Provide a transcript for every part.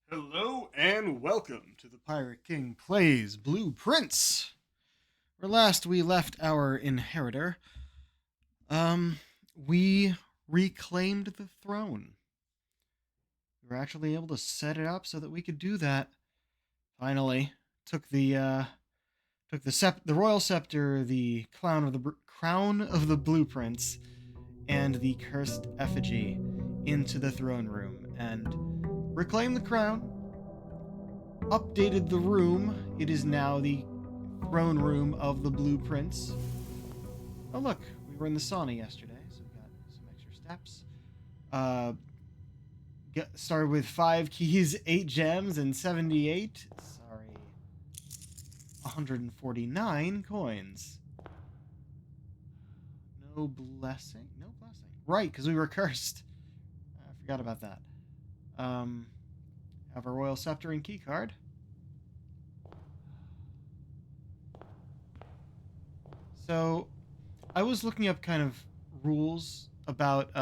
Hello and welcome to the Pirate King Plays Blueprints. Where last we left our inheritor, um, we reclaimed the throne. We were actually able to set it up so that we could do that. Finally, took the royal scepter, the crown of the blueprints, and the cursed effigy into the throne room and reclaimed the crown, updated the room. It is now the throne room of the blueprints. Oh, look, we were in the sauna yesterday, so we got some extra steps. Uh, Started with 5 keys, 8 gems, and 78. Sorry, 149 coins. No blessing? No blessing. Right, because we were cursed. I forgot about that. Um, have a royal scepter and key card. So, I was looking up kind of rules about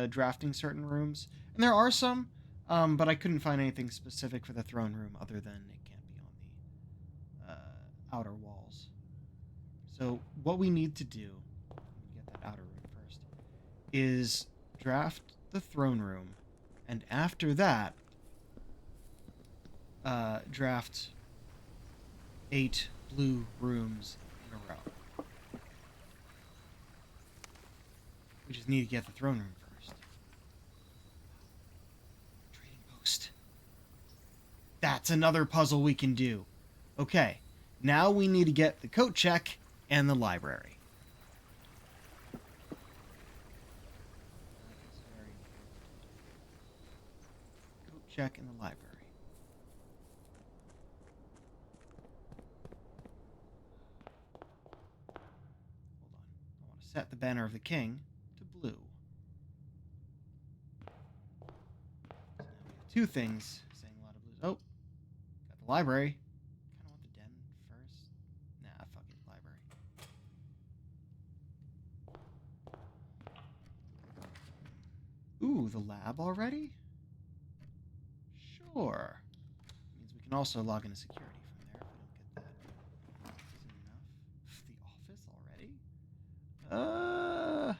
drafting certain rooms, and there are some, but I couldn't find anything specific for the throne room other than it can't be on the outer walls. So what we need to do, get that outer room first, is draft the throne room, and after that, draft 8 blue rooms in a row. We just need to get the throne room first. Trading post. That's another puzzle we can do. Okay, now we need to get the coat check and the library. That is very important. Coat check and the library. Hold on. I want to set the banner of the king to blue. So now we have 2 things saying a lot of blues. Oh, got the library. Kind of want the den first. Nah, fuck it, library. Ooh, the lab already? Sure. Means we can also log into security from there if we don't get that. Isn't enough. The office already? Oh,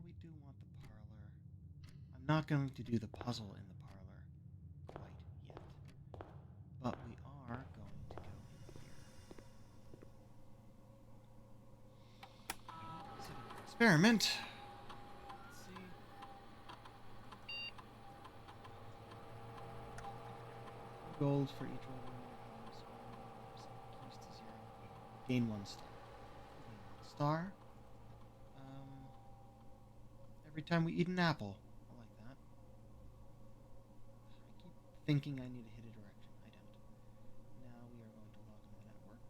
we do want the parlor. I'm not going to do the puzzle in the parlor quite yet. But we are going to go in here. Experiment. Let's see. Gold for each one. Keys to 0. Gain 1 star. Gain 1 star. Um, every time we eat an apple. I like that. I keep thinking I need to hit a direction. I don't. Now we are going to log into the network.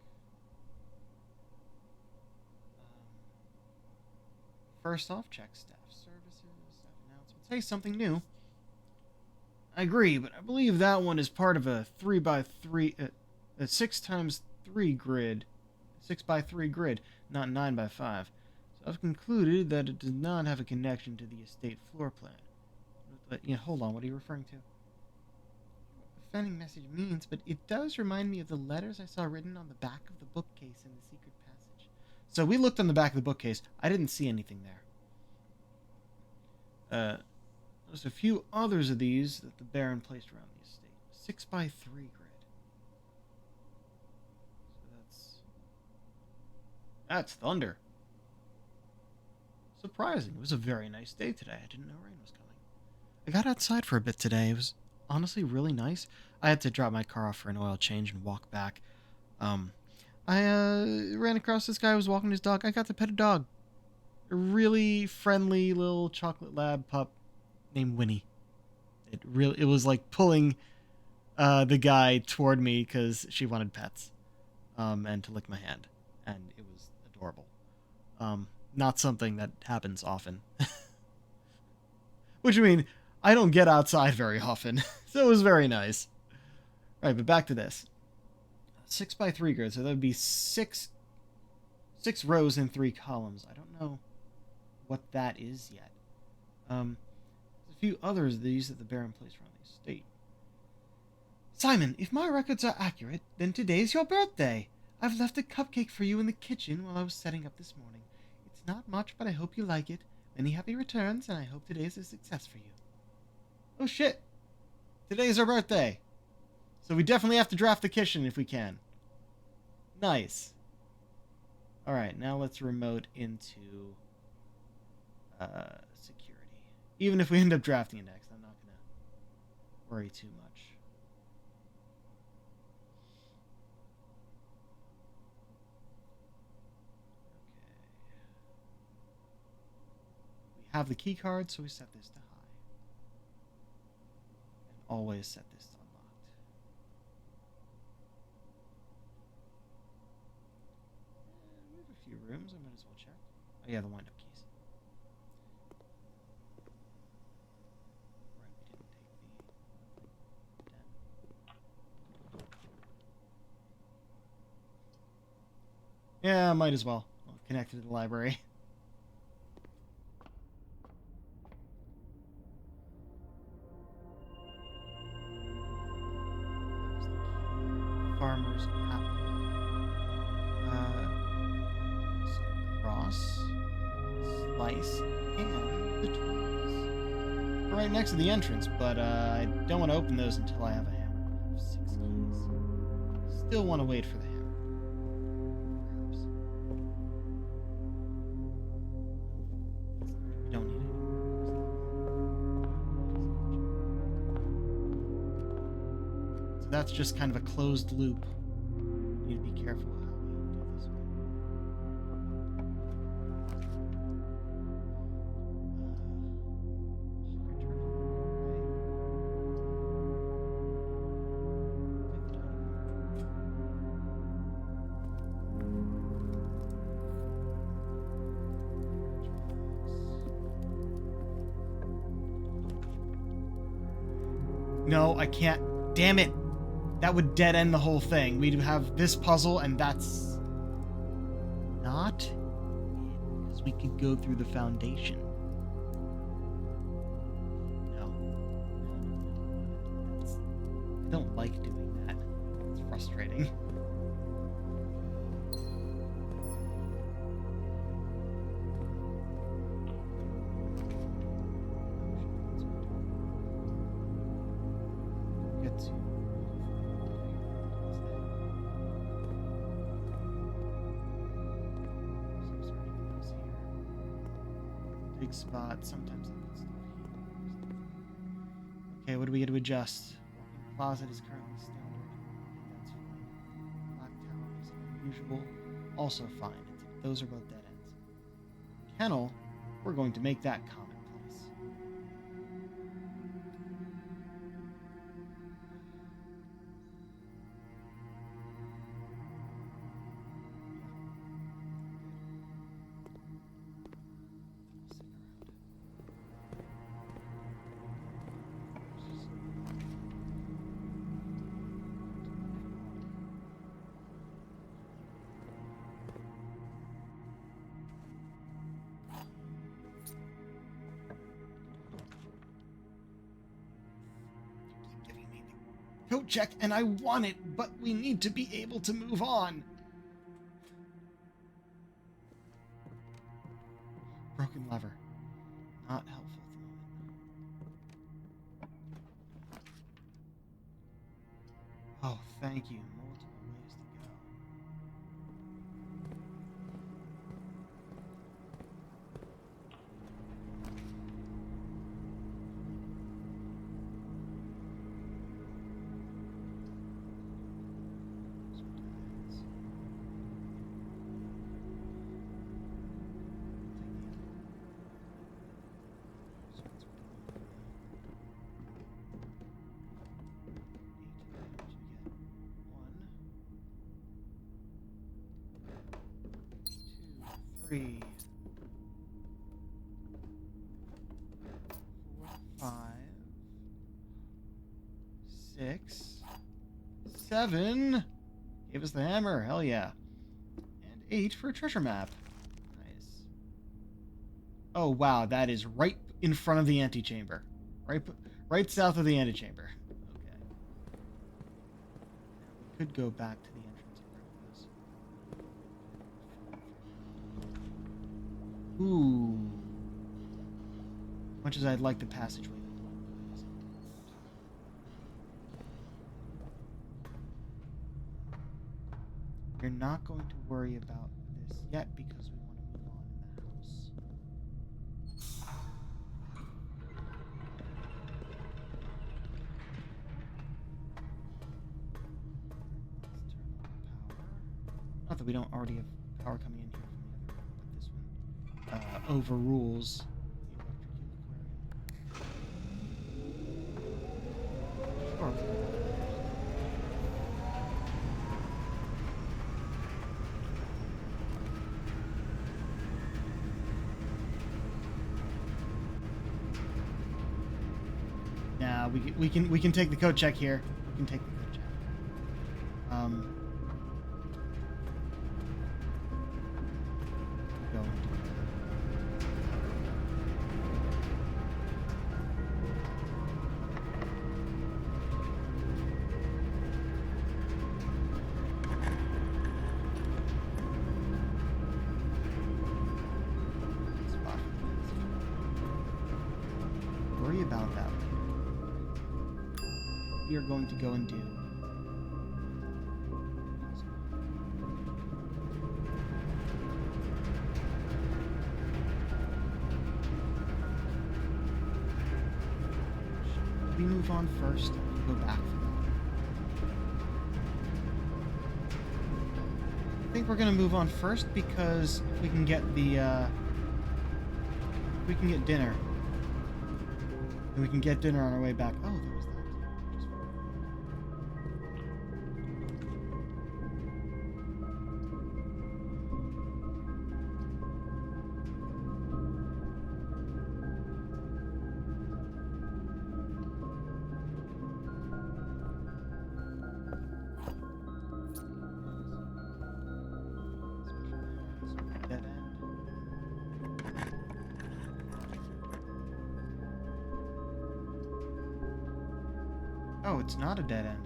First off, check staff services, staff announcements. Hey, something new. I agree, but I believe that one is part of a 3x3, a 6x3 grid, 6x3 grid, not 9x5. So I've concluded that it does not have a connection to the estate floor plan. But yeah, hold on, what are you referring to? Offending message means, but it does remind me of the letters I saw written on the back of the bookcase in the secret passage. So we looked on the back of the bookcase. I didn't see anything there. There's a few others of these that the Baron placed around the estate. 6x3 grid. So that's thunder. Surprising. It was a very nice day today. I didn't know rain was coming. I got outside for a bit today. It was honestly really nice. I had to drop my car off for an oil change and walk back. Um, I ran across this guy who was walking his dog. I got to pet a dog. A really friendly little chocolate lab pup named Winnie. It was like pulling the guy toward me because she wanted pets, and to lick my hand, and it was adorable. Not something that happens often. Which I mean, I don't get outside very often, so it was very nice. Right, but back to this. 6x3 grid, so that would be six rows and 3 columns. I don't know what that is yet. There's a few others of these that the Baron placed around the estate. Simon, if my records are accurate, then today's your birthday. I've left a cupcake for you in the kitchen while I was setting up this morning. It's not much, but I hope you like it. Many happy returns, and I hope today's a success for you. Oh shit! Today's our birthday! So we definitely have to draft the kitchen if we can. Nice. Alright, now let's remote into security. Even if we end up drafting an X, I'm not going to worry too much. Okay. We have the key card, so we set this to high. And always set this to unlocked. We have a few rooms, I might as well check. Oh yeah, the wind-up keys. Yeah, might as well. Connected to the library. Farmer's apple. Cross, slice, and the tools. Right next to the entrance, but I don't want to open those until I have a hammer. I have 6 keys. Still want to wait for the hammer. We don't need it. So that's just kind of a closed loop. We need to be careful how we do this one. No, I can't. Damn it. That would dead end the whole thing. We'd have this puzzle, and that's not it, because we could go through the foundation. No. I don't like doing that. It's frustrating. Get to big spot. Sometimes I put stuff here. Okay, what do we get to adjust? Walk-in closet is currently standard. That's fine. Black tower is unusual. Also fine. Those are both dead ends. Kennel, we're going to make that commonplace. Code check, and I want it, but we need to be able to move on. Broken lever. Not helpful at the moment. Oh, thank you. Multiple ways to go. Three, 4, 5, 6, 7. Give us the hammer, hell yeah. And 8 for a treasure map. Nice. Oh wow, that is right in front of the antechamber. right south of the antechamber. Okay. Now we could go back to the entrance and grab this. Ooh. Much as I'd like the passageway. We're not going to worry about this yet because we want to move on in the house. Let's turn on the power. Not that we don't already have power coming in here from the other room, but this one overrules the electric aquarium. Sure. Nah, we can take the code check here. We can take the code check. Go. Spot. Worry about that. We are going to go and do. Should we move on first and go back for that? I think we're going to move on first because if we can get the we can get dinner. And we can get dinner on our way back. Oh, there was that. Dead end. Oh, it's not a dead end.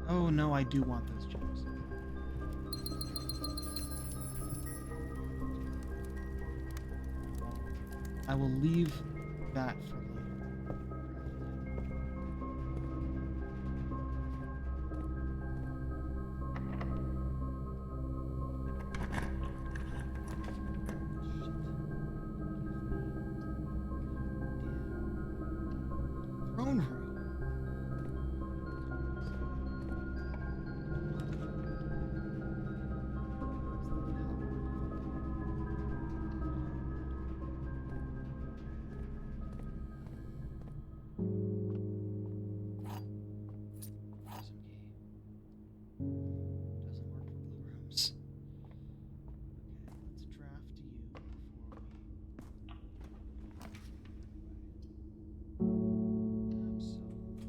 Oh no, I do want those gems. I will leave that for later. Throne room. Doesn't work for blue rooms. Okay, let's draft you before we. Absolutely.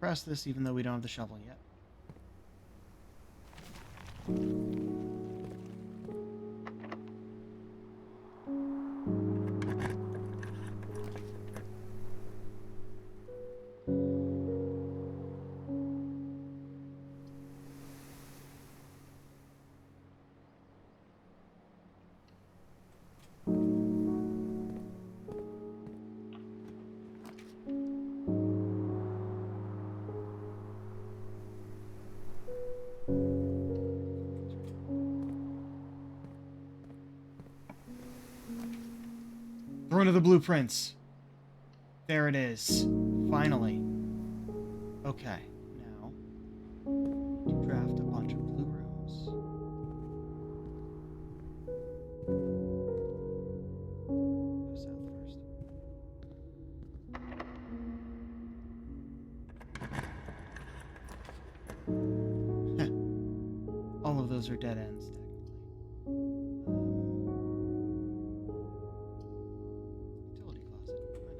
Press this even though we don't have the shovel yet. Throne of the Blueprints. There it is. Finally. Okay, now to draft a bunch of blue rooms. Go south first. All of those are dead ends, technically.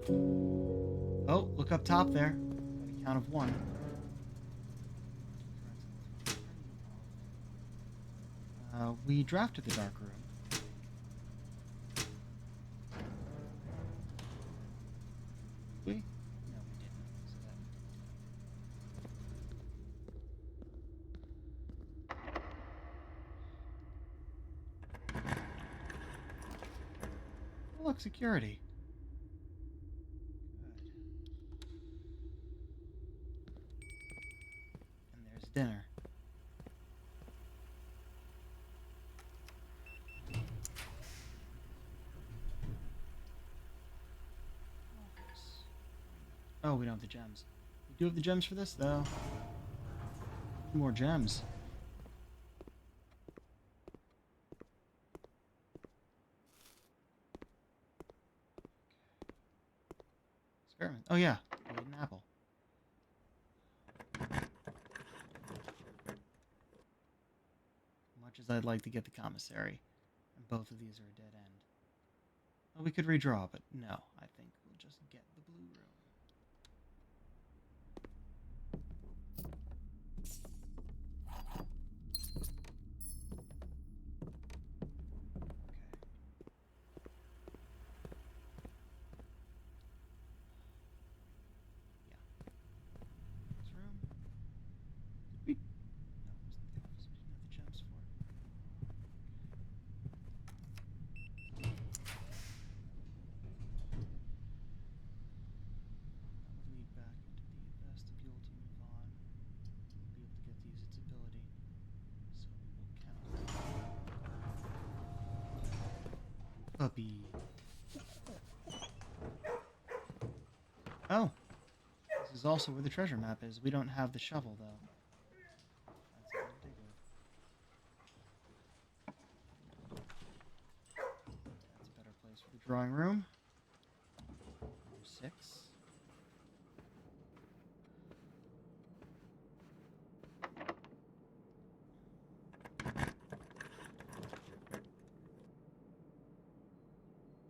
Oh, look up top there. By the count of one. We drafted the dark room. We? No, we didn't. So that... Oh, look, security. Good. And there's dinner. Oh, we don't have the gems. We do have the gems for this, though. More gems. Experiment. Oh, yeah. We ate an apple. Much as I'd like to get the commissary, and both of these are a dead end. Well, we could redraw, but no. I think we'll just get the blue room. Puppy. Oh. This is also where the treasure map is. We don't have the shovel, though. That's a dig with. That's a better place for the drawing room. Number 6.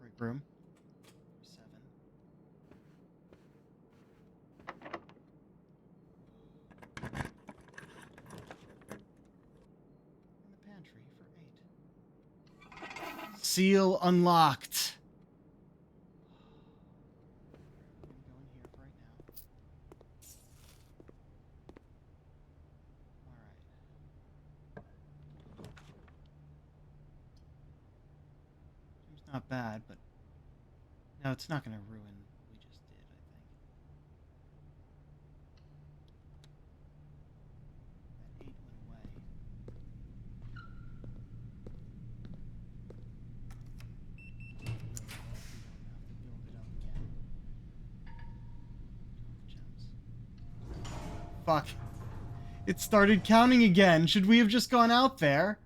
Break room. 7. In the pantry for 8. Seal unlocked. I'm gonna go in here right now. Alright. Seems not bad, but no, it's not gonna ruin what we just did, I think. That 8 went away. Really hope we don't have to build it up again. Gems. Fuck. It started counting again. Should we have just gone out there?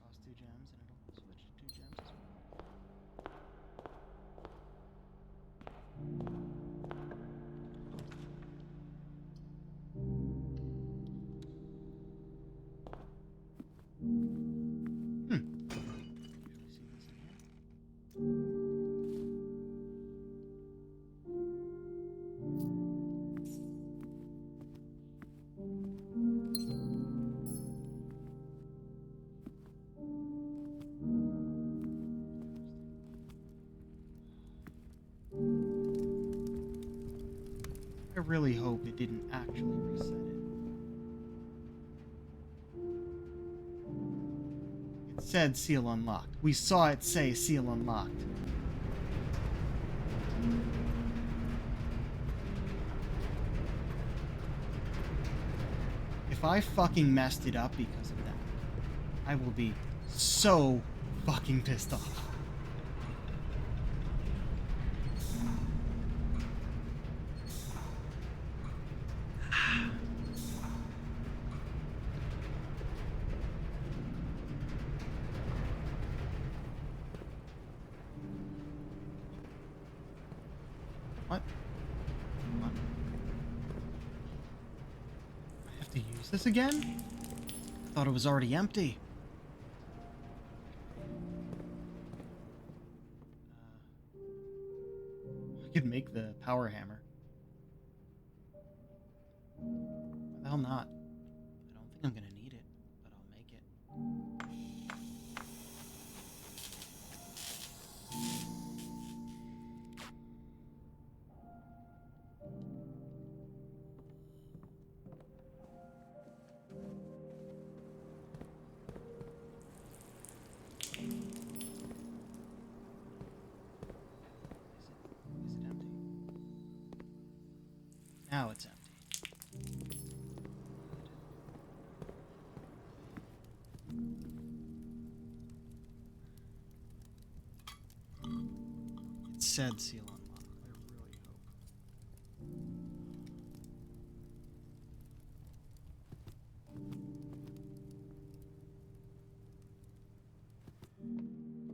Cost 2 gems and it'll switch to 2 gems as well. Usually see this in here. I really hope it didn't actually reset it. It said seal unlocked. We saw it say seal unlocked. If I fucking messed it up because of that, I will be so fucking pissed off. What? What? I What's this again? I thought it was already empty. I could make the power hammer. Why the hell not? I don't think I'm gonna need it, but I'll make it. Is it empty? Now it's empty. It said seal unlock. I really hope.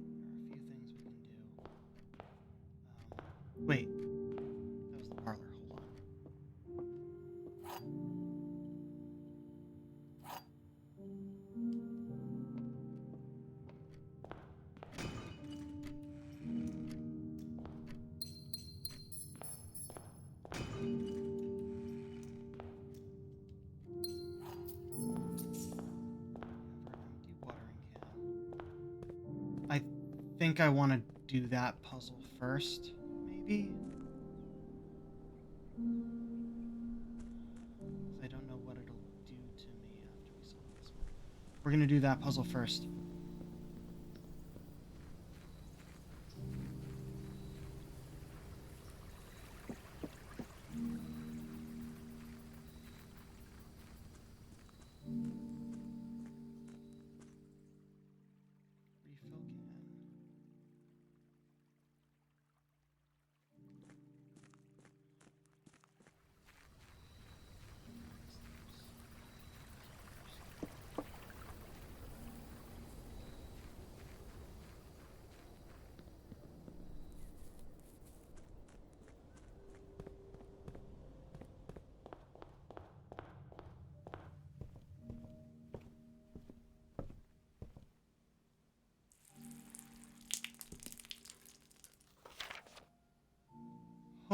There are a few things we can do. Wait. That was the parlor. Hold on. Empty watering can. I think I want to do that puzzle first, maybe? I don't know what it'll do to me after we solve this one. We're gonna do that puzzle first. Refill can.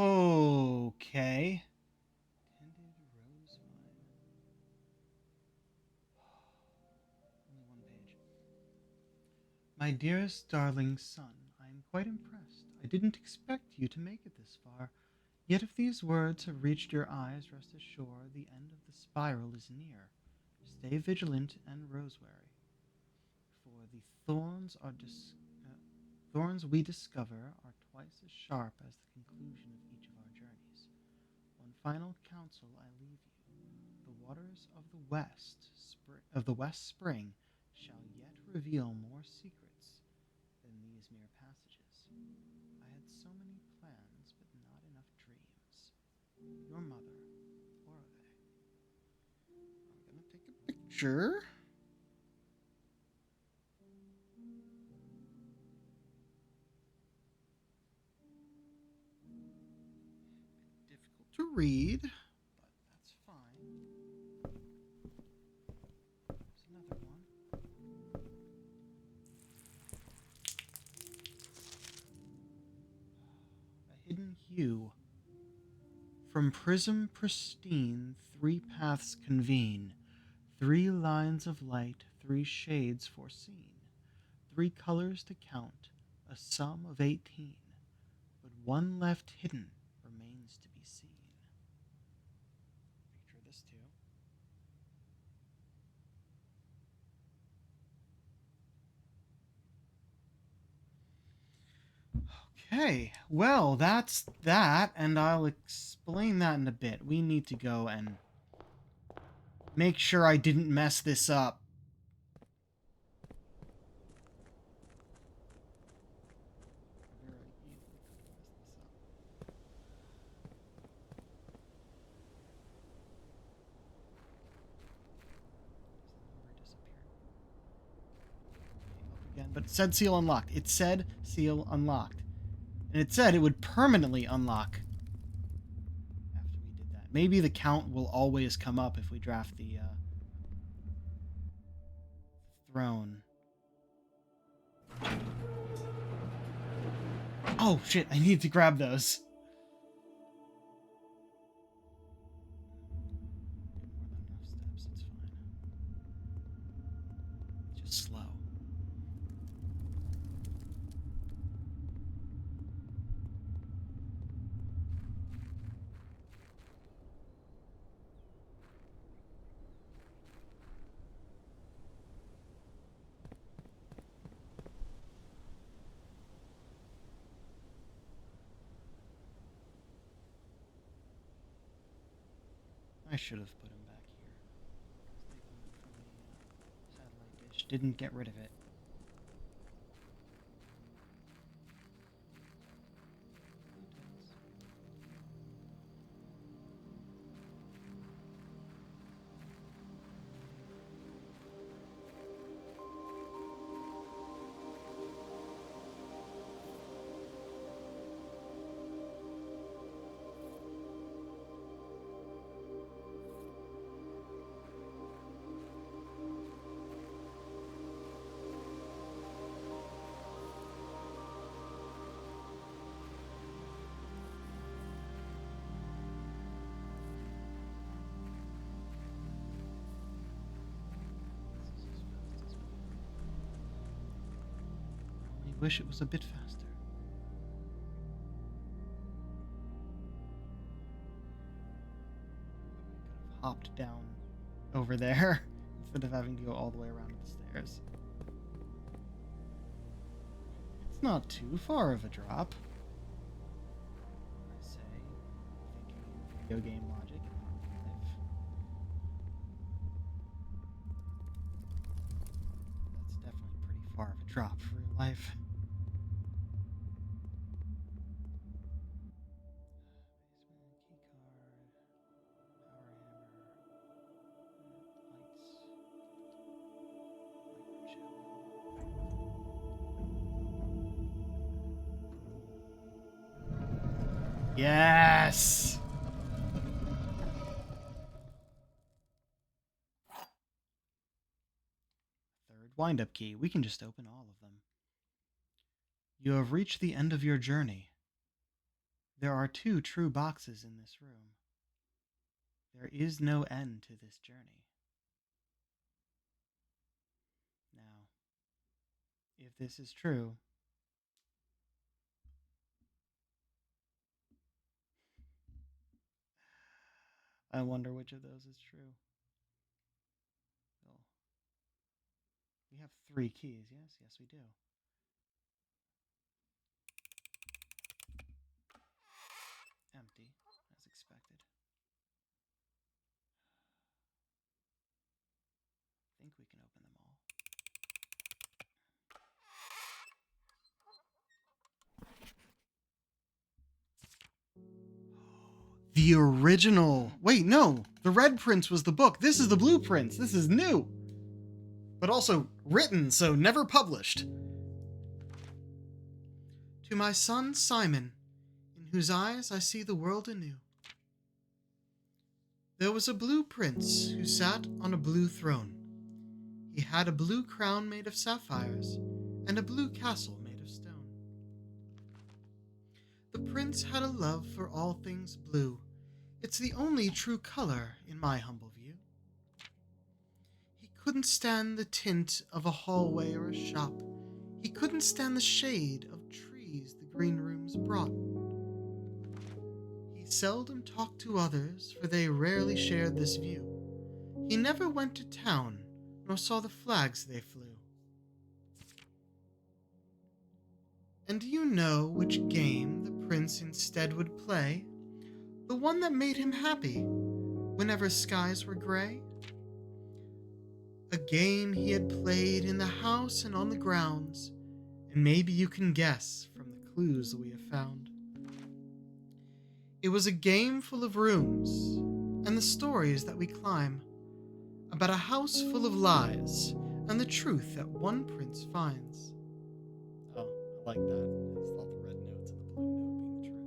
Okay. Tended rose vine. Only one page. My dearest darling son, I am quite impressed. I didn't expect you to make it this far. Yet if these words have reached your eyes, rest assured the end of the spiral is near. Stay vigilant and rosewary, for the thorns we discover are twice as sharp as the conclusion of each of our journeys. One final counsel I leave you: the waters of the west spring shall yet reveal more secrets than these mere passages. I had so many plans, but not enough dreams. Your mother, Orve. I'm gonna take a picture. Difficult to read, but that's fine. There's another one. A hidden hue. From prism pristine, 3 paths convene, 3 lines of light, 3 shades foreseen, 3 colors to count, a sum of 18, but one left hidden remains to be seen. Picture this too. Okay, well, that's that, and I'll explain that in a bit. We need to go and make sure I didn't mess this up. Very easily could have messed this up. Again, but it said seal unlocked. It said seal unlocked. And it said it would permanently unlock after we did that. Maybe the count will always come up if we draft the throne. Oh, shit, I need to grab those. More than enough steps, it's fine. Just slow. I should have put him back here. Taking it from the satellite dish didn't get rid of it. I wish it was a bit faster. Could have hopped down over there instead of having to go all the way around to the stairs. It's not too far of a drop, I say, thinking in video game logic and not life. That's definitely pretty far of a drop for real life. Yes! Third wind-up key. We can just open all of them. You have reached the end of your journey. There are 2 true boxes in this room. There is no end to this journey. Now, if this is true, I wonder which of those is true. Oh. We have 3 keys, yes? Yes, we do. Empty, as expected. I think we can open them all. The original. Wait, no. The Red Prince was the book. This is the Blue Prince. This is new. But also written, so never published. To my son Simon, in whose eyes I see the world anew. There was a blue prince who sat on a blue throne. He had a blue crown made of sapphires and a blue castle made of stone. The prince had a love for all things blue. It's the only true color in my humble view. He couldn't stand the tint of a hallway or a shop. He couldn't stand the shade of trees the green rooms brought. He seldom talked to others, for they rarely shared this view. He never went to town, nor saw the flags they flew. And do you know which game the prince instead would play? The one that made him happy whenever skies were gray? A game he had played in the house and on the grounds, and maybe you can guess from the clues that we have found. It was a game full of rooms and the stories that we climb, about a house full of lies and the truth that one prince finds. Oh, I like that. It's all the red notes and the blue note being the truth.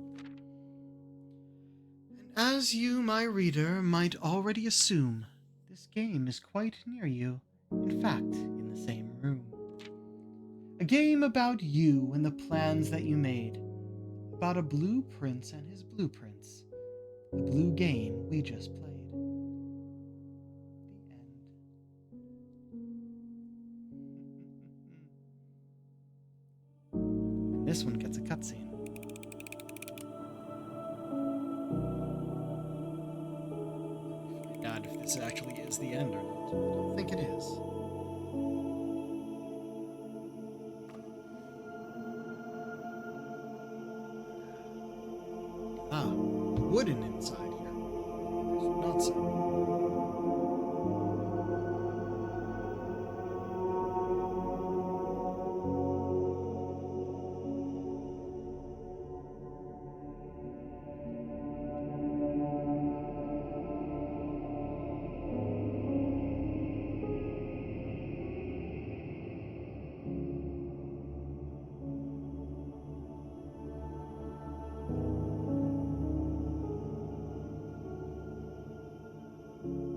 And as you, my reader, might already assume, this game is quite near you, in fact, in the same room. A game about you and the plans that you made. About a blue prince and his blueprints. The blue game we just played. The end. And this one gets a cutscene. Find out if this actually is the end or not. I don't think it is. Ah, wooden inside here. There's not so.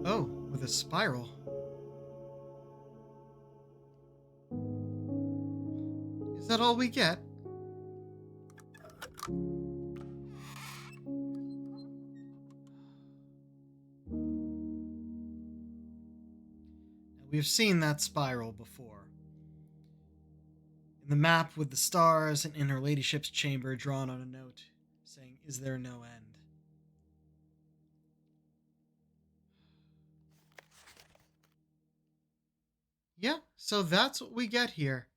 Oh, with a spiral. Is that all we get? Now, we've seen that spiral before. In the map with the stars and in her ladyship's chamber drawn on a note saying, "Is there no end?" Yeah, so that's what we get here.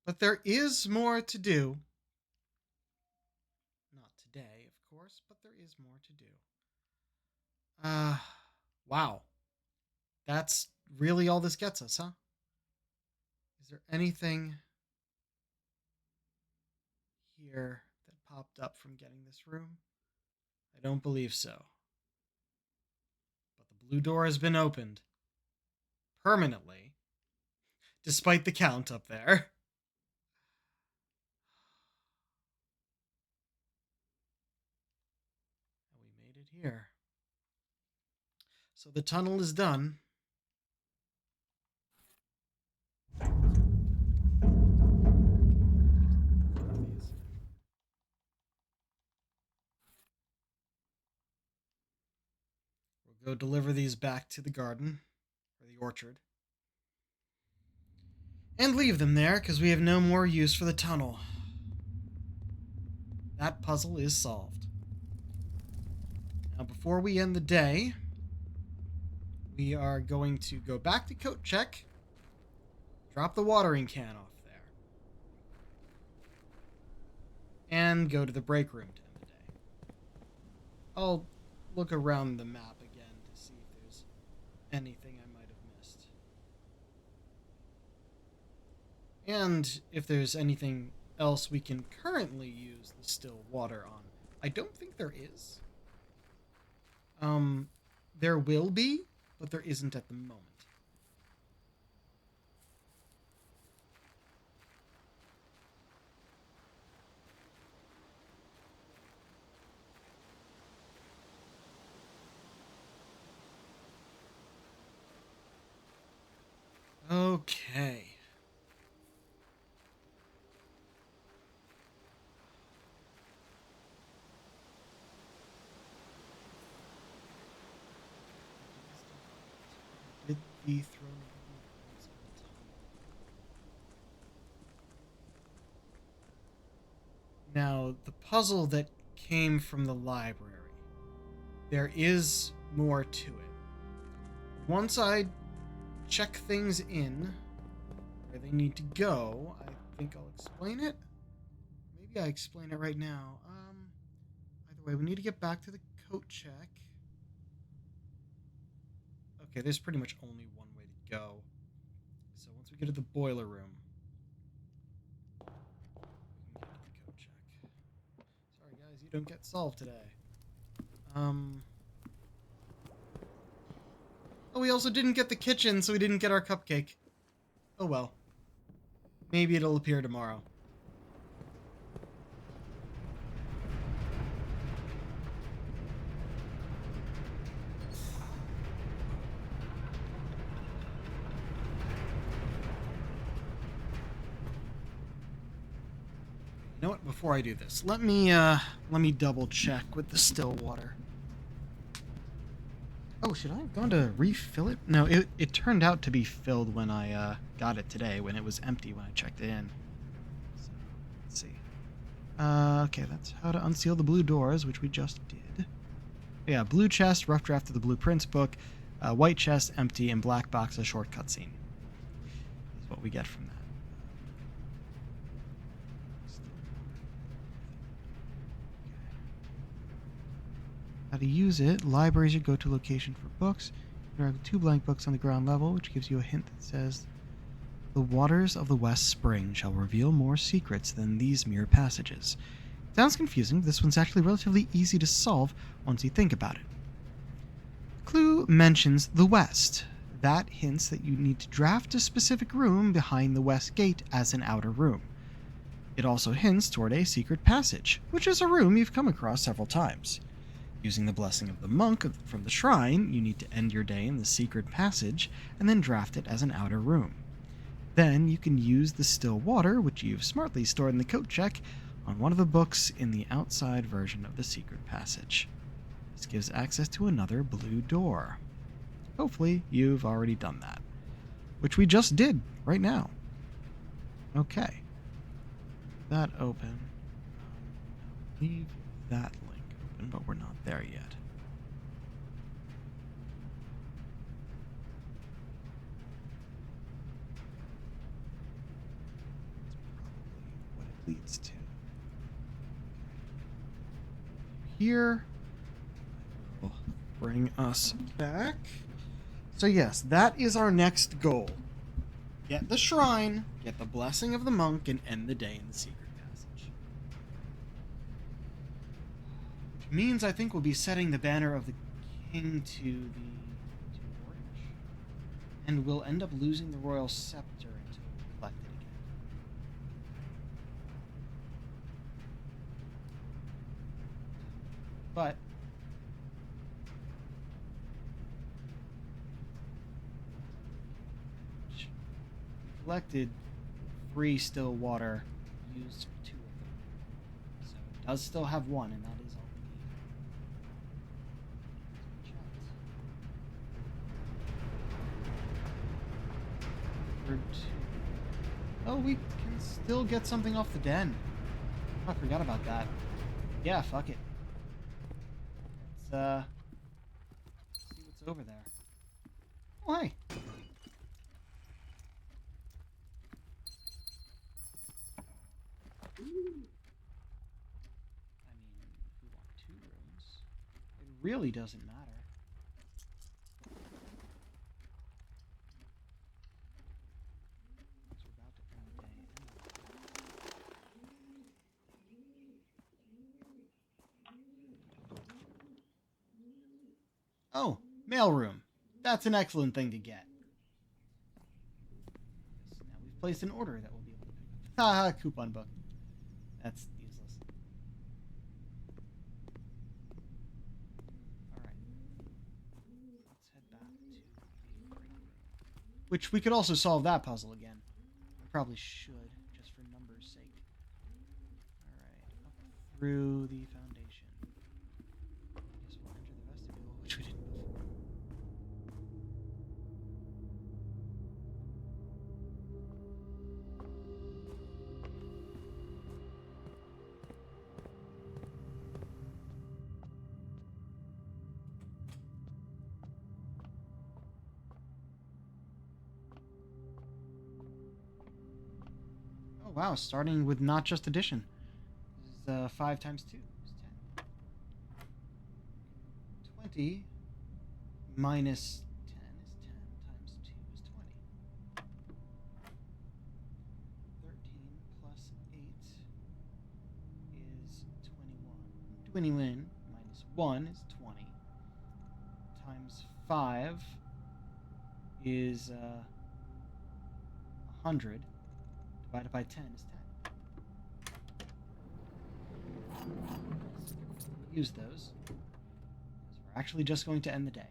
But there is more to do. Not today, of course, but there is more to do. Wow. That's really all this gets us, huh? Is there anything here that popped up from getting this room? I don't believe so. But the blue door has been opened. Permanently. Despite the count up there. And we made it here. So the tunnel is done. We'll go deliver these back to the garden, or the orchard. And leave them there, because we have no more use for the tunnel. That puzzle is solved. Now, before we end the day, we are going to go back to Coat Check, drop the watering can off there, and go to the break room to end the day. I'll look around the map again to see if there's anything I might have missed. And if there's anything else we can currently use the still water on. I don't think there is. There will be, but there isn't at the moment. Okay. Did the throne Now, the puzzle that came from the library, there is more to it. Once I check things in where they need to go, I think I'll explain it. Maybe I explain it right now. Either way, we need to get back to the Coat Check. Okay, there's pretty much only one way to go. So once we get to the boiler room, we can get to the Coat Check. Sorry guys, you don't get solved today. Oh, we also didn't get the kitchen, so we didn't get our cupcake. Oh well. Maybe it'll appear tomorrow. know what? Before I do this, let me double check with the still water. Oh, should I have gone to refill it? No, it turned out to be filled when I got it today, when it was empty when I checked it in. So, let's see. Okay, that's how to unseal the blue doors, which we just did. Yeah, blue chest, rough draft of the Blueprints book, white chest, empty, and black box, a short cutscene. Is what we get from that. How to use it. Libraries your go-to location for books. There are 2 blank books on the ground level, which gives you a hint that says, "The waters of the West Spring shall reveal more secrets than these mere passages." Sounds confusing, but this one's actually relatively easy to solve once you think about it. The clue mentions the West. That hints that you need to draft a specific room behind the West Gate as an outer room. It also hints toward a secret passage, which is a room you've come across several times. Using the blessing of the monk from the shrine, you need to end your day in the secret passage and then draft it as an outer room. Then you can use the still water, which you've smartly stored in the coat check, on one of the books in the outside version of the secret passage. This gives access to another blue door. Hopefully you've already done that, which we just did right now. Okay. That open. Leave that link open, but we're not there yet. That's probably what it leads to. Here will bring us back. So yes, that is our next goal. Get the shrine, get the blessing of the monk, and end the day in the secret passage. Which means I think we'll be setting the banner of the king to orange. And we'll end up losing the royal scepter until we collect it again. But collected 3 still water, used 2 of them. So it does still have 1, and that is all we need. Oh, we can still get something off the den. I forgot about that. Yeah, fuck it. Let's see what's over there. Oh, hey. I mean, if we want 2 rooms, it really doesn't matter. We're about to end the day anyway. Oh, mailroom. That's an excellent thing to get. Yes, now we've placed an order that we'll be able to pick up. Haha, coupon book. That's useless. Alright. Let's head back to the great room. Which we could also solve that puzzle again. We probably should, just for numbers' sake. Alright, up through the foundation. I guess we'll enter the vestibule, which we didn't before. Oh wow, starting with not just addition. This is 5 times 2 is 10. 20 minus 10 is 10 times 2 is 20. 13 plus 8 is 21. 21 minus 1 is 20. Times 5 is 100. Divided by 10 is 10. Use those, because we're actually just going to end the day.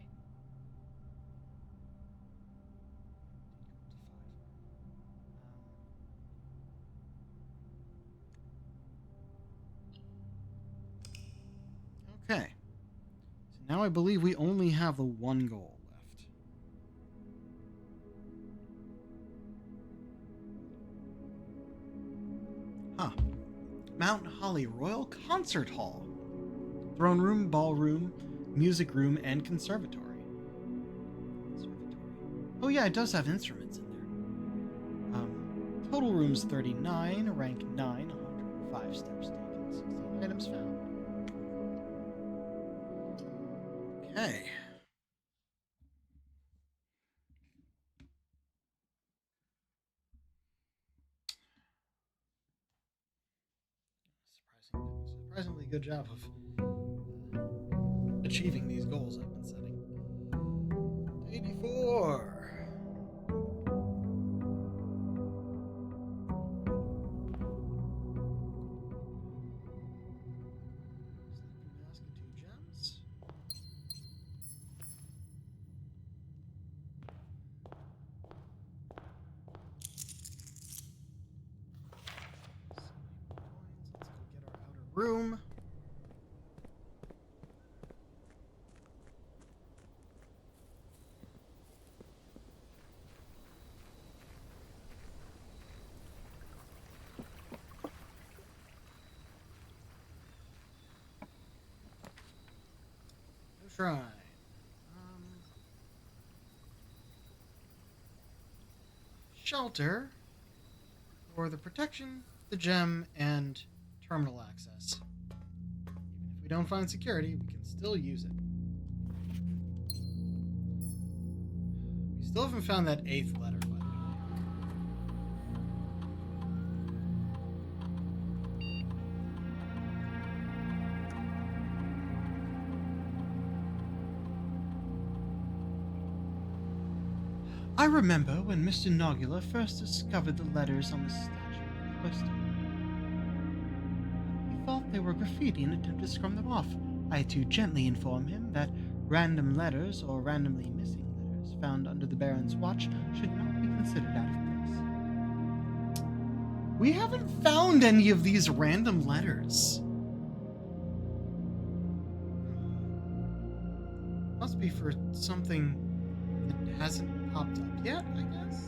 Okay. So now I believe we only have the one goal left. Huh. Mount Holly Royal Concert Hall. Throne room, ballroom, music room, and conservatory. Oh yeah, it does have instruments in there. Total rooms 39, rank 9, 105 steps taken, 16 items found. Okay. Surprisingly good job of achieving these goals I've been setting. 84. Sleeping mask and 2 gems. Let's go get our outer room. No shrine. Shelter for the protection, the gem, and terminal access. Even if we don't find security, we can still use it. We still haven't found that 8th letter, by the way. I remember when Mr. Nogula first discovered the letters on the statue of the Oyster. He thought they were graffiti and attempted to scrum them off. I had to gently inform him that random letters or randomly missing letters found under the Baron's watch should not be considered out of place. We haven't found any of these random letters. Must be for something that hasn't popped up yet, I guess.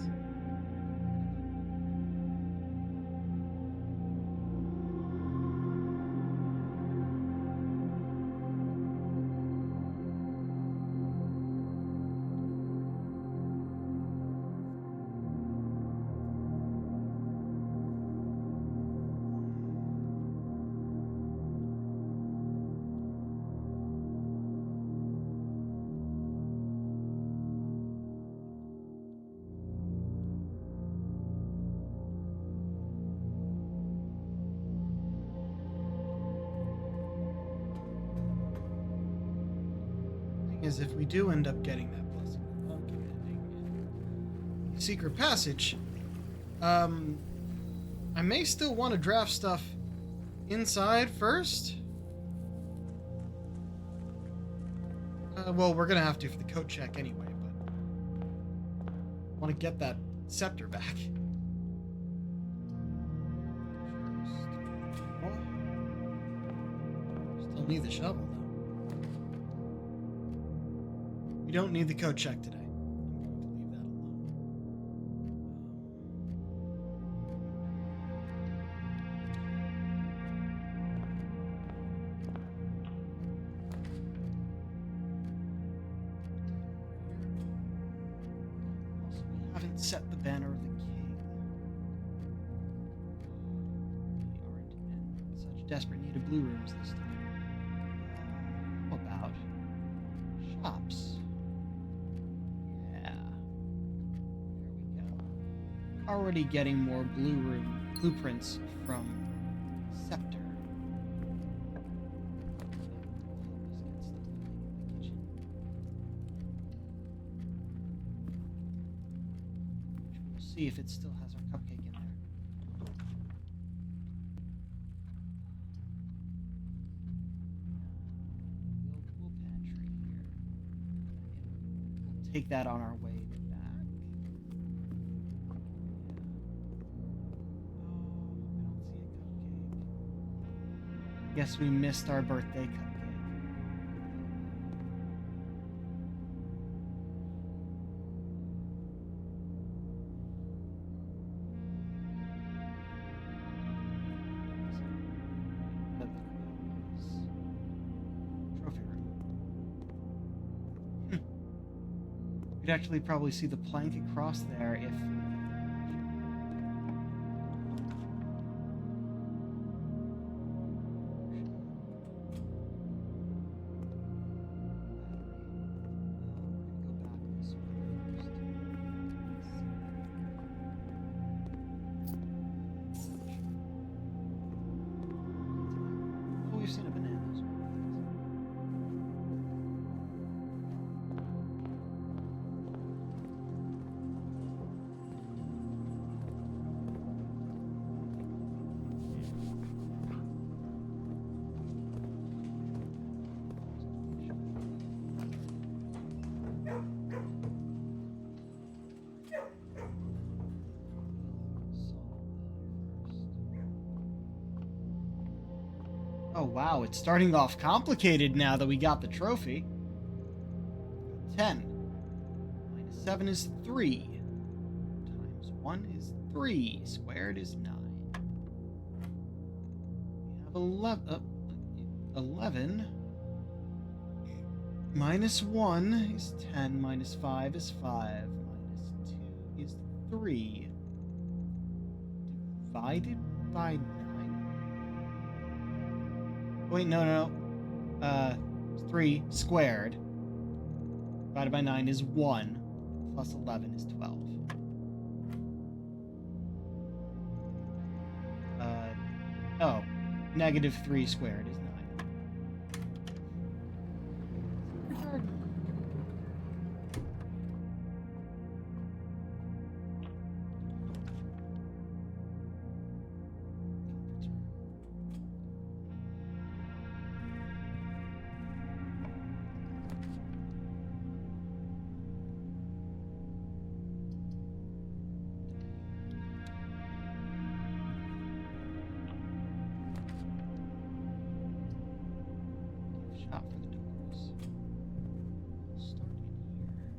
Is if we do end up getting that blessing of pumpkin ending in secret passage, I may still want to draft stuff inside first. Well, we're gonna have to for the code check anyway, but I want to get that scepter back. Still need the shovel. We don't need the code check today. I'm going to leave that alone. Also, we haven't set the banner of the king. We aren't in such desperate need of blue rooms this time. How about shops? Already getting more blue room blueprints from Scepter. We'll see if it still has our cupcake in there. Little pantry here. We'll take that on our way. Guess we missed our birthday cupcake. You'd actually probably see the plank across there if... Oh, we've seen a banana. Oh wow, it's starting off complicated now that we got the trophy. 10. Minus 7 is 3. Times 1 is 3. Squared is 9. We have 11. Minus 1 is 10. Minus 5 is 5. Minus 2 is 3. Divided by 9. Wait, no. 3 squared divided by 9 is 1. Plus 11 is 12. Negative 3 squared is 9. Shop for the doors. We'll start in here.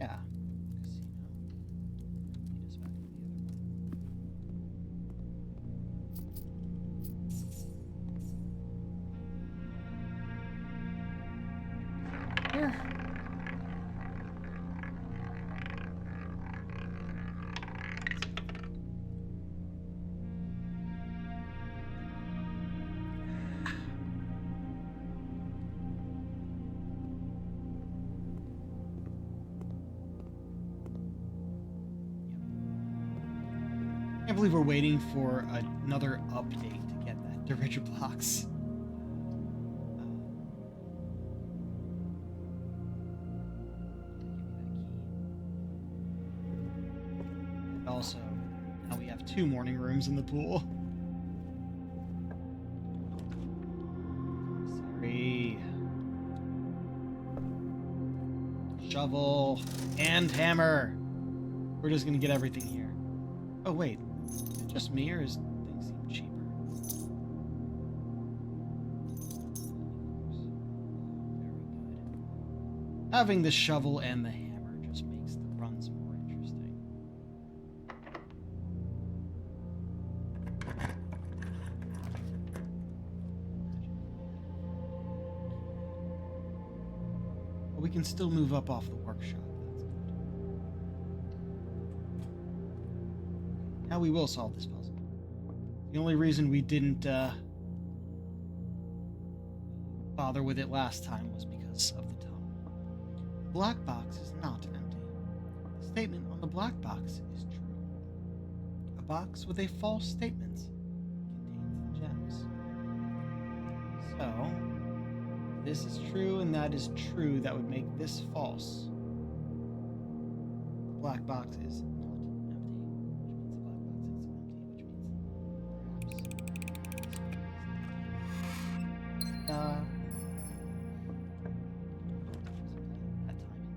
Yeah. Casino. Lead us back to the other one. Here. I can't believe we're waiting for another update to get that Diriger blocks. Also, now we have 2 morning rooms in the pool. Sorry. Shovel and hammer. We're just gonna get everything here. Oh wait, is it just me or is things seem cheaper? Very good. Having the shovel and the hammer just makes the runs more interesting. But we can still move up off the workshop. That's good. Now we will solve this puzzle. The only reason we didn't bother with it last time was because of the tunnel. The black box is not empty. The statement on the black box is true. A box with a false statement contains the gems. So, if this is true and that is true, that would make this false. The black box is not empty, which means the black box is empty, which means perhaps that timing back again.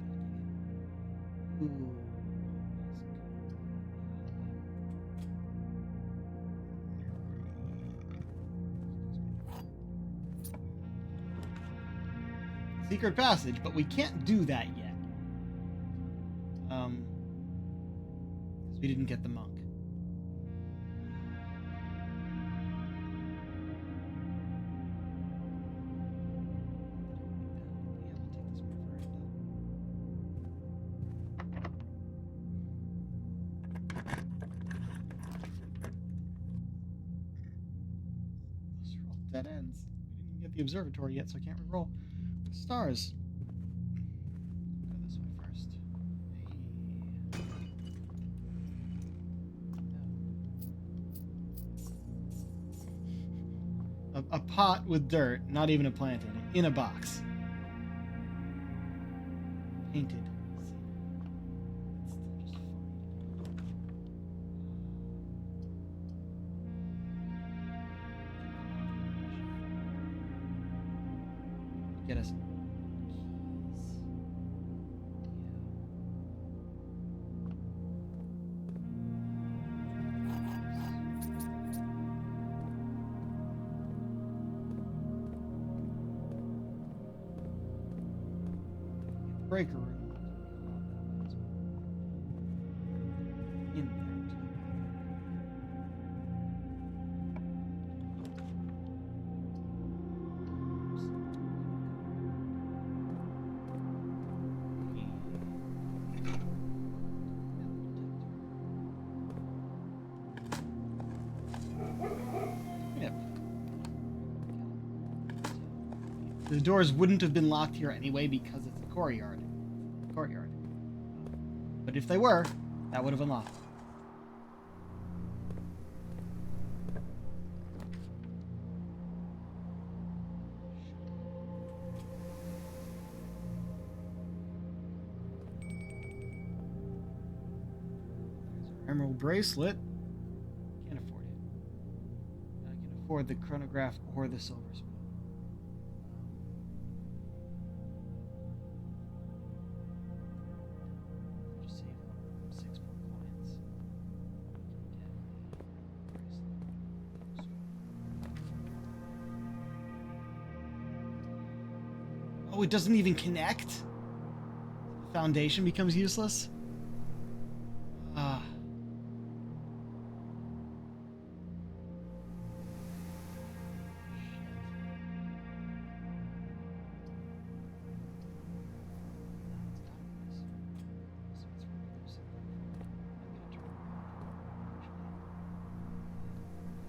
Ooh. Secret passage, but we can't do that yet. We didn't get the monk. Those are all dead ends. We didn't even get the observatory yet, so I can't reroll. Stars. Go this way first. A pot with dirt, not even a plant in a box. Painted. It's still just fun. Get us keys. Breaker room. In there. Yep. The doors wouldn't have been locked here anyway because it's a courtyard. But if they were, that would have unlocked. There's our emerald bracelet. Can't afford it. I can afford the chronograph or the silver spoon. Just save 6 more coins. Oh, it doesn't even connect? The foundation becomes useless? Ah.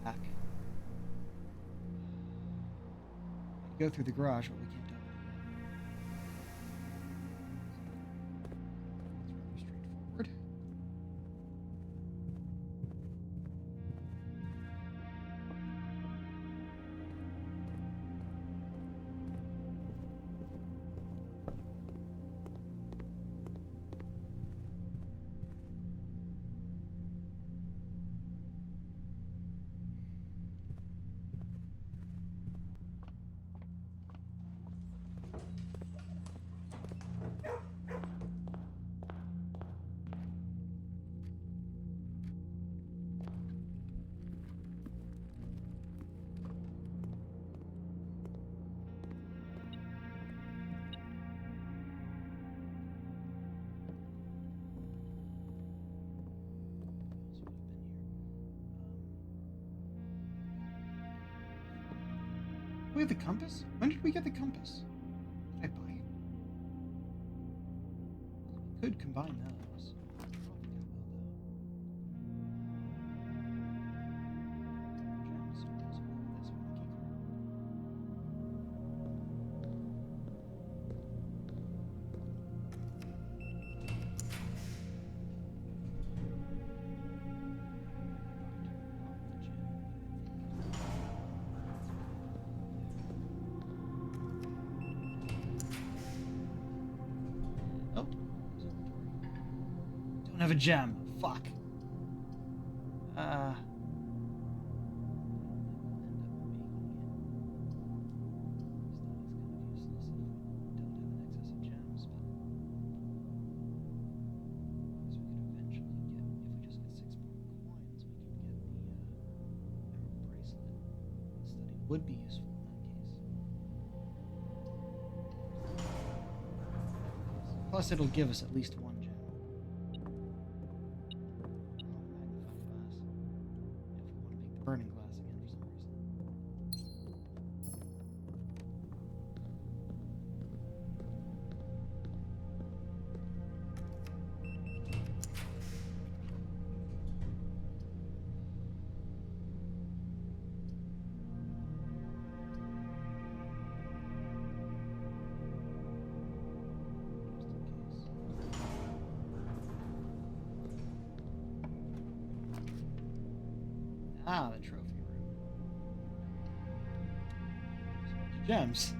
Back. Go through the garage, but we can't do it. It's rather straightforward. We have the compass? When did we get the compass? Did I buy it? We could combine those. I don't think I will, though. Gems, so this one, the Oh, don't have a gem. Fuck. Would be useful in that case. Plus, it'll give us at least one gem. Ah, the trophy room. Gems.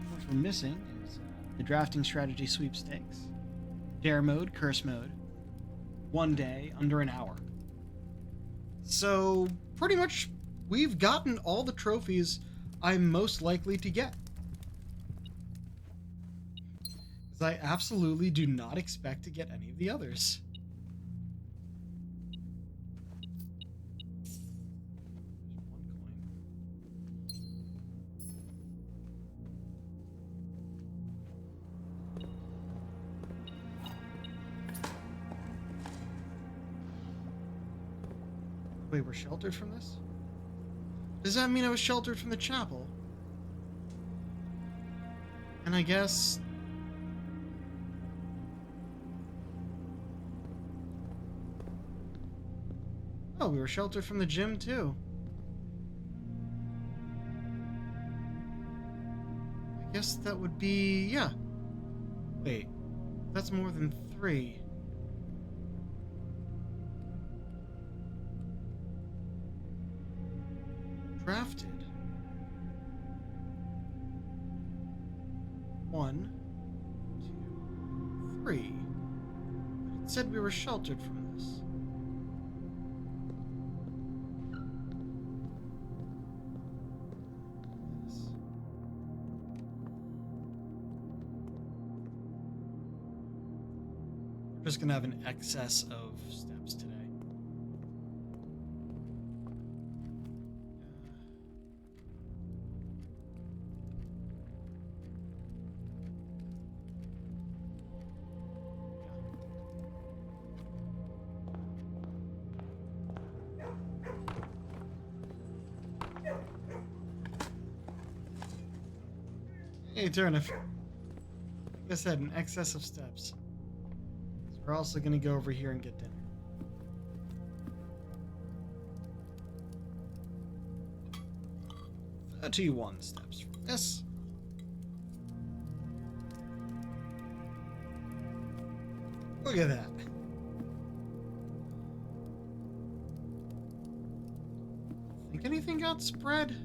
What we're missing is the drafting strategy sweepstakes, dare mode, curse mode, 1 day, under an hour. So, pretty much, we've gotten all the trophies I'm most likely to get. Because I absolutely do not expect to get any of the others. Wait, we're sheltered from this? Does that mean I was sheltered from the chapel? And I guess... Oh, we were sheltered from the gym, too. I guess that would be... yeah. Wait, that's more than 3. Drafted. 1, 2, 3. But it said we were sheltered from this. We're just gonna have an excess of steps today. Hey, Turnip. Like I said, an excess of steps. So we're also gonna go over here and get dinner. 31 steps from this. Look at that. Think anything got spread?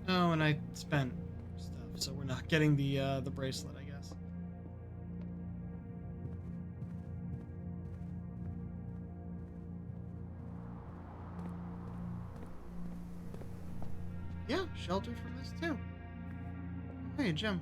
Oh, and I spent stuff, so we're not getting the bracelet, I guess. Yeah, sheltered from this too. Oh, hey, Jim.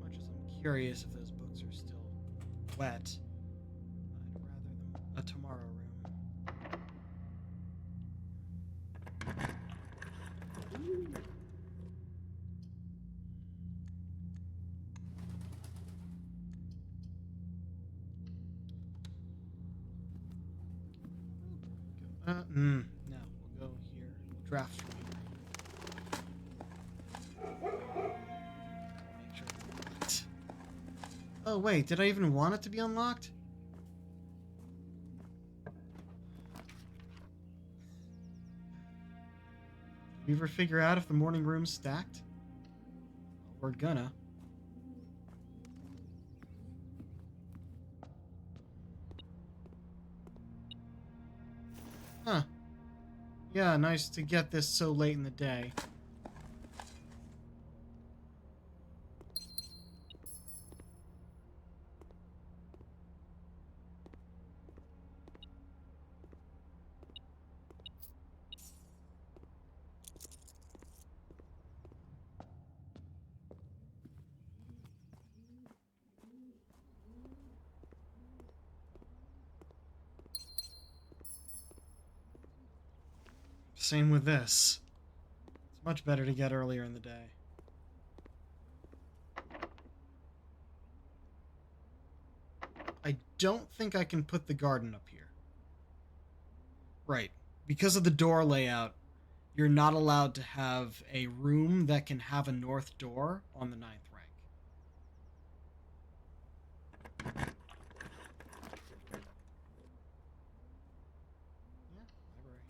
Much as I'm curious if those books are still wet, I'd rather them a tomorrow room. No, we'll go here. We'll draft from here. Make sure it's unlocked. Oh, wait, did I even want it to be unlocked? Did we ever figure out if the morning room's stacked? Well, we're gonna. Huh. Yeah, nice to get this so late in the day. same with this. It's much better to get earlier in the day. I don't think I can put the garden up here. Right. Because of the door layout, you're not allowed to have a room that can have a north door on the 9th rank. Yeah, library.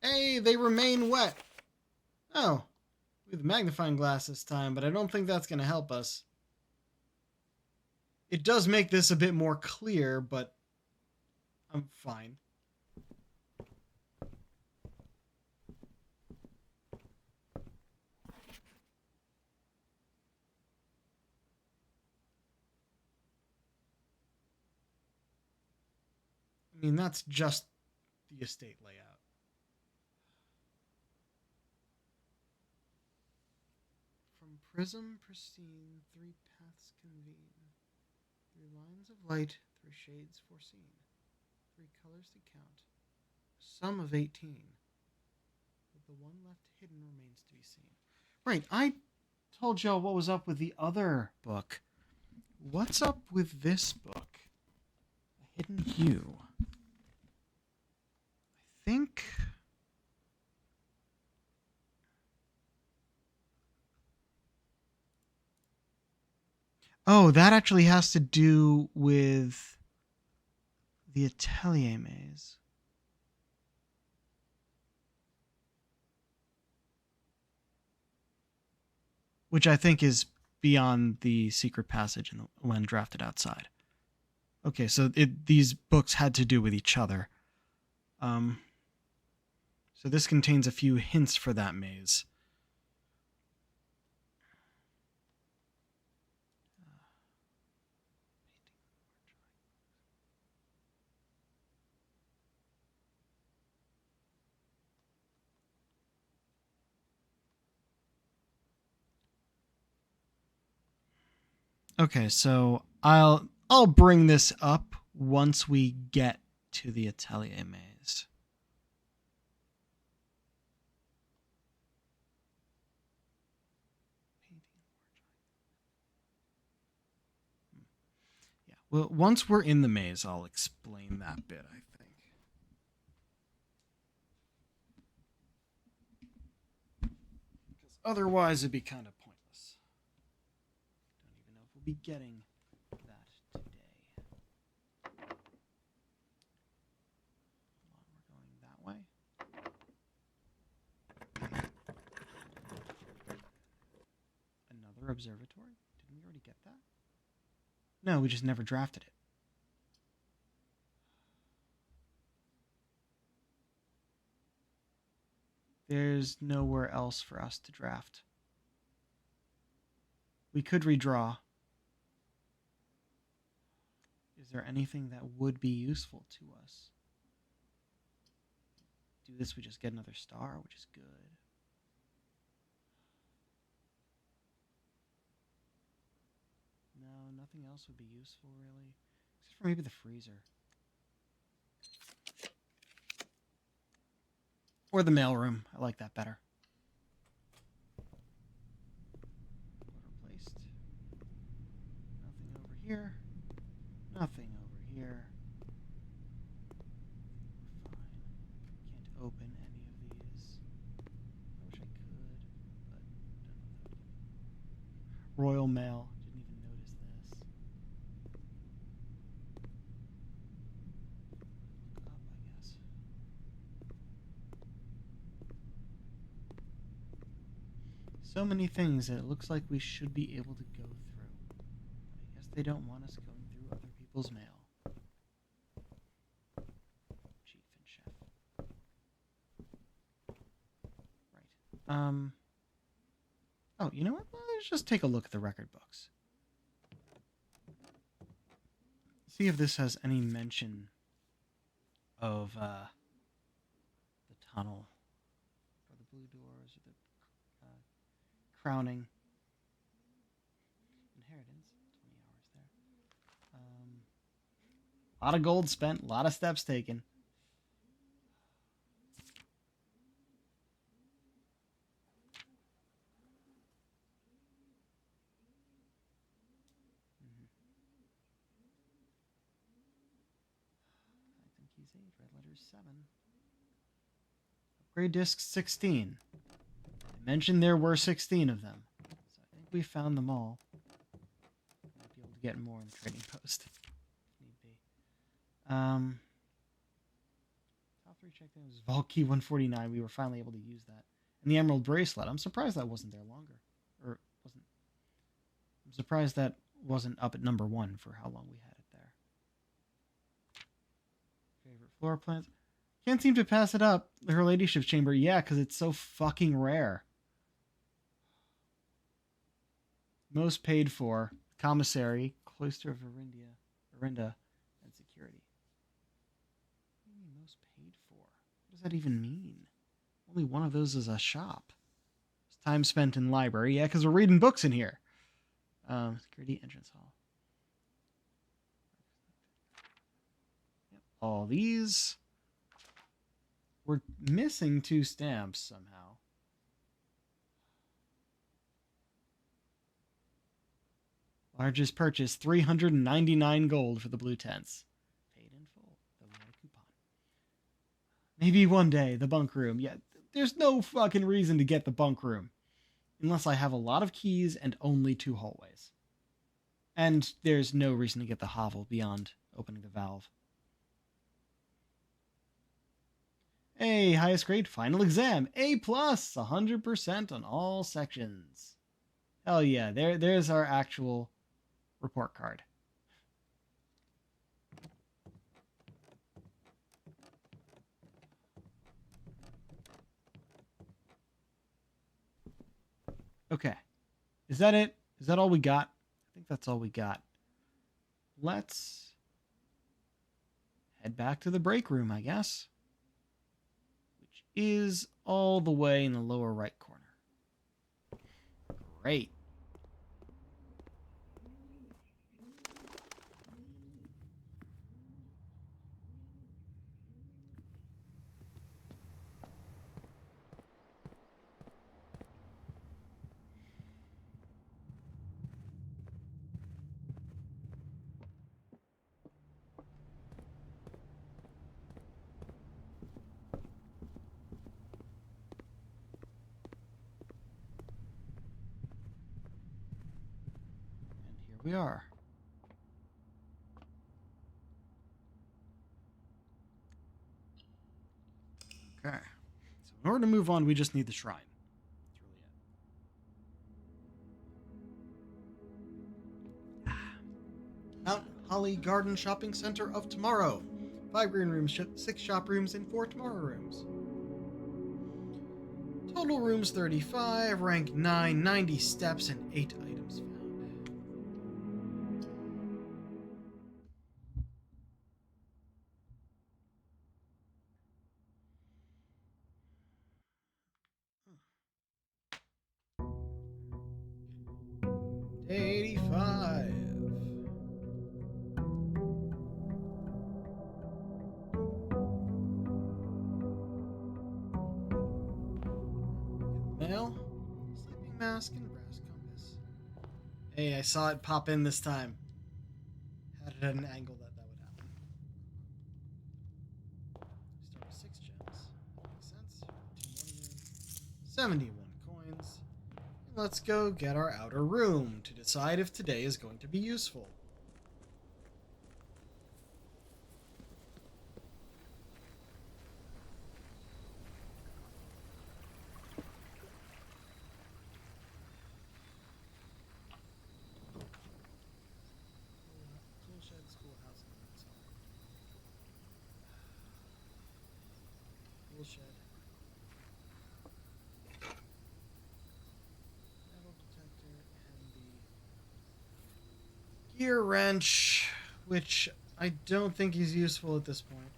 Hey, they remain wet. Oh, we have the magnifying glass this time, but I don't think that's going to help us. It does make this a bit more clear, but I'm fine. I mean, that's just the estate layout. From prism pristine, 3 paths convene. 3 lines of light, 3 shades foreseen. 3 colors to count. A sum of 18. But the one left hidden remains to be seen. Right, I told y'all what was up with the other book. What's up with this book? A Hidden Hue. I think... Oh, that actually has to do with the Atelier Maze. Which I think is beyond the secret passage when drafted outside. Okay, so these books had to do with each other. So this contains a few hints for that maze. Okay, so I'll bring this up once we get to the Atelier Maze. Yeah, well, once we're in the maze, I'll explain that bit, I think. Because otherwise it'd be kind of pointless. Don't even know if we'll be getting that today. We're going that way. Another observatory? Didn't we already get that? No, we just never drafted it. There's nowhere else for us to draft. We could redraw. Is there anything that would be useful to us? Do this, we just get another star, which is good. No, nothing else would be useful, really. Except for maybe the freezer. Or the mailroom. I like that better. Replaced. Nothing over here. Nothing over here. We're fine. Can't open any of these. I wish I could, but don't know if that would get me. Royal Mail. Didn't even notice this. Look up, I guess. So many things that it looks like we should be able to go through. But I guess they don't want us going through other people's mail. Chief and chef. Right. Oh, you know what? Let's just take a look at the record books. See if this has any mention of the tunnel, or the blue doors, or the crowning. Inheritance, 20 hours there. A lot of gold spent, a lot of steps taken. keys 8, red letters 7. Upgrade discs 16. I mentioned there were 16 of them. So I think we found them all. Might be able to get more in the trading post. If need be. Top 3 check was Valky 149. We were finally able to use that. And the Emerald Bracelet. I'm surprised that wasn't there longer. Or wasn't. I'm surprised that wasn't up at number 1 for how long we had it there. Favorite floor plans. Can't seem to pass it up. Her Ladyship's Chamber. Yeah, because it's so fucking rare. Most paid for. Commissary. Cloister of Orinda. And Security. What do you mean most paid for? What does that even mean? Only one of those is a shop. It's time spent in library. Yeah, because we're reading books in here. Security entrance hall. Yep. All these. We're missing 2 stamps somehow. Largest purchase, 399 gold for the blue tents. Paid in full, though we had a coupon. Maybe one day, the bunk room. Yeah, there's no fucking reason to get the bunk room. Unless I have a lot of keys and only 2 hallways. And there's no reason to get the hovel beyond opening the valve. Hey, highest grade, final exam. A+, 100% on all sections. Hell yeah, there's our actual report card. Okay. Is that it? Is that all we got? I think that's all we got. Let's head back to the break room, I guess. Which is all the way in the lower right corner. Great. And here we are. Okay. So in order to move on, we just need the shrine. That's really it. Mount Holly Garden Shopping Center of tomorrow. 5 green rooms, 6 shop rooms, and 4 tomorrow rooms. Total rooms 35, rank 9, 90 steps, and 8 items found. Day 85. Mail, sleeping mask, and brass compass. Hey, I saw it pop in this time. Had it at an angle that would happen. Start with 6 gems. Makes sense. 71 coins. And let's go get our outer room to decide if today is going to be useful. Shed. Metal detector and the gear wrench, which I don't think is useful at this point.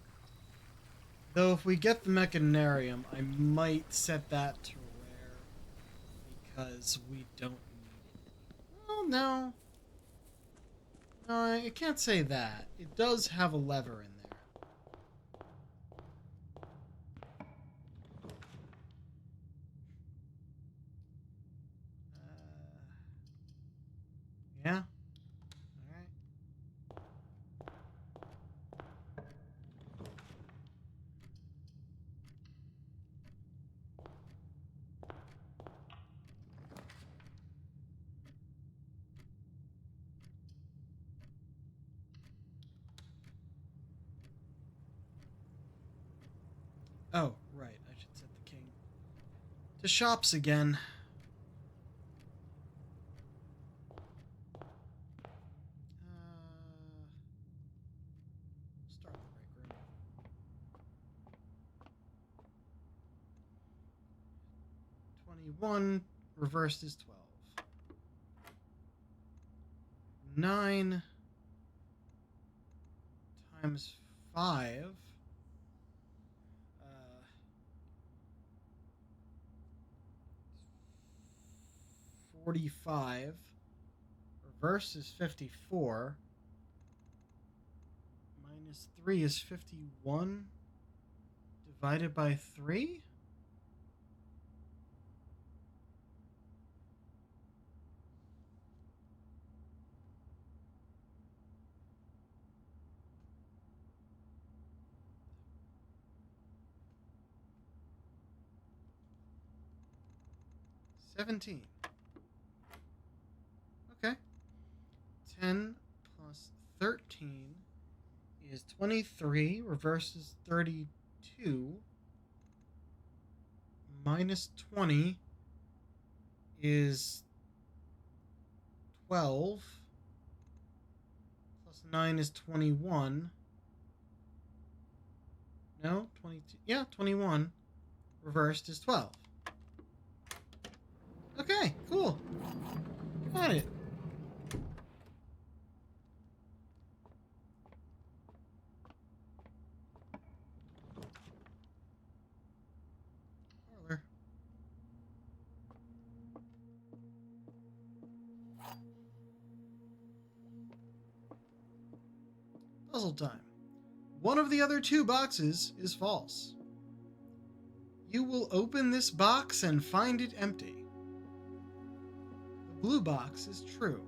Though if we get the Mechanarium, I might set that to rare because we don't need it. Well, no. No, I can't say that. It does have a lever in there. Yeah. Alright. Oh, right. I should set the king to shops again. Start in the break room. 21 reversed is 12. 9 times 5. 45. Reverse is 54. Minus 3 is 51. Divided by 3? $17. Okay. 10 plus 13 is 23. Reverse is 32. Minus 20 is 12. Plus 9 is 21. No, 22. Yeah, 21. Reversed is 12. Okay, cool. Got it. Parlor. Puzzle time. One of the other two boxes is false. You will open this box and find it empty. The blue box is true.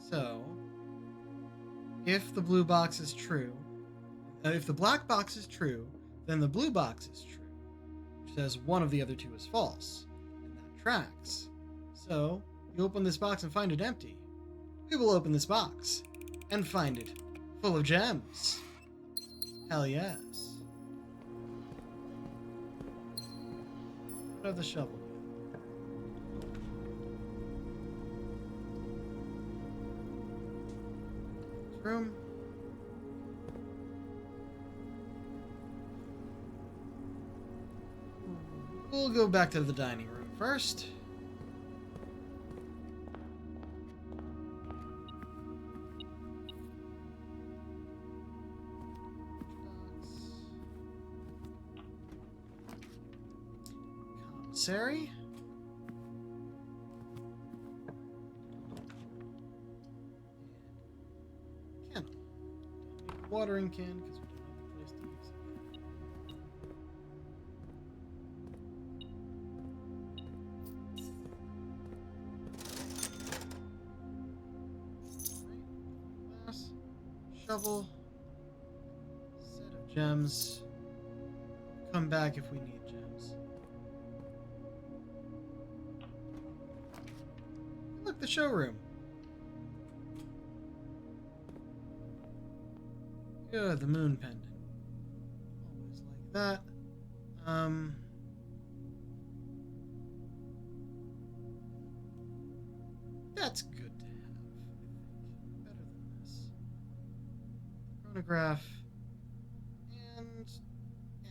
So, if the blue box is true, if the black box is true, then the blue box is true, which says one of the other two is false, and that tracks. So, you open this box and find it empty. We will open this box and find it full of gems. Hell yes. What of the shovel? Room. We'll go back to the dining room first. Commissary. Kennel. Watering can because we don't have a place to use it. Glass. Shovel. Set of gems. Come back if we need gems. Look, the showroom. Good, the moon pendant. Always like that. That's good to have, I think. Better than this. Chronograph. And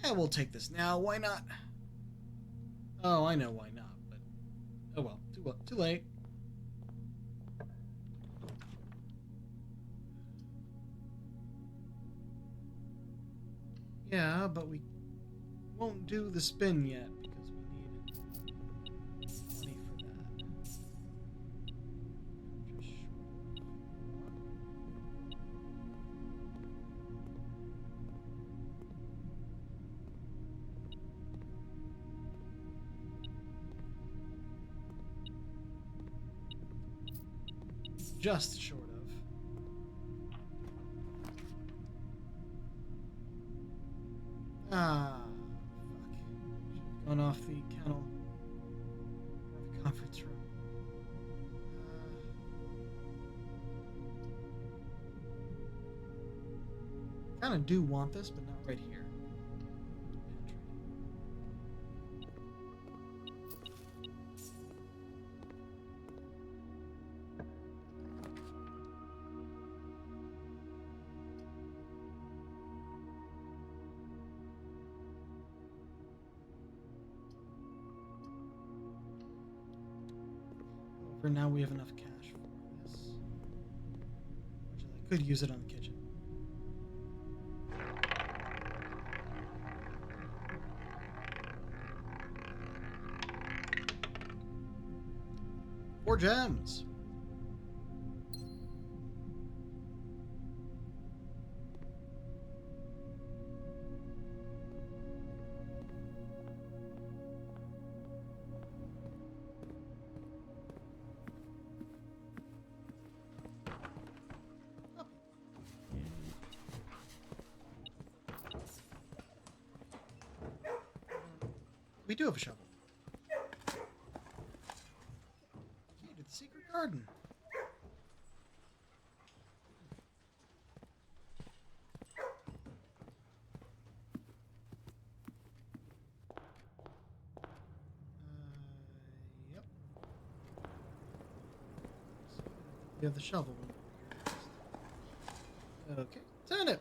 yeah, we'll take this now. Why not? Oh, I know why not, but oh well. Too late. Yeah, but we won't do the spin yet because we need money for that. Just short of. Ah, fuck. Should've gone off the kennel. Or the conference room. kind of do want this, but not right here. For now, we have enough cash for this. Actually, I could use it on the kitchen. Four gems. We do have a shovel. Key to the secret garden. Yep. So we have the shovel. Okay, turn it.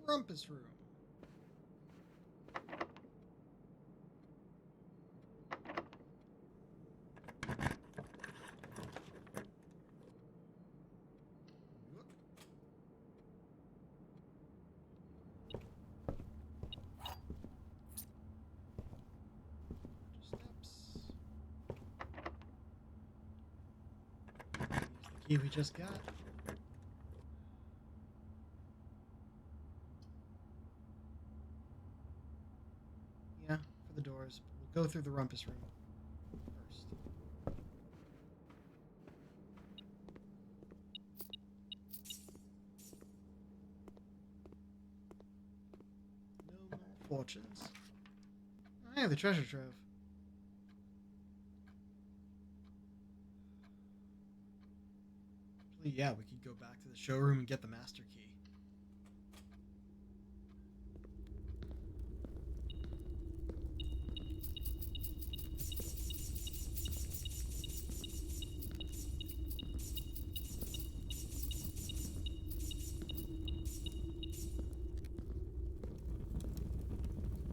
Rumpus room. Steps. Use the key we just got. Yeah, for the doors. We'll go through the rumpus room first. No more fortunes. Oh, yeah, the treasure trove. Actually, yeah, we could go back to the showroom and get the master key.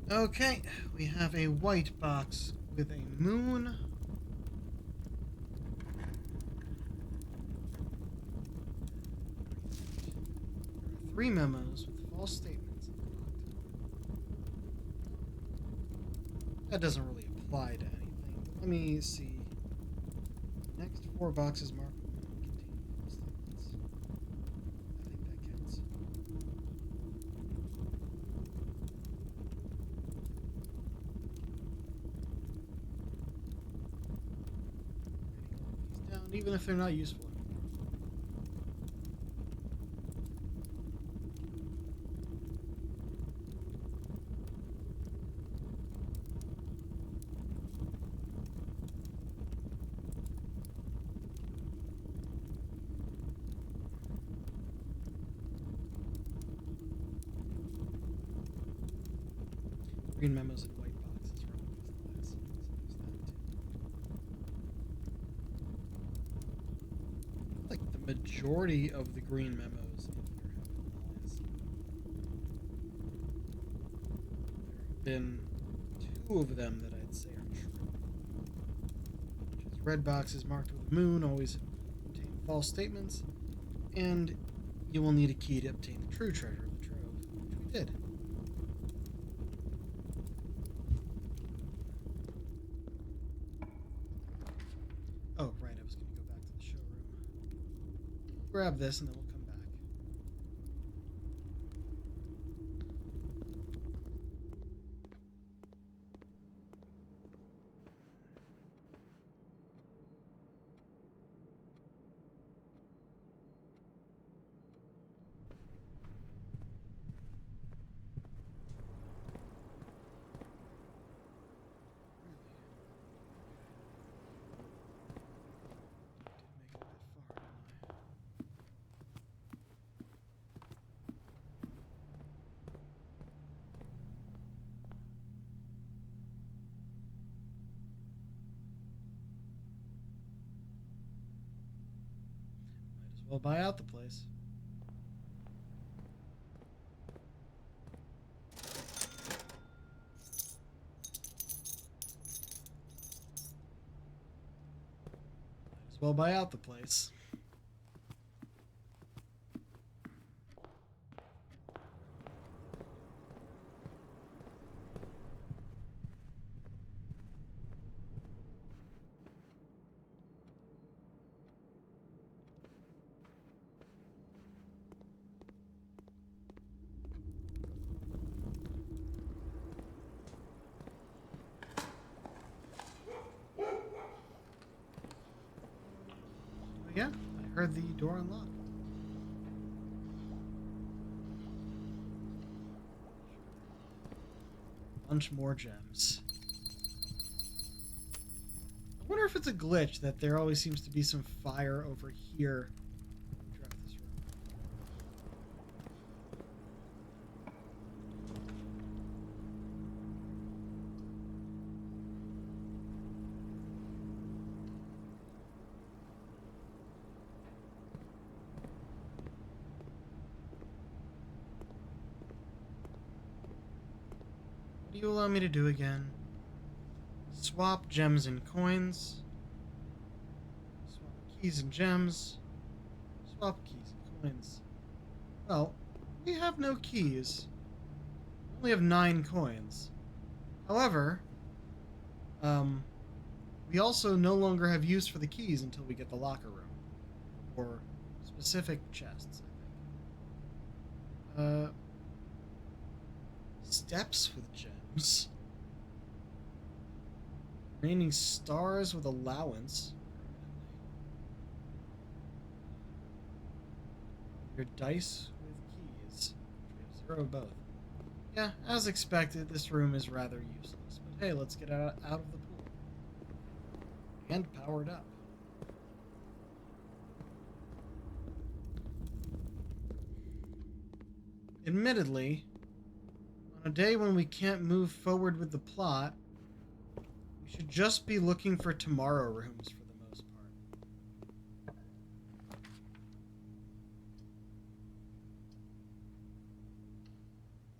Okay, we have a white box with a moon. There are 3 memos with false statements. That doesn't really apply to anything. Let me see. Next 4 boxes marked with moon contain false statements. I think that counts. Down, even if they're not useful anymore. Green memos and white boxes are always the last, so there's that too. Like the majority of the green memos in here have been lies. There have been 2 of them that I'd say are true. Which is red boxes marked with a moon always contain false statements, and you will need a key to obtain the true treasure of the trove, which we did. Oh, right, I was going to go back to the showroom. Grab this and then we'll come back. well buy out the place. Might as well buy out the place. Yeah, I heard the door unlock. Bunch more gems. I wonder if it's a glitch that there always seems to be some fire over here. Drive this room. What do you allow me to do again? Swap gems and coins. Swap keys and gems. Swap keys and coins. Well, we have no keys. We only have 9 coins. However, we also no longer have use for the keys until we get the locker room. Or specific chests, I think. Steps with gems. Raining stars with allowance. Your dice with keys. We have 0 of both. Yeah, as expected, this room is rather useless. But hey, let's get out of the pool. And powered up. Admittedly, on a day when we can't move forward with the plot, we should just be looking for tomorrow rooms for the most part.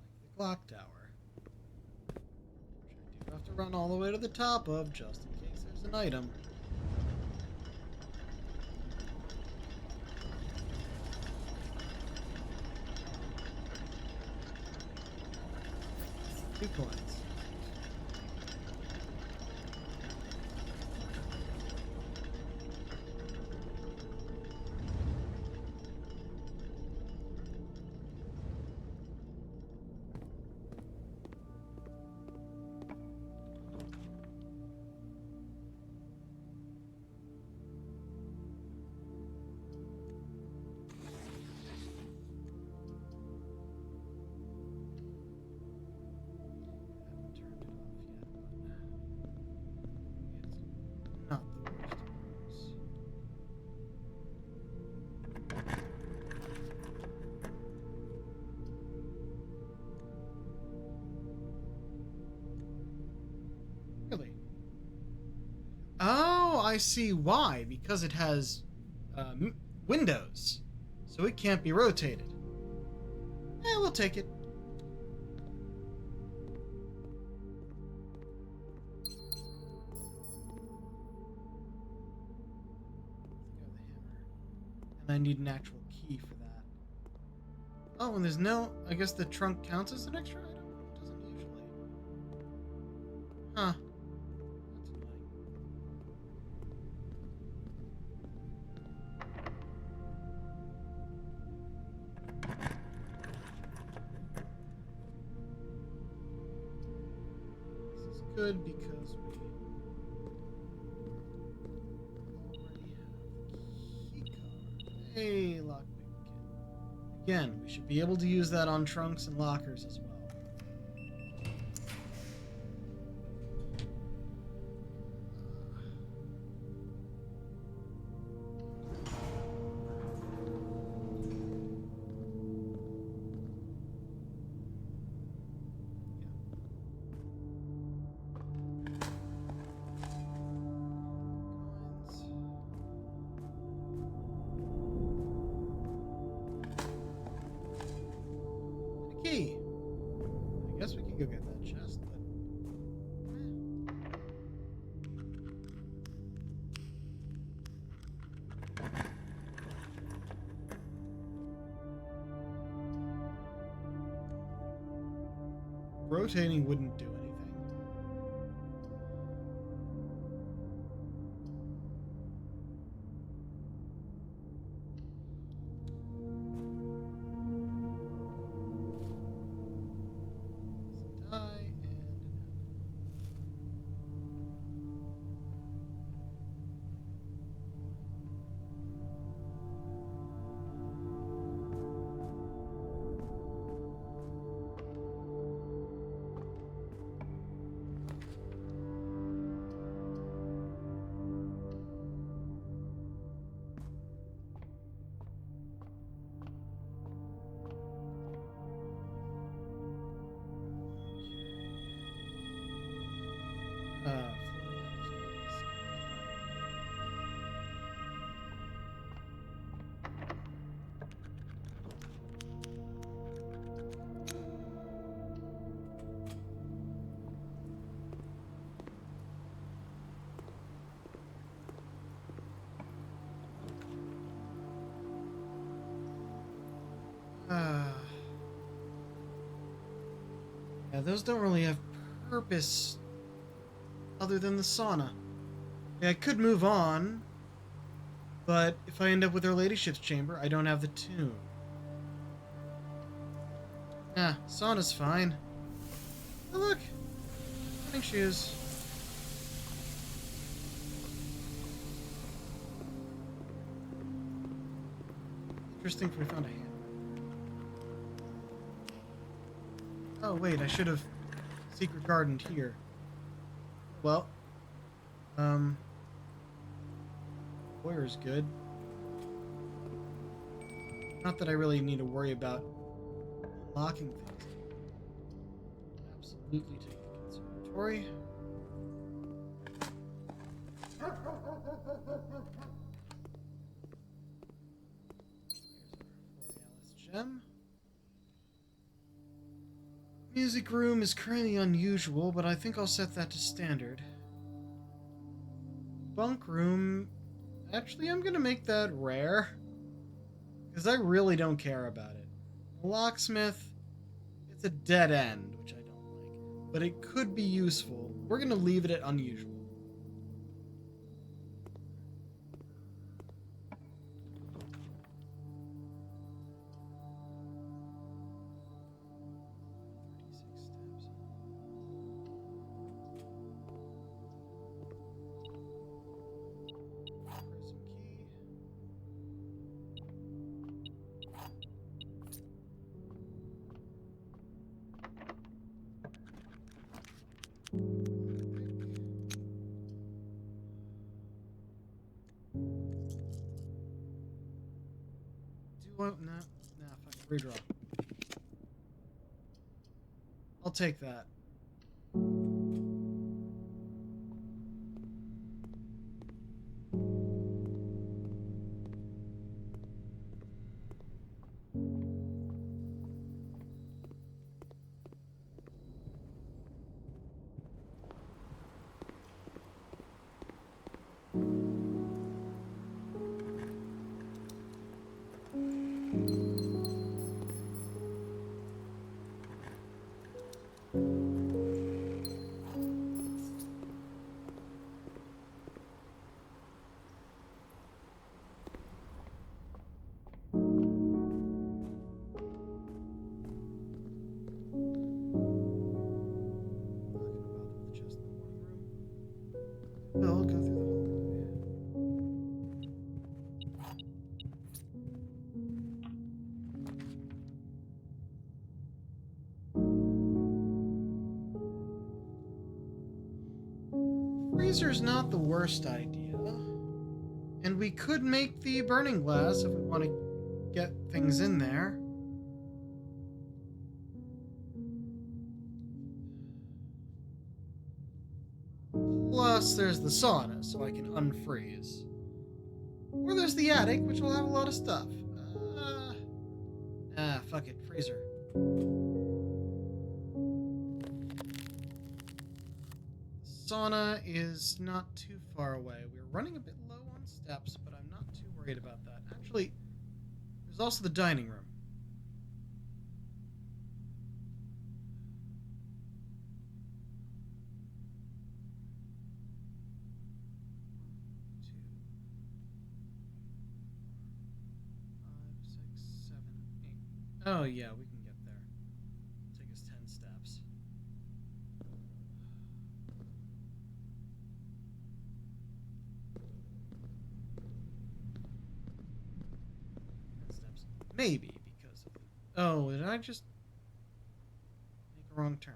Like the clock tower. Which I do have to run all the way to the top of, just in case there's an item. Two coins. Not the worst of rooms. Really? Oh, I see why. Because it has windows. So it can't be rotated. We'll take it. And I need an actual key for that. Oh, and there's no... I guess the trunk counts as an extra item? It doesn't usually. Huh. That's annoying. This is good because we already have the key card. Hey, lockpick kit. Again, we should be able to use that on trunks and lockers as well. could go get that chest, but... Rotating wouldn't do anything. Die and... Yeah, those don't really have purpose other than the sauna. Yeah, I could move on, but if I end up with Her Ladyship's chamber, I don't have the tune. Ah, sauna's fine. Oh, look! Running shoes. Interesting if we found a hand. Oh, wait, I should have secret gardened here. Well, Boyer's good. Not that I really need to worry about unlocking things. Absolutely take the conservatory. Here's our Borealis gem. Music room is currently unusual, but I think I'll set that to standard. Bunk room... Actually, I'm gonna make that rare. Because I really don't care about it. Locksmith... It's a dead end, which I don't like. But it could be useful. We're gonna leave it at unusual. Nah, fuck, redraw. I'll take that. We'll go through the hallway. Freezer's not the worst idea. And we could make the burning glass if we want to get things in there. Plus, there's the sauna, so I can unfreeze. Or there's the attic, which will have a lot of stuff. Fuck it, freezer. sauna is not too far away. We're running a bit low on steps, but I'm not too worried about that. Actually, there's also the dining room. Oh, yeah, we can get there. It'll take us 10 steps. Maybe, because of... Oh, did I just make a wrong turn?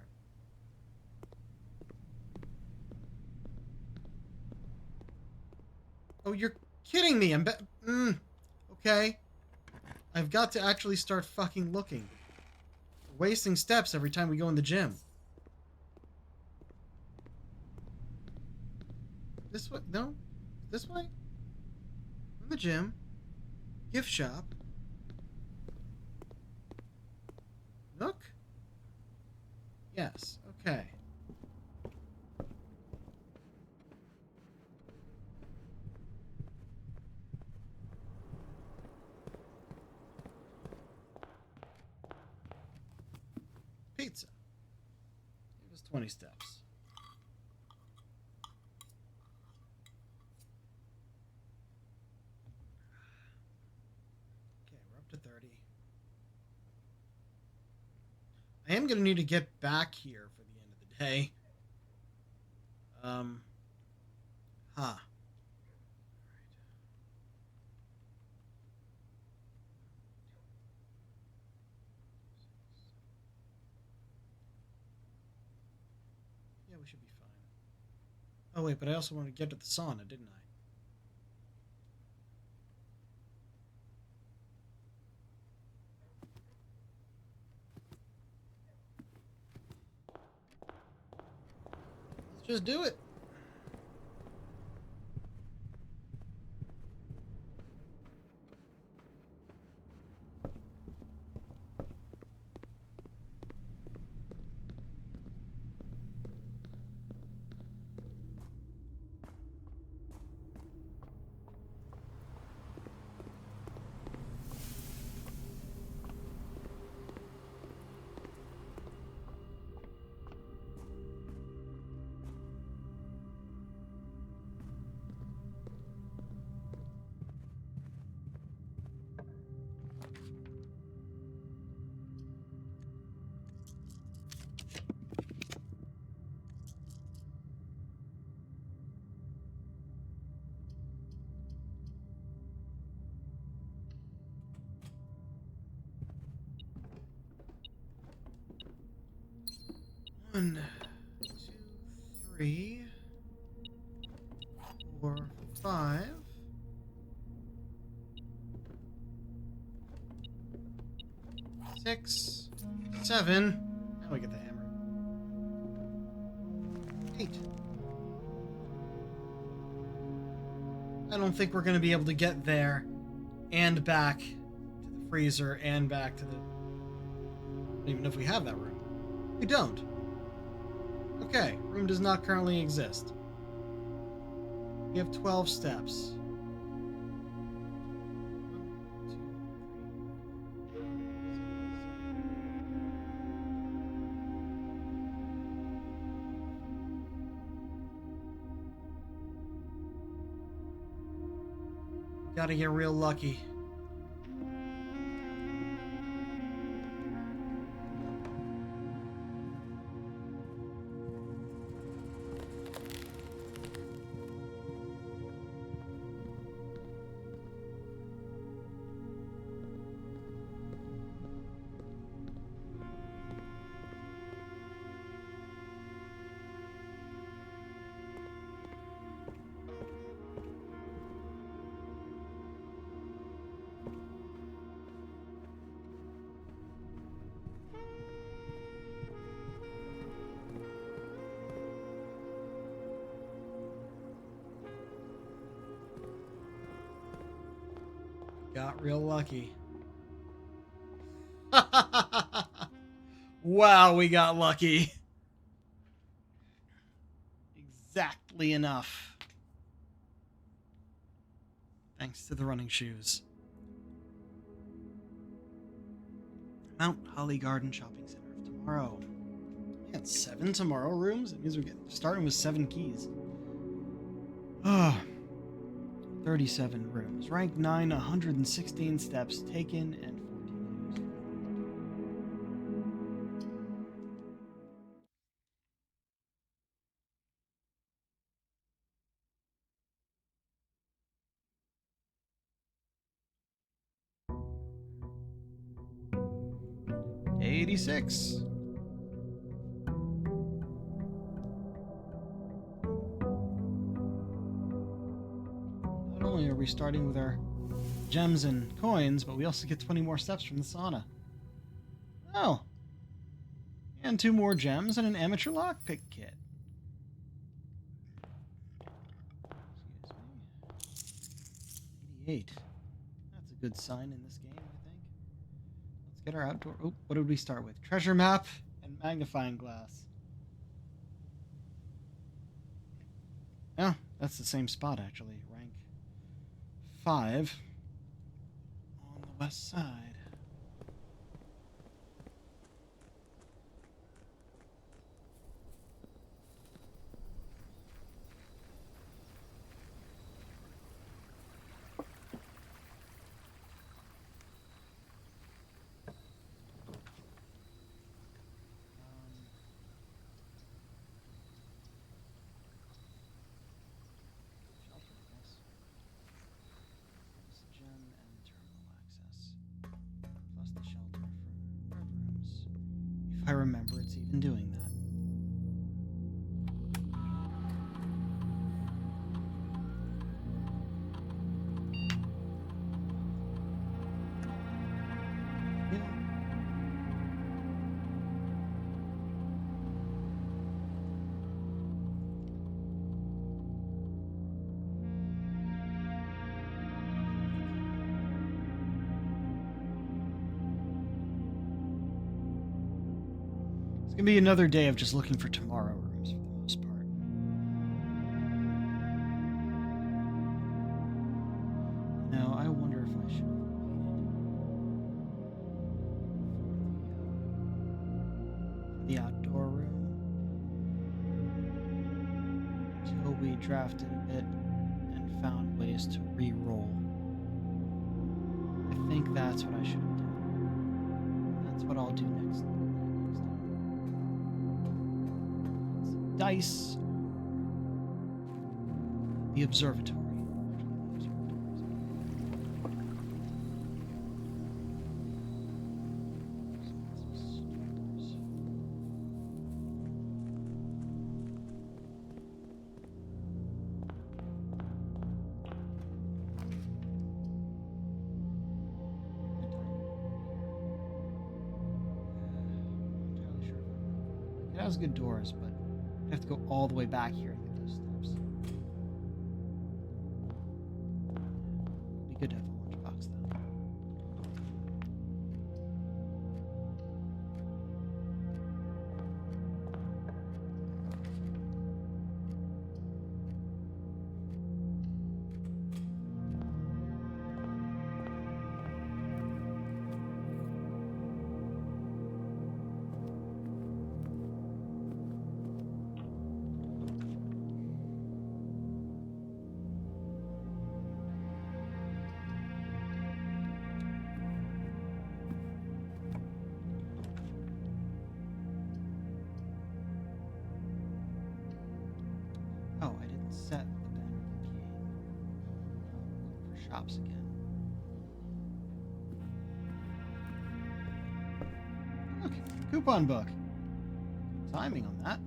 Oh, you're kidding me! Okay. I've got to actually start fucking looking. We're wasting steps every time we go in the gym. This way? No? This way? In the gym. Gift shop. Nook? Yes, okay. Pizza. It was 20 steps. Okay, we're up to 30. I am going to need to get back here for the end of the day. Huh. Yeah, we should be fine. Oh, wait, but I also wanted to get to the sauna, didn't I? Let's just do it. One, 2, 3, 4, 5. 6, 7. Now we get the hammer. 8. I don't think we're going to be able to get there and back to the freezer and back to the... I don't even know if we have that room. We don't. Okay, room does not currently exist. We have 12 steps. Gotta get real lucky. Got real lucky. Wow, we got lucky. Oddly enough. Thanks to the running shoes. Mount Holly Garden Shopping Center of tomorrow. We got 7 tomorrow rooms. That means we're starting with 7 keys. Ah, 37 rooms. Rank 9, 116 steps taken, and 14 used. 86. Not only are we starting with our gems and coins, but we also get 20 more steps from the sauna. Oh. And 2 more gems and an amateur lockpick kit. Excuse me. 88. That's a good sign in this game, I think. Let's get our outdoor... Oh, what did we start with? Treasure map and magnifying glass. Oh, that's the same spot, actually. Rank 5 on the west side. Shelter, I guess. Plus gem and terminal access. Plus the shelter for red rooms. If I remember, it's even doing that. It's gonna be another day of just looking for tomorrow rooms for the most part. No, I wonder if I should have waited for the outdoor room until we drafted a bit and found ways to re-roll. I think that's what I should have done. That's what I'll do next. Dice. The observatory. It has good doors, but I have to go all the way back here to get those steps. It'd be good to have a lunchbox, though. Oh, I didn't set the banner key. Look for shops again. Look, coupon book. Timing on that.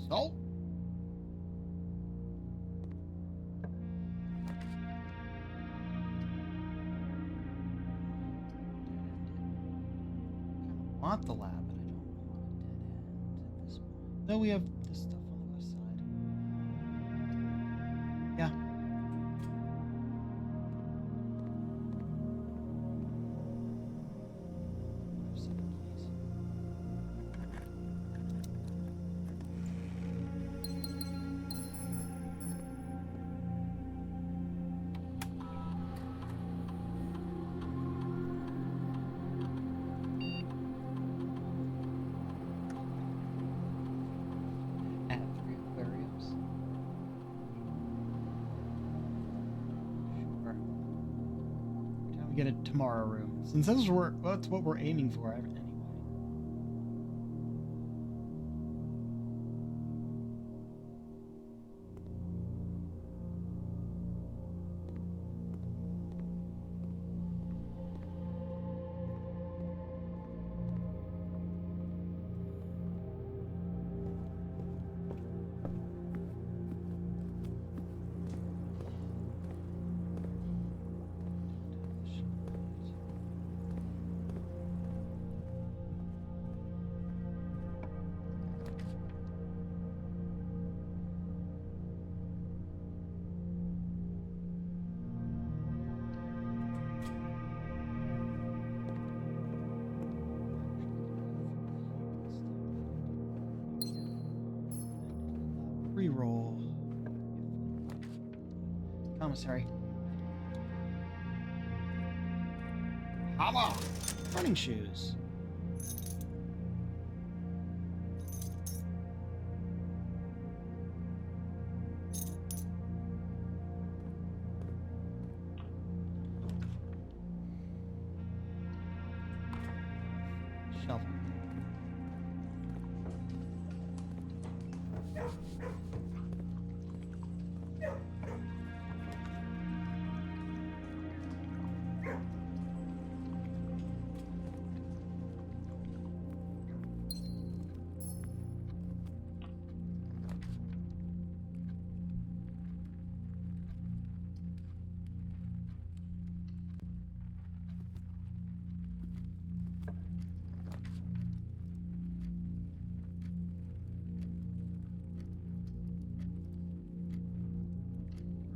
Salt. I want the lab, but I don't want a dead end at this point. Though we have this stuff on the west side. Yeah. I have 7 keys. Add 3 aquariums. Sure. Every time we get a tomorrow room. Since that's what we're aiming for anyway. Reroll. Commissary. Hammer! Running shoes. Shovel.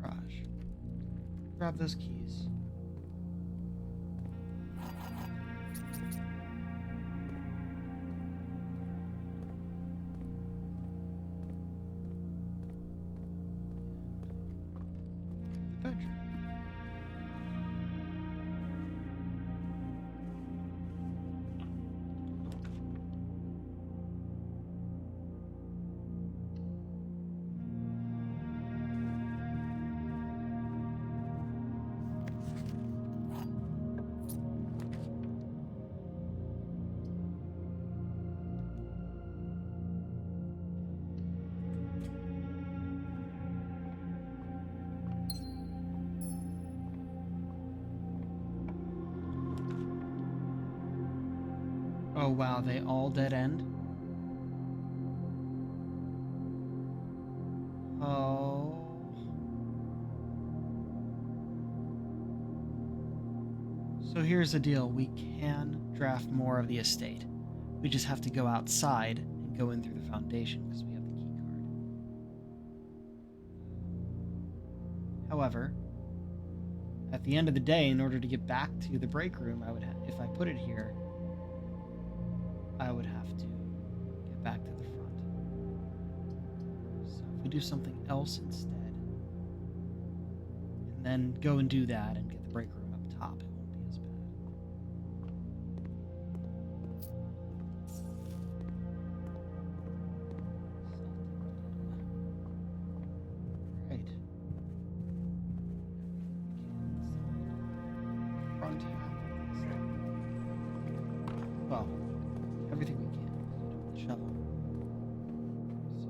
Garage. Grab those keys. The bedroom. Oh wow, they all dead end? Oh. So here's the deal. We can draft more of the estate. We just have to go outside and go in through the foundation because we have the key card. However, at the end of the day, in order to get back to the break room, if I put it here, I would have to get back to the front. So if we do something else instead, and then go and do that and get the break room up top, it won't be as bad. Right. Front half of this. Well, everything we can with the shovel. So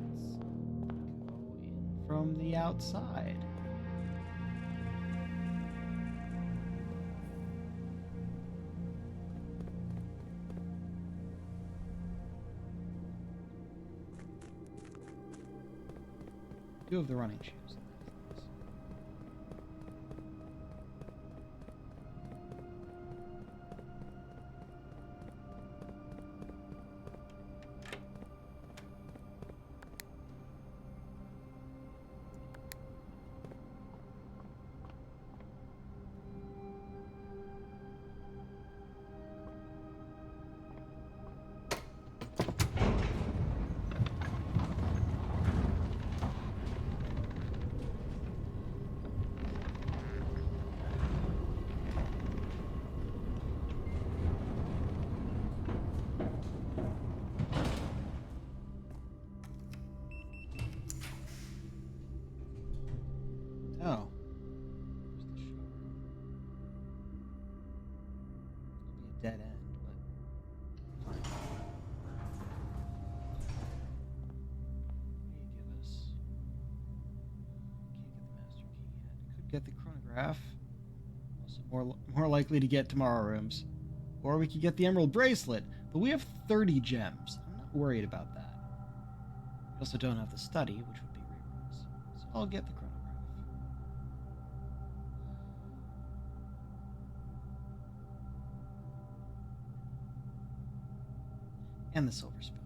let's go in from the outside. do have the running shoes. Oh. There's the showroom. It'll be a dead end, but fine. What do you give us? Can't get the master key yet. Could get the chronograph. Also more likely to get tomorrow rooms. Or we could get the emerald bracelet, but we have 30 gems. I'm not worried about that. We also don't have the study, which would be reruns. So I'll get the chronograph. And the silver spoon.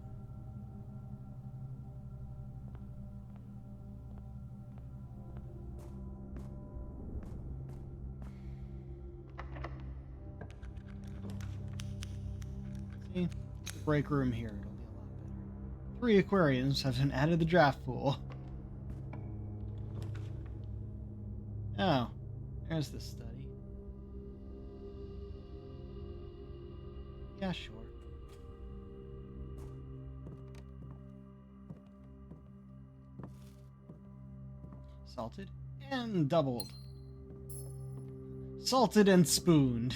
See? The break room here. It'll be a lot better. 3 aquariums have been added to the draft pool. Oh, there's the study. Yeah, sure. Salted and doubled. Salted and spooned.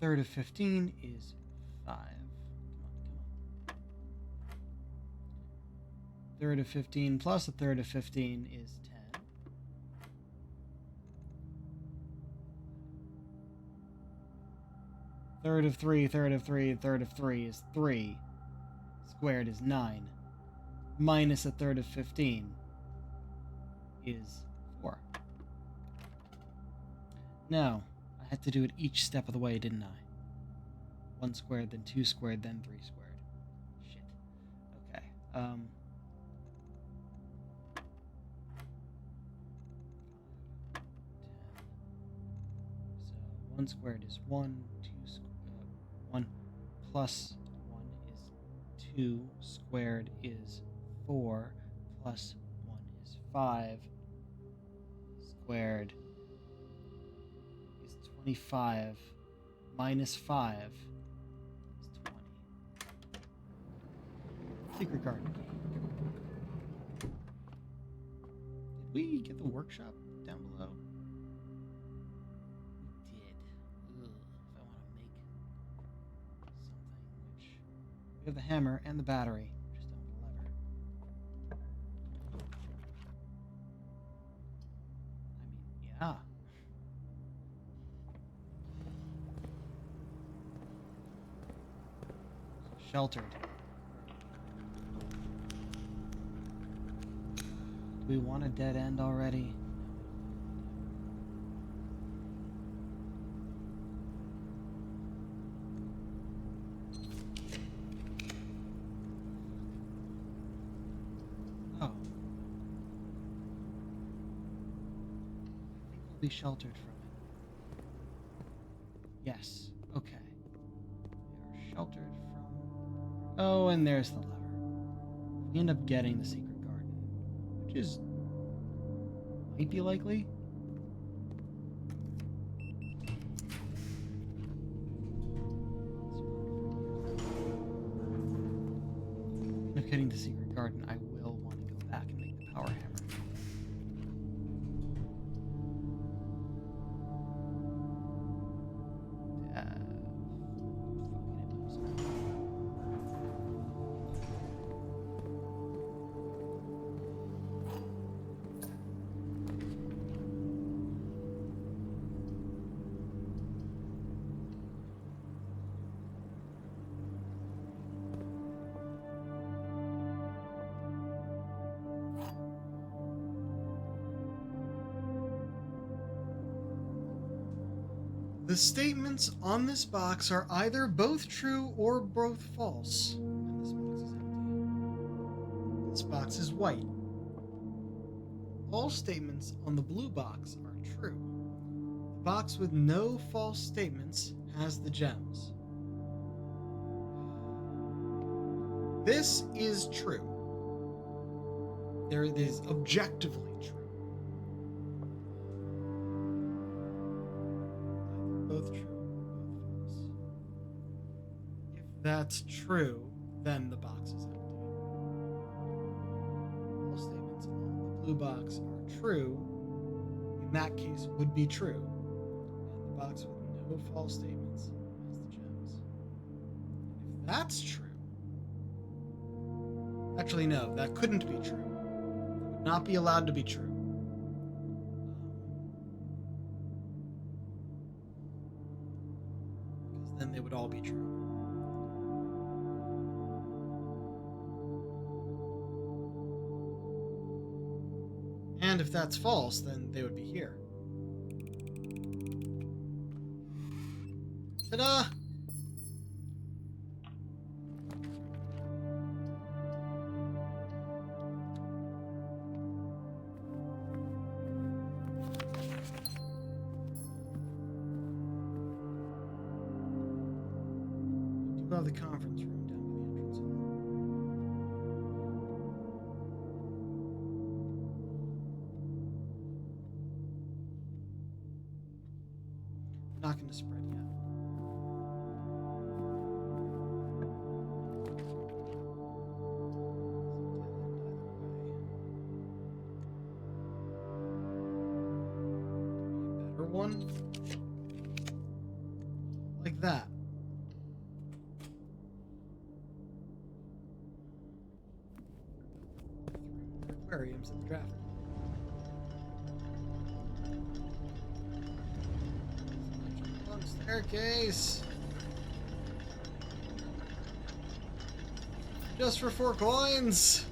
Third of 15 is 5. Come on. Third of 15 plus a third of 15 is 10. Third of 3, third of 3, third of 3 is 3. Squared is 9. Minus a third of 15 is 4. Now, I had to do it each step of the way, didn't I? 1 squared, then 2 squared, then 3 squared. Shit. Okay. 10. So 1 squared is 1. 1 plus 1 is 2. Squared is 4. Plus 1 is 5. Squared is 25. Minus 5 is 20. Secret garden key. Did we get the workshop down below? We did. Ugh, if I want to make something, which we have the hammer and the battery. Just don't have the lever. I mean, yeah. Sheltered. Do we want a dead end already? Oh. I think we'll be sheltered from it. Yes. Okay. We are sheltered from... Oh, and there's the lever. We end up getting the secret garden, which is... might be likely. End up getting the secret garden, I will want to go back and make the power hammer. The statements on this box are either both true or both false. And this box is empty. This box is white. All statements on the blue box are true. The box with no false statements has the gems. This is true. It is objectively true. Both true, both false. If that's true, then the box is empty. All statements on the blue box are true. In that case, would be true. And the box with no false statements has the gems. If that's true, actually no, that couldn't be true. That would not be allowed to be true. Because then they would all be true. And if that's false, then they would be here. Ta-da! We do have the conference room down by the entrance hall. Not going to spread yet. Better one, like that. Aquariums at the draft. Staircase. Just for 4 coins.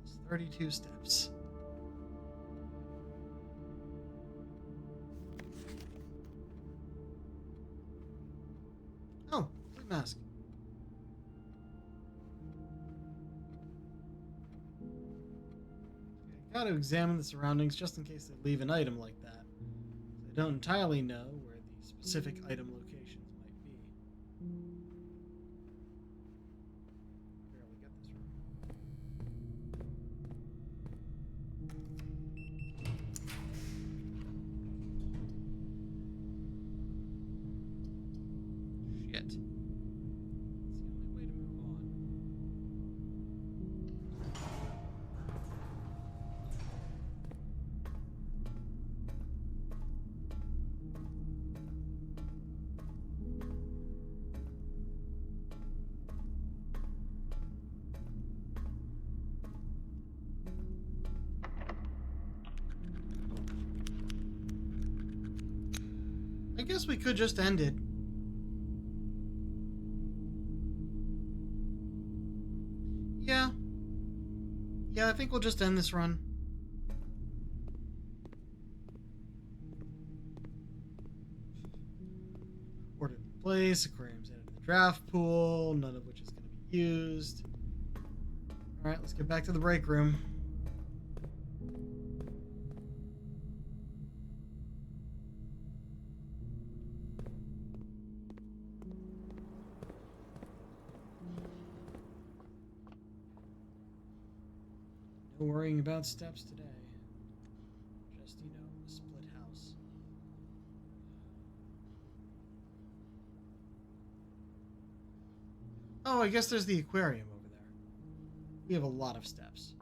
It's 32 steps. Oh, blue mask. I gotta examine the surroundings just in case they leave an item like that. I don't entirely know where the specific item locations might be. Barely get this right. Shit. That's the only way to move on. I guess we could just end it. Yeah. Yeah, I think we'll just end this run. Ordered in place, aquariums added to the draft pool, none of which is going to be Used. Alright, let's get back to the break room. No worrying about steps today. Just, a split house. Oh, I guess there's the aquarium over there. We have a lot of steps.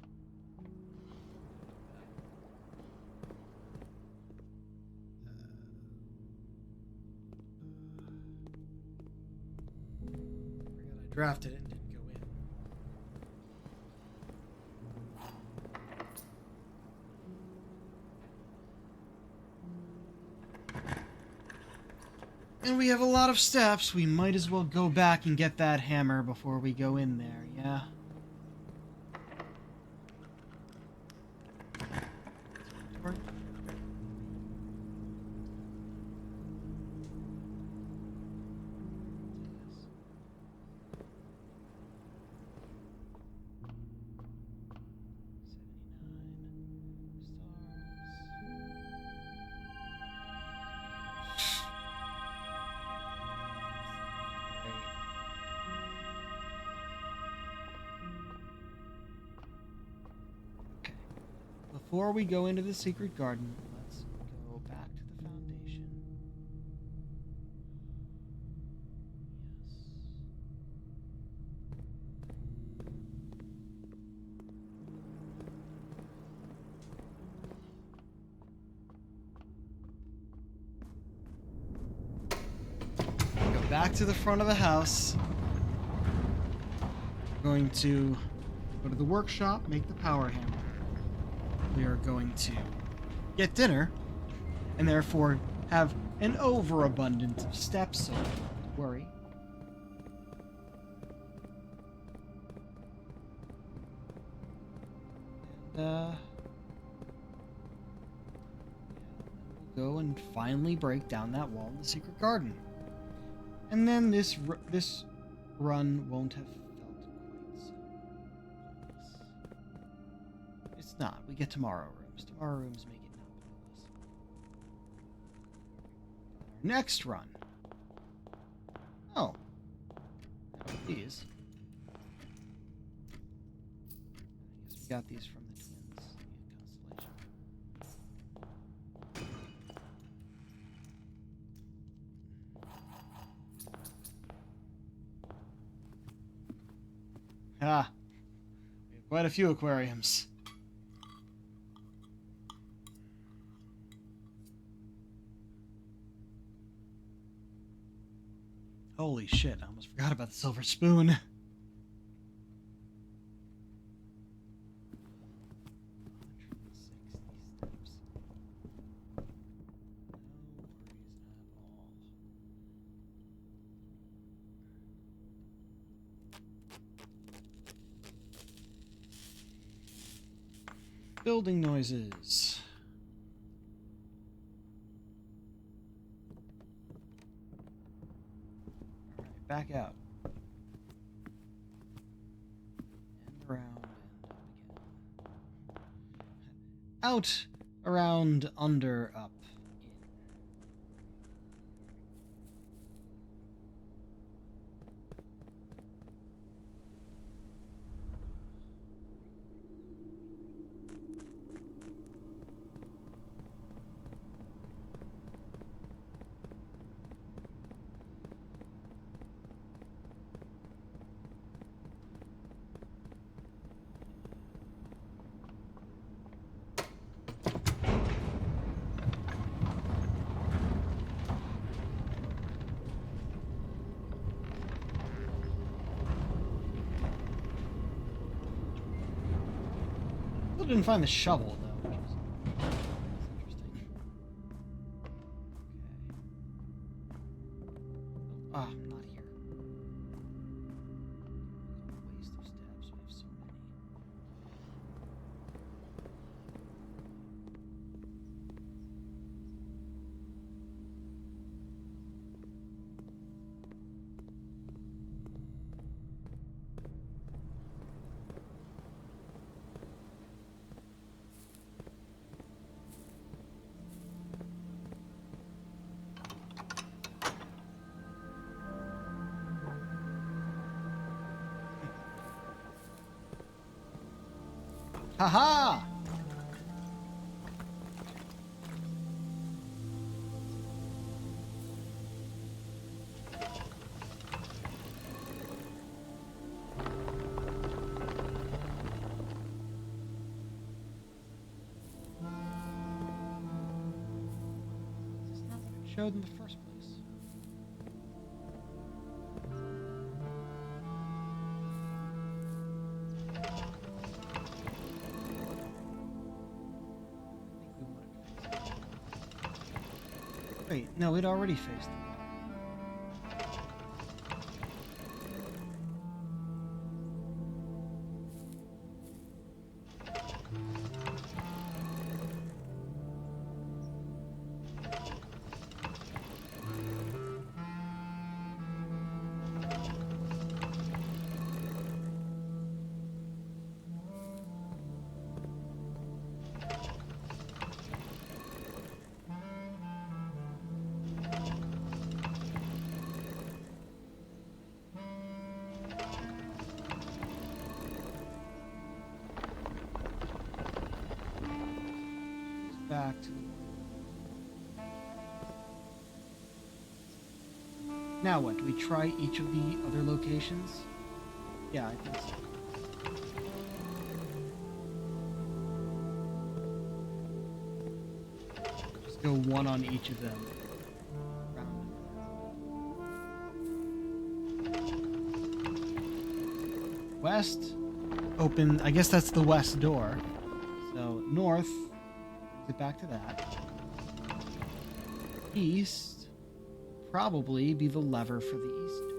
Forgot I drafted it and didn't go in. And we have a lot of steps. We might as well go back and get that hammer before we go in there, yeah? Before we go into the secret garden, let's go back to the foundation. Yes. Go back to the front of the house. We're going to go to the workshop, make the power hammer. We are going to get dinner, and therefore have an overabundance of steps, so don't worry. And, we'll go and finally break down that wall in the secret garden. And then this run won't have felt quite so pointless. It's not. We get tomorrow rooms. Tomorrow rooms make it not pointless. Our next run. Oh. These. I guess we got these from the twins. Constellation. Ah. We have quite a few aquariums. Holy shit, I almost forgot about the silver spoon. 160 steps. No worries at all. Building noises. Back out. And around and up again. Out, around, under, up, in. Still didn't find the shovel, though, which is interesting. Okay. Ah, not here. Waste of steps. We have so many. Haha! Showed in the first place. Wait, no, it already faced the wall. Back to the... Now what? Do we try each of the other locations? Yeah, I think so. Just go one on each of them. West. Open. I guess that's the west door. So north. Get back to that. East. Probably be the lever for the east door.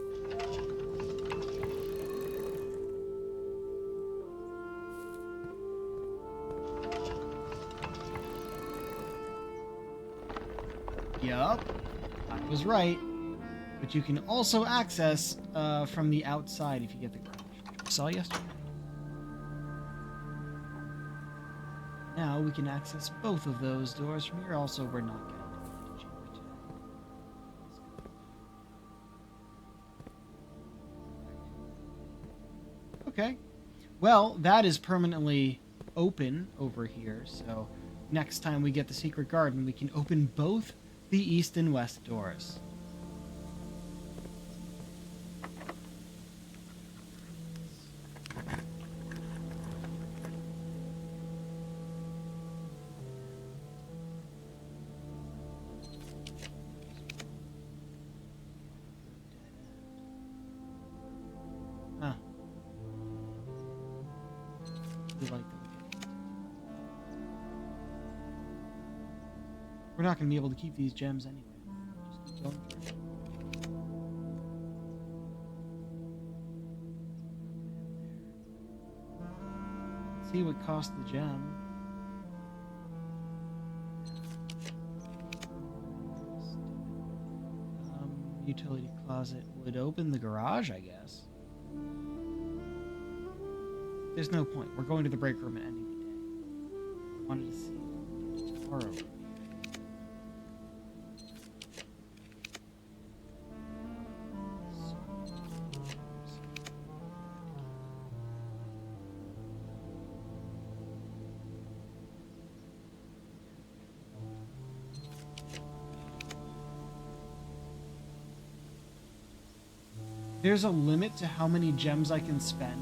Yup. I was right. But you can also access from the outside if you get the garage. I saw yesterday. Now we can access both of those doors from here. Also, we're not getting to the chamber today. Okay. Well, that is permanently open over here. So next time we get the secret garden, we can open both the east and west doors. We're not going to be able to keep these gems anyway. Just keep going through. Let's see what cost the gem. Utility closet would open the garage, I guess. There's no point. We're going to the break room at any day. I wanted to see tomorrow. There's a limit to how many gems I can spend.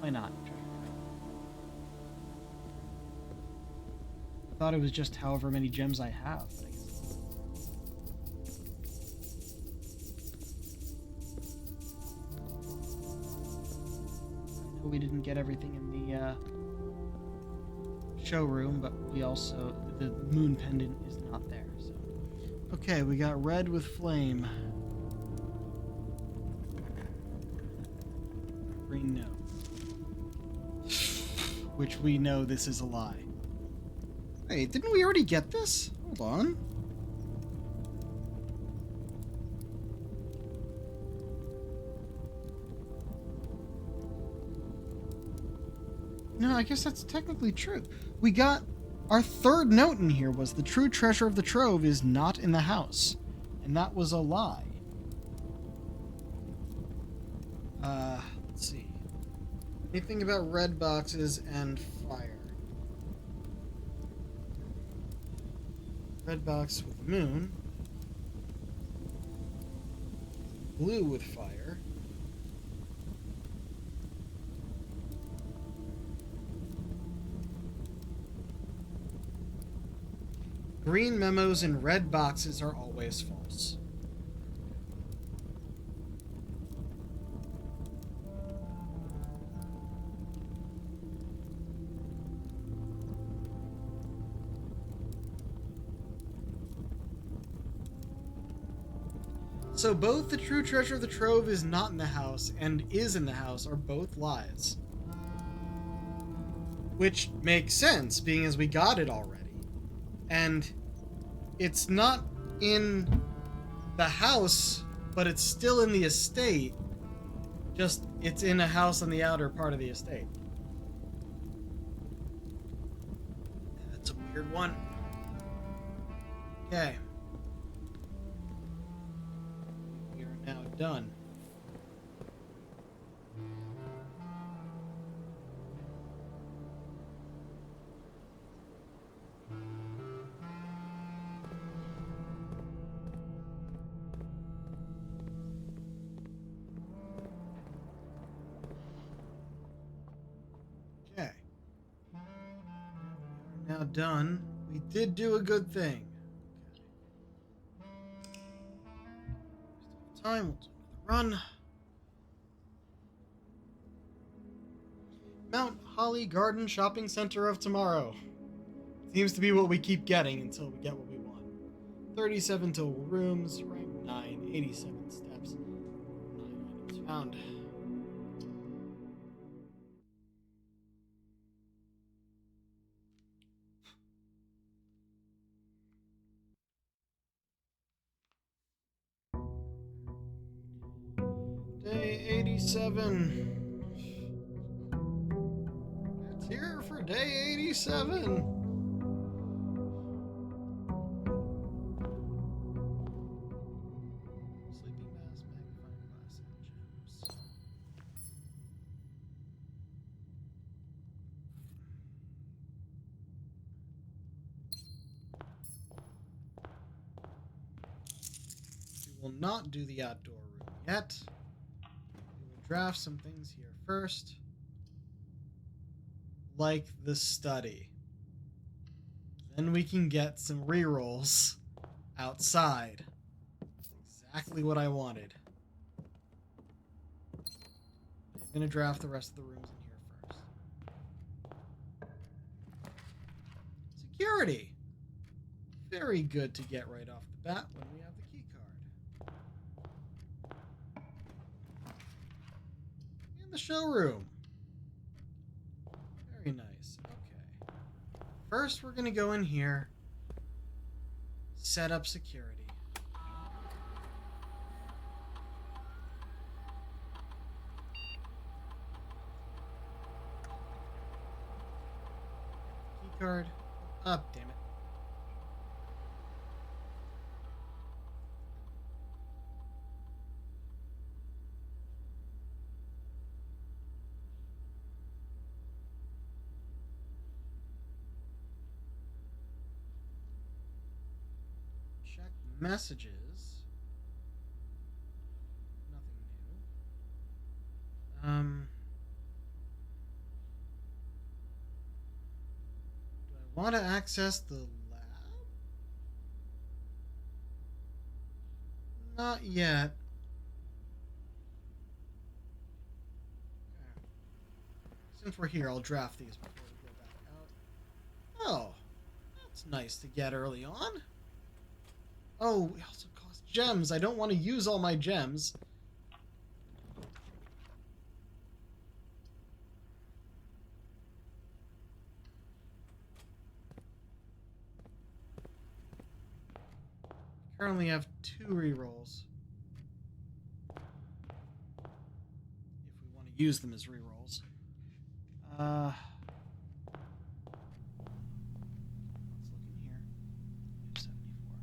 Why not? I thought it was just however many gems I have. I know we didn't get everything in the showroom, but we also... the moon pendant is not there, so... Okay, we got red with flame. Green, no. Which we know this is a lie. Wait, didn't we already get this? Hold on. No, I guess that's technically true. We got... Our third note in here was the true treasure of the trove is not in the house. And that was a lie. Let's see. Anything about red boxes and fire? Red box with moon. Blue with fire. Green memos in red boxes are always false. So both the true treasure of the trove is not in the house and is in the house are both lies. Which makes sense, being as we got it already. And it's not in the house, but it's still in the estate. Just, it's in a house on the outer part of the estate. That's a weird one. Okay. We are now done. Okay. Now done. We did do a good thing. Okay. Still have time. We'll do another run. Mount Holly Garden Shopping Center of tomorrow. Seems to be what we keep getting until we get what we want. 37 total rooms, rank 9, 87 steps, 9 items found. Day 87. It's here for day 87. Sleeping mask, magnifying glass, and gems. We will not do the outdoor room yet. We will draft some things here first. Like the study. Then we can get some rerolls outside. Exactly what I wanted. I'm going to draft the rest of the rooms in here first. Security! Very good to get right off the bat when we have the key card. In the showroom. Very nice. Okay. First, we're going to go in here, set up security. Card. Oh, damn it. Check messages. Nothing new. Want to access the lab? Not yet. Okay. Since we're here, I'll draft these before we go back out. Oh, that's nice to get early on. Oh, it also costs gems. I don't want to use all my gems. Currently have 2 rerolls. If we want to use them as rerolls. Let's look in here. 74.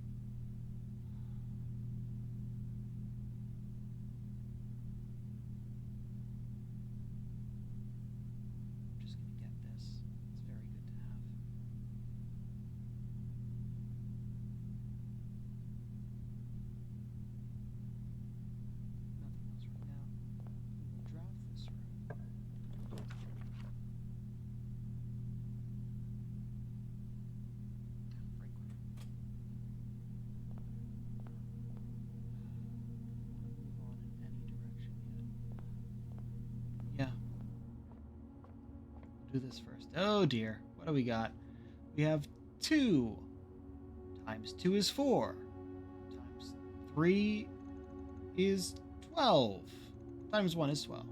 do this first. Oh dear. What do we got? We have 2 times 2 is 4 times 3 is 12 times 1 is 12.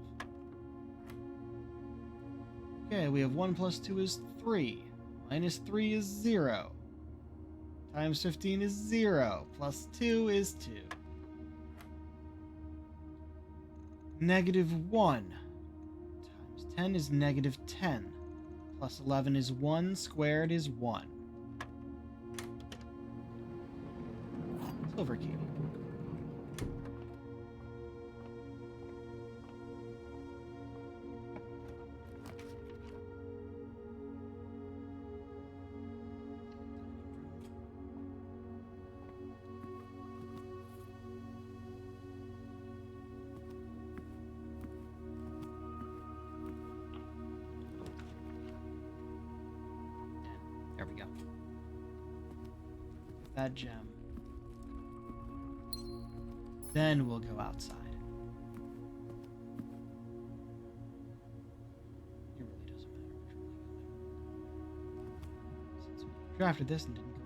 Okay, we have 1 plus 2 is 3 minus 3 is 0 times 15 is 0 plus 2 is 2. Negative 1 times 10 is negative 10 plus 11 is 1 squared is 1. Silver key. There we go. That gem. Then we'll go outside. It really doesn't matter which one we go in. Since we drafted this and didn't go in it.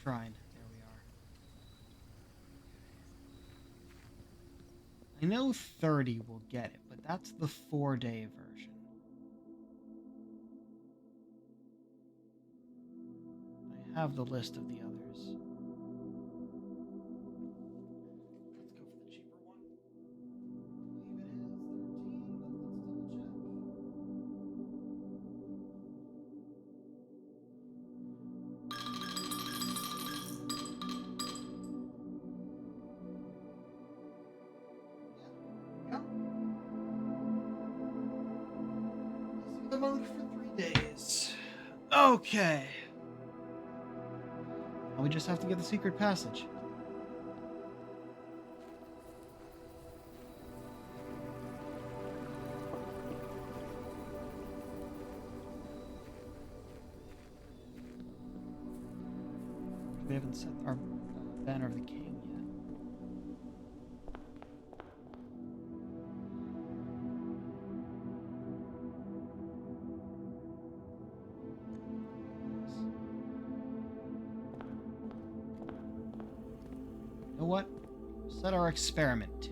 Shrine. There we are. I know 30 will get it, but that's the 4-day version. I have the list of the others. Let's go for the cheaper one. I believe it is 13, but let's double check. Yeah. The monk for 3 days. Okay. Well, we just have to get the secret passage. We haven't set our banner of the king yet. You know what? Set our experiment to.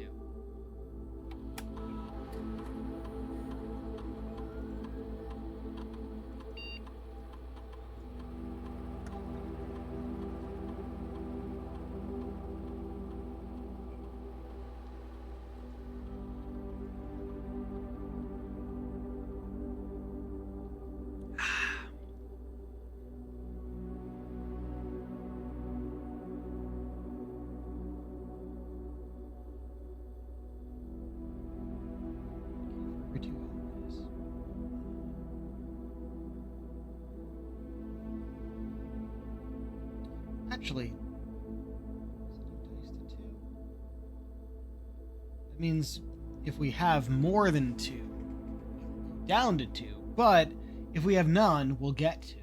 For 2 always. Actually, setting dice to 2. That means if we have more than 2, it'll go down to 2. But if we have none, we'll get 2.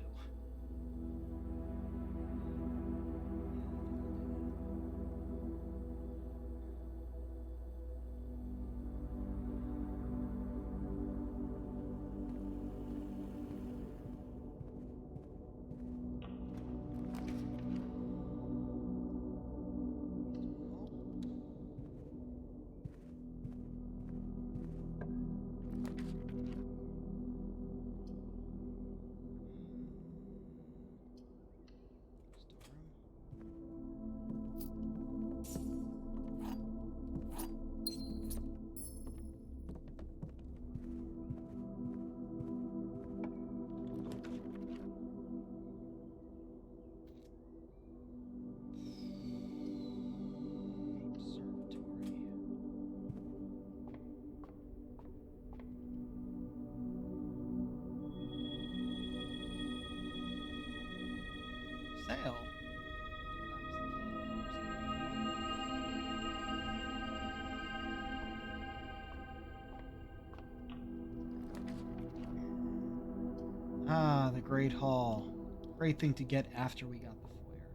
the Great Hall. Great thing to get after we got the foyer.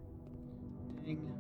Ding. Ding.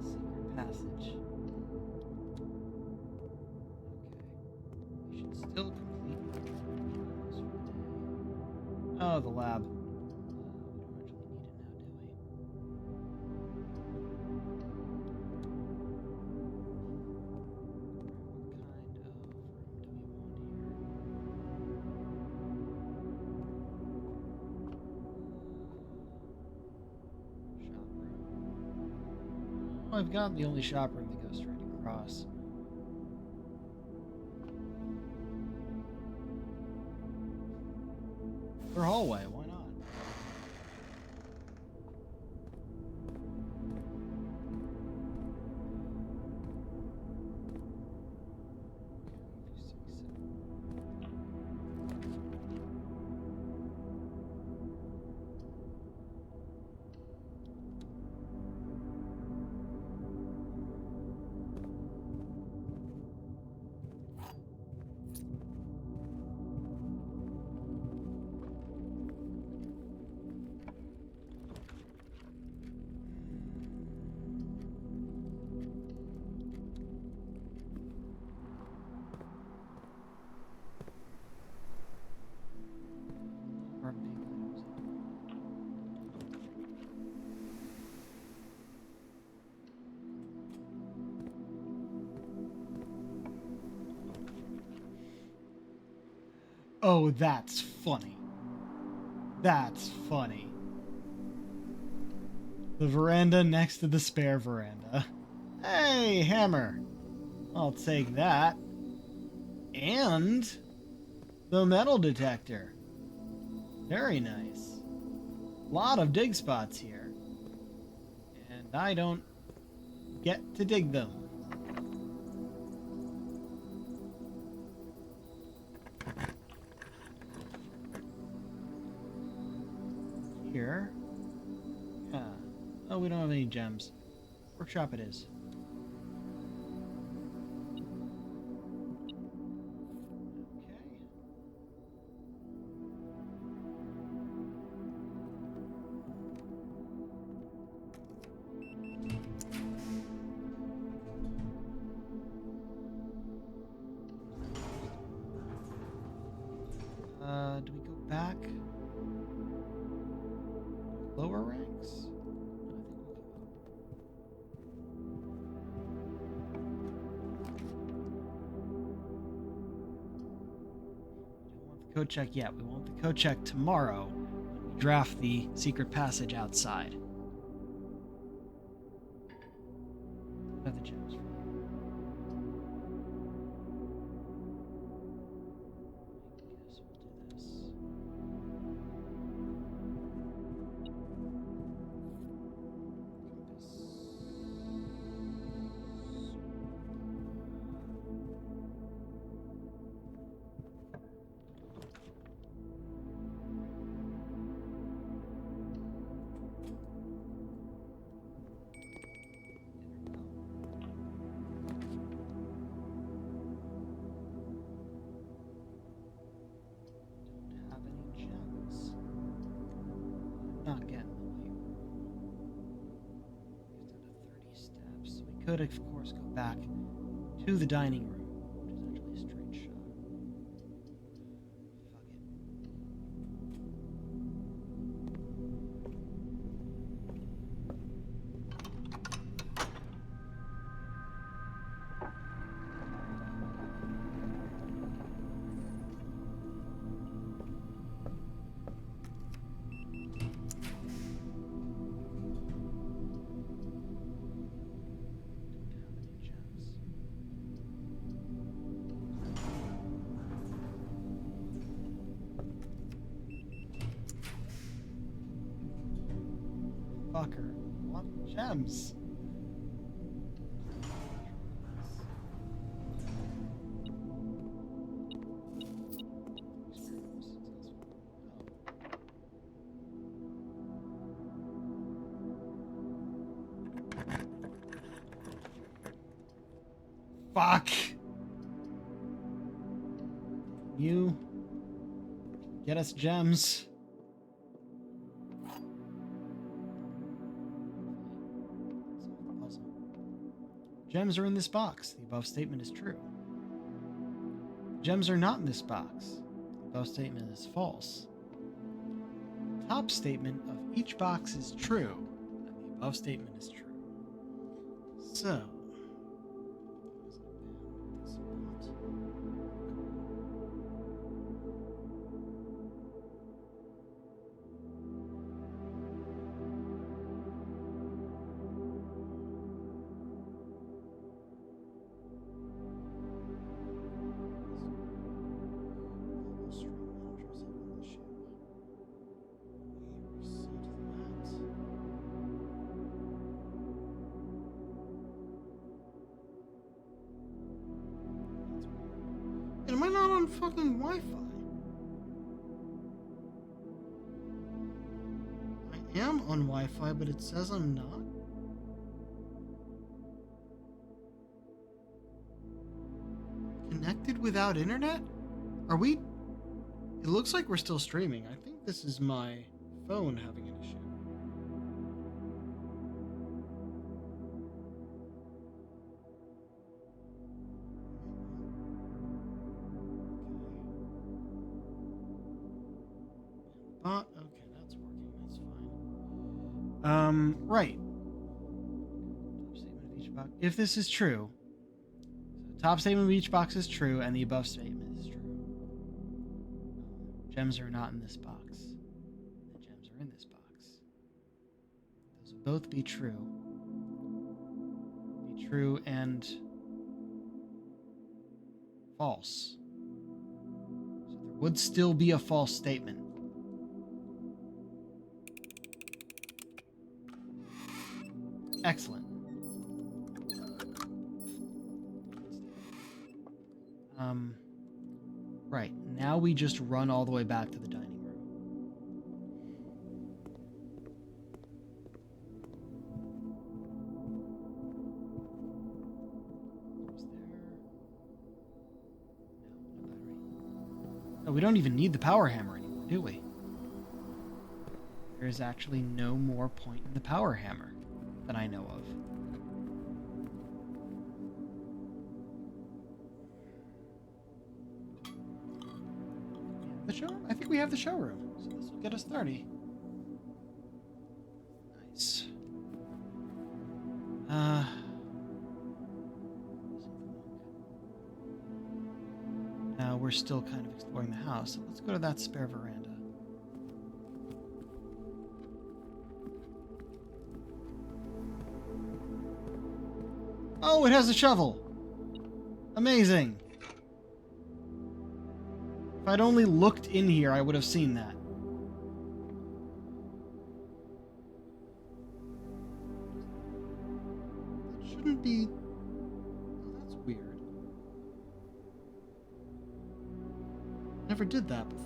Secret passage. Okay. We should still complete this for the day. Oh, the lab. We don't actually need it now, do we? What kind of room do we want here? Shop room. Oh, I've got the only shop room that goes straight across. Or hallway, why not? Oh, that's funny. That's funny. The veranda next to the spare veranda. Hey, hammer. I'll take that. And the metal detector. Very nice. Lot of dig spots here. And I don't get to dig them. Here. Yeah. Oh, we don't have any gems. Workshop it is. Okay. Do we go back? Lower ranks? I think we'll go up. We don't want the code check yet. We want the code check tomorrow when we draft the secret passage outside. What are the gems for? I guess we'll do this. Don't have any gems. Not getting the weight room. We've done to 30 steps. We could, of course, go back to the dining room, which is actually a straight shot. Fuck it. Don't have any gems. want gems. Fuck. You get us gems. Gems are in this box. The above statement is true. Gems are not in this box. The above statement is false. The top statement of each box is true, and the above statement is true. So, am I not on fucking Wi-Fi? I am on Wi-Fi, but it says I'm not. Connected without internet? Are we? It looks like we're still streaming. I think this is my phone having an issue. Okay, that's working. That's fine. Right. Top statement of each box. If this is true, so top statement of each box is true, and the above statement is true. Gems are not in this box. The gems are in this box. Those would both be true. Be true and false. So there would still be a false statement. Excellent. Right. Now we just run all the way back to the dining room. Was there? No, no battery. Oh, we don't even need the power hammer anymore, do we? There's actually no more point in the power hammer that I know of. The show? I think we have the showroom, so this will get us 30. Nice. Now we're still kind of exploring the house, so let's go to that spare veranda. Oh, it has a shovel! Amazing! If I'd only looked in here, I would have seen that. That shouldn't be... Oh, that's weird. Never did that before.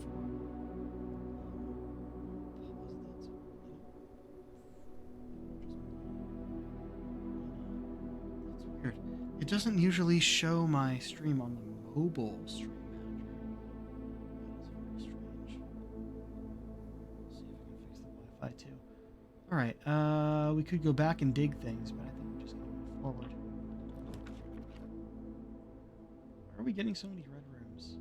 That's weird. It doesn't usually show my stream on the mobile stream. Too. All right, we could go back and dig things, but I think we're just gonna move forward. Why are we getting so many red rooms?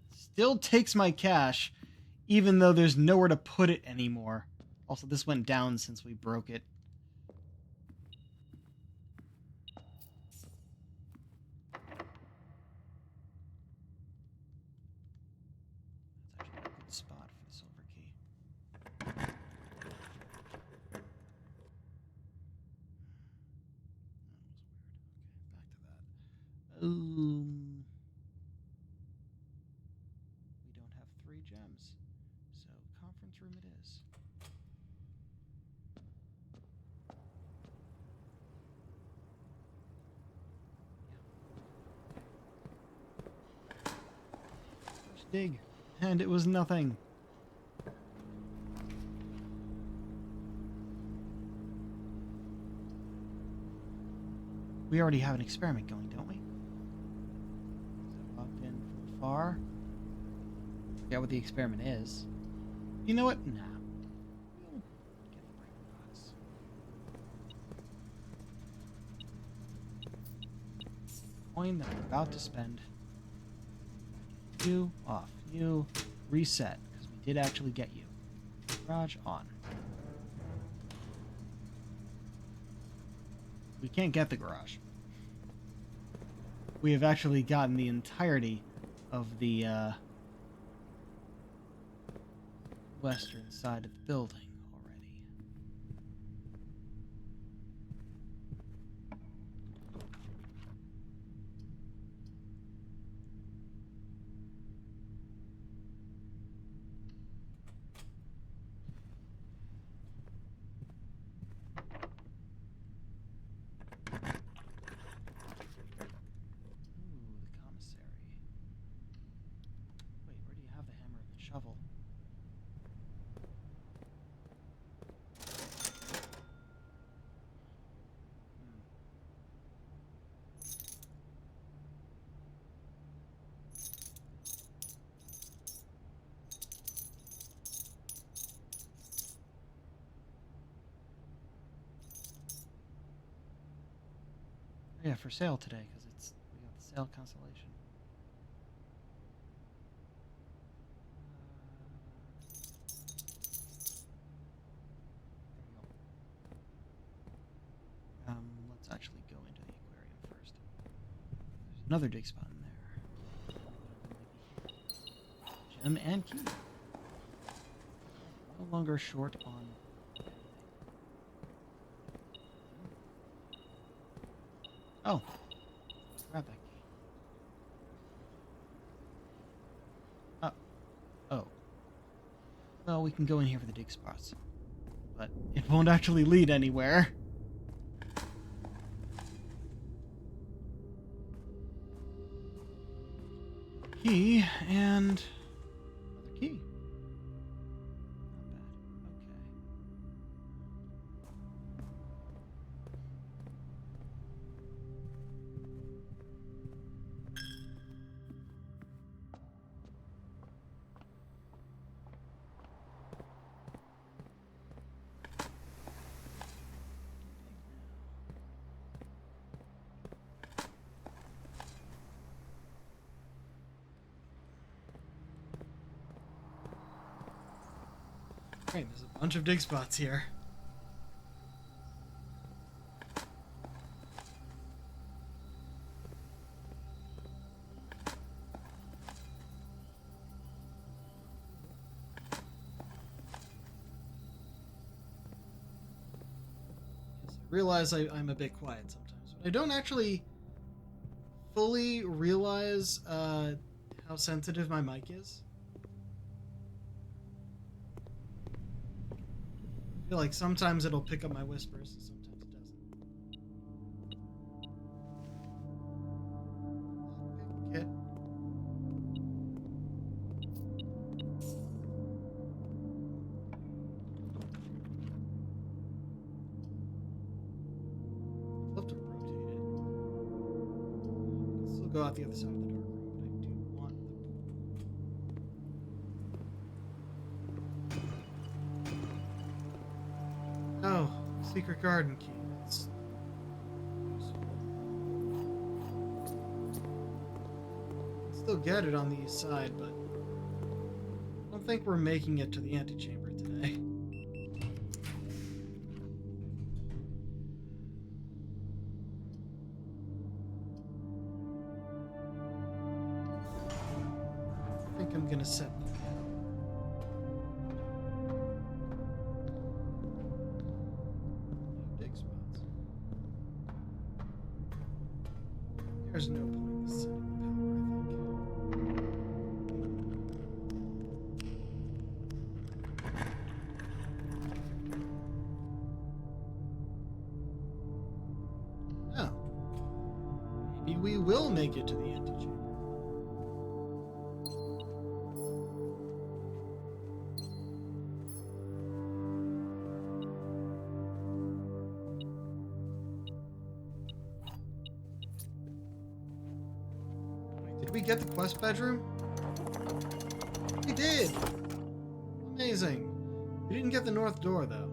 Still takes my cash, even though there's nowhere to put it anymore. Also, this went down since we broke it. Spot for the silver key. That was weird. Okay, back to that. room it is. First dig, and it was nothing. We already have an experiment going, don't we? So logged in from afar. Forget what the experiment is. You know what? Nah. We'll get the breaker box. Coin that we're about to spend. You off. You reset, because we did actually get you. Garage on. We can't get the garage. We have actually gotten the entirety of the western side of the building already. Ooh, the commissary. Wait, where do you have the hammer and the shovel? Yeah, for sale today, because we got the sale cancellation. There we go. Let's actually go into the aquarium first. There's another dig spot in there. Gem and key. No longer short on anything. Oh. Grab that key. Oh. Well, we can go in here for the dig spots. But it won't actually lead anywhere. Key and another key. Not bad. Okay. Great, there's a bunch of dig spots here. Yes, I realize I'm a bit quiet sometimes, but I don't actually fully realize how sensitive my mic is. I feel like sometimes it'll pick up my whispers, and sometimes it doesn't. Kit. I'd love to rotate it. I can still go out the other side of the dark room, but I do want the... Oh, secret garden key. That's useful. Still get it on the east side, but I don't think we're making it to the antechamber today. I think I'm gonna set that down. No dig spots. There's no point in setting the power, I think. will make it to the antechamber. Wait, did we get the quest bedroom? We did! Amazing. We didn't get the north door, though.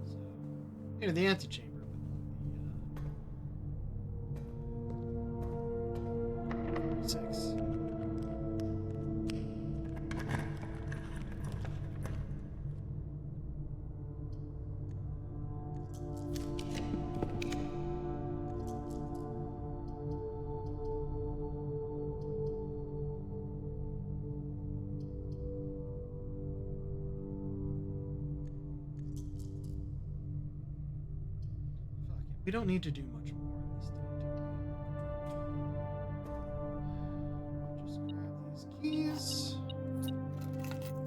So, into the antechamber. Six. We don't need to do much more in this day, do we? Just grab these keys.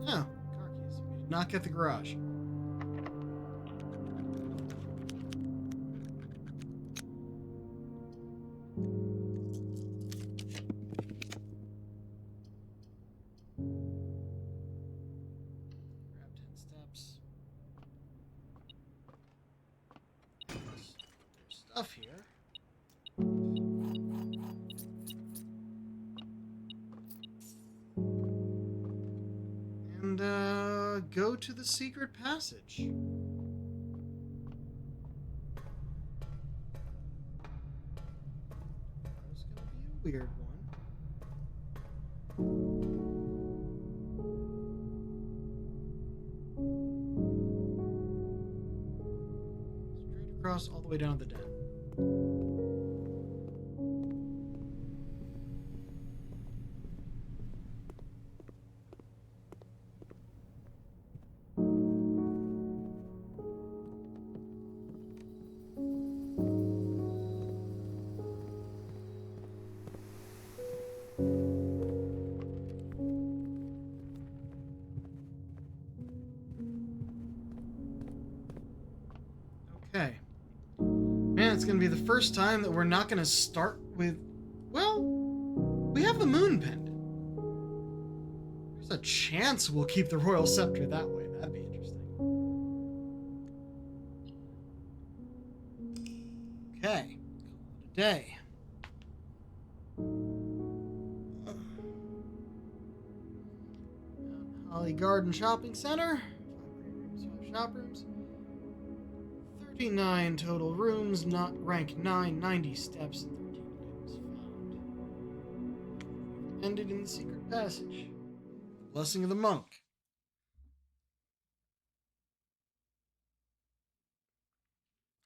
Oh, car keys. We did not get the garage. Grab 10 steps. Stuff here. And go to the secret passage. That's gonna be a weird one. Straight across all the way down to the den. Okay. Man, it's going to be the first time that we're not going to start with... Well, we have the moon pendant. There's a chance we'll keep the royal scepter that way. That'd be interesting. Okay. Call it a day. Holly Garden Shopping Center. 5 rooms, 5 shop rooms. 39 total rooms, not rank 9, 90 steps, and 13 items found. Ended in the secret passage. Blessing of the monk.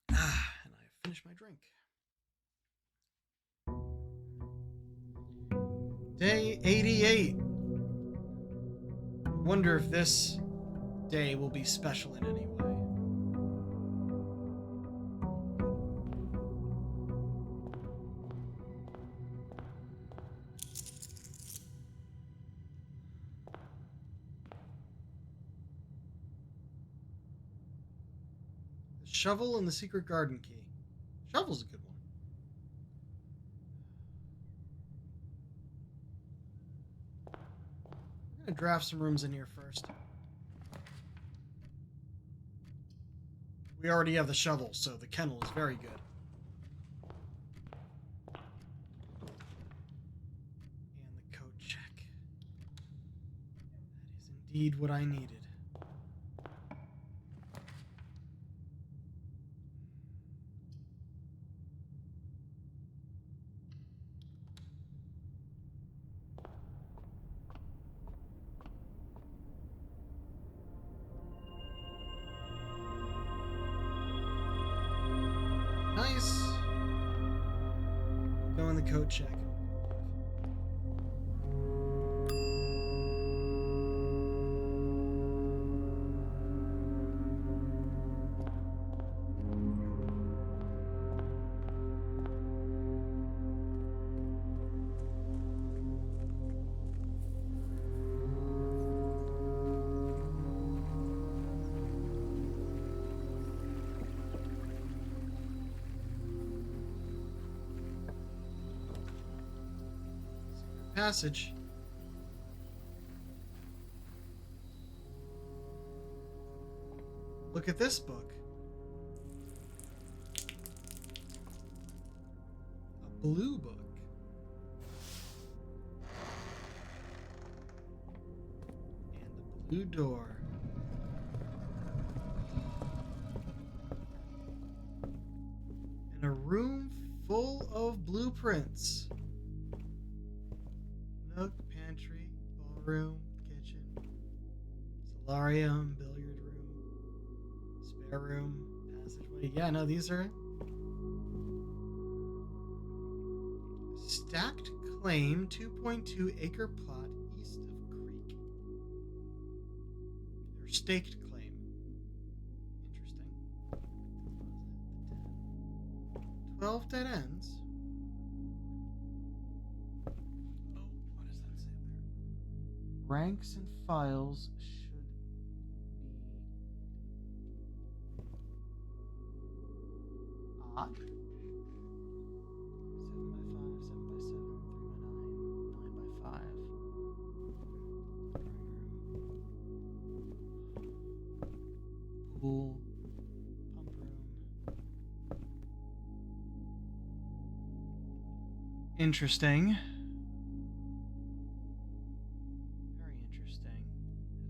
And I have finished my drink. Day 88. Wonder if this day will be special in any way. Shovel and the secret garden key. Shovel's a good one. I'm gonna draft some rooms in here first. We already have the shovel, so the kennel is very good. And the code check. That is indeed what I needed. Nice. Go in the code check. passage. Look at this book. A blue book. And a blue door. And a room full of blueprints. Nook, pantry, ballroom, kitchen, solarium, billiard room, spare room, passageway. Yeah, no, these are stacked claim, 2.2 acre plot east of creek. Or staked claim. Interesting. 12 dead ends. Oh, what does that say there? Ranks and files should be odd. 7x5, 7x7, 3x9, 9x5. Pool, pump room. Interesting. Very interesting.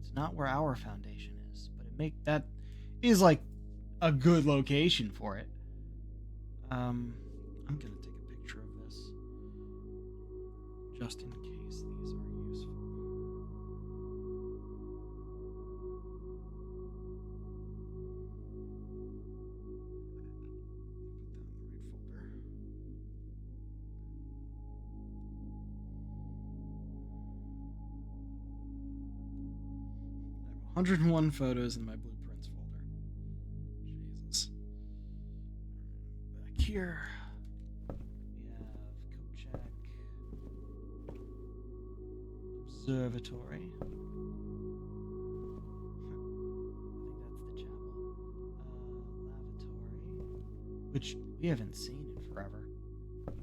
It's not where our foundation is, but that is like a good location for it. I'm gonna take a picture of this just in case these are useful. Put that in the right folder. I have 101 photos in my blueprints folder. Jesus. Back here, we have Kochak Observatory. I think that's the chapel. Lavatory, which we haven't seen in forever.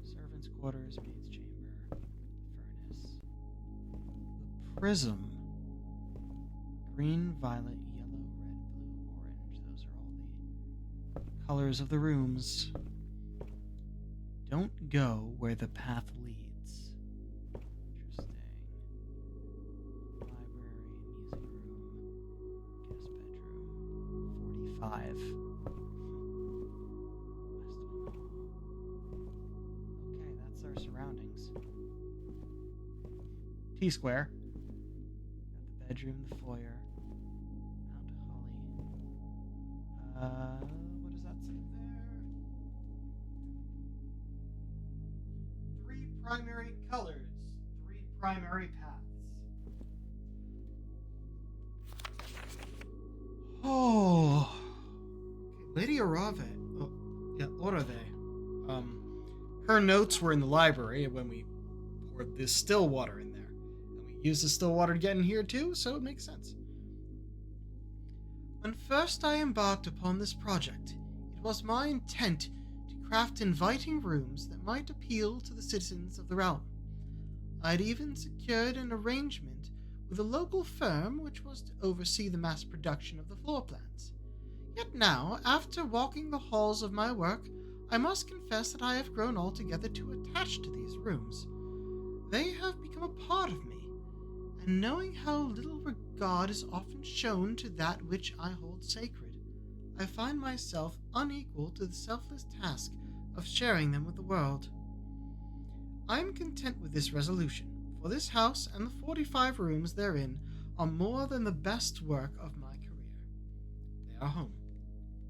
Servants' quarters, maid's chamber, furnace. The prism. Green, violet, yellow, red, blue, orange. Those are all the colors of the rooms. Don't go where the path leads. Interesting. Library, music room, guest bedroom. 45. Okay, that's our surroundings. T-square. Got the bedroom, the foyer. Mount Holly. What does that say there? 3 primary colors, 3 primary paths. Oh, okay. Lady Arave. Oh, yeah, Orave. Her notes were in the library when we poured this still water in there, and we used the still water to get in here too, so it makes sense. When first I embarked upon this project, it was my intent to craft inviting rooms that might appeal to the citizens of the realm. I had even secured an arrangement with a local firm which was to oversee the mass production of the floor plans. Yet now, after walking the halls of my work, I must confess that I have grown altogether too attached to these rooms. They have become a part of me, and knowing how little regard is often shown to that which I hold sacred, I find myself unequal to the selfless task of sharing them with the world. I am content with this resolution, for this house and the 45 rooms therein are more than the best work of my career. They are home.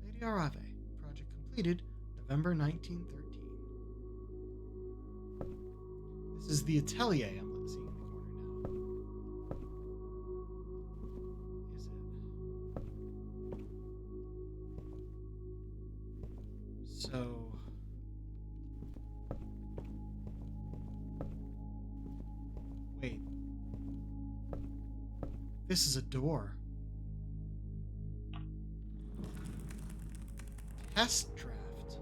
Lady Arave, project completed, November 1913. This is the atelier I'm seeing in the corner now. Is it? So... Wait. This is a door. Test draft.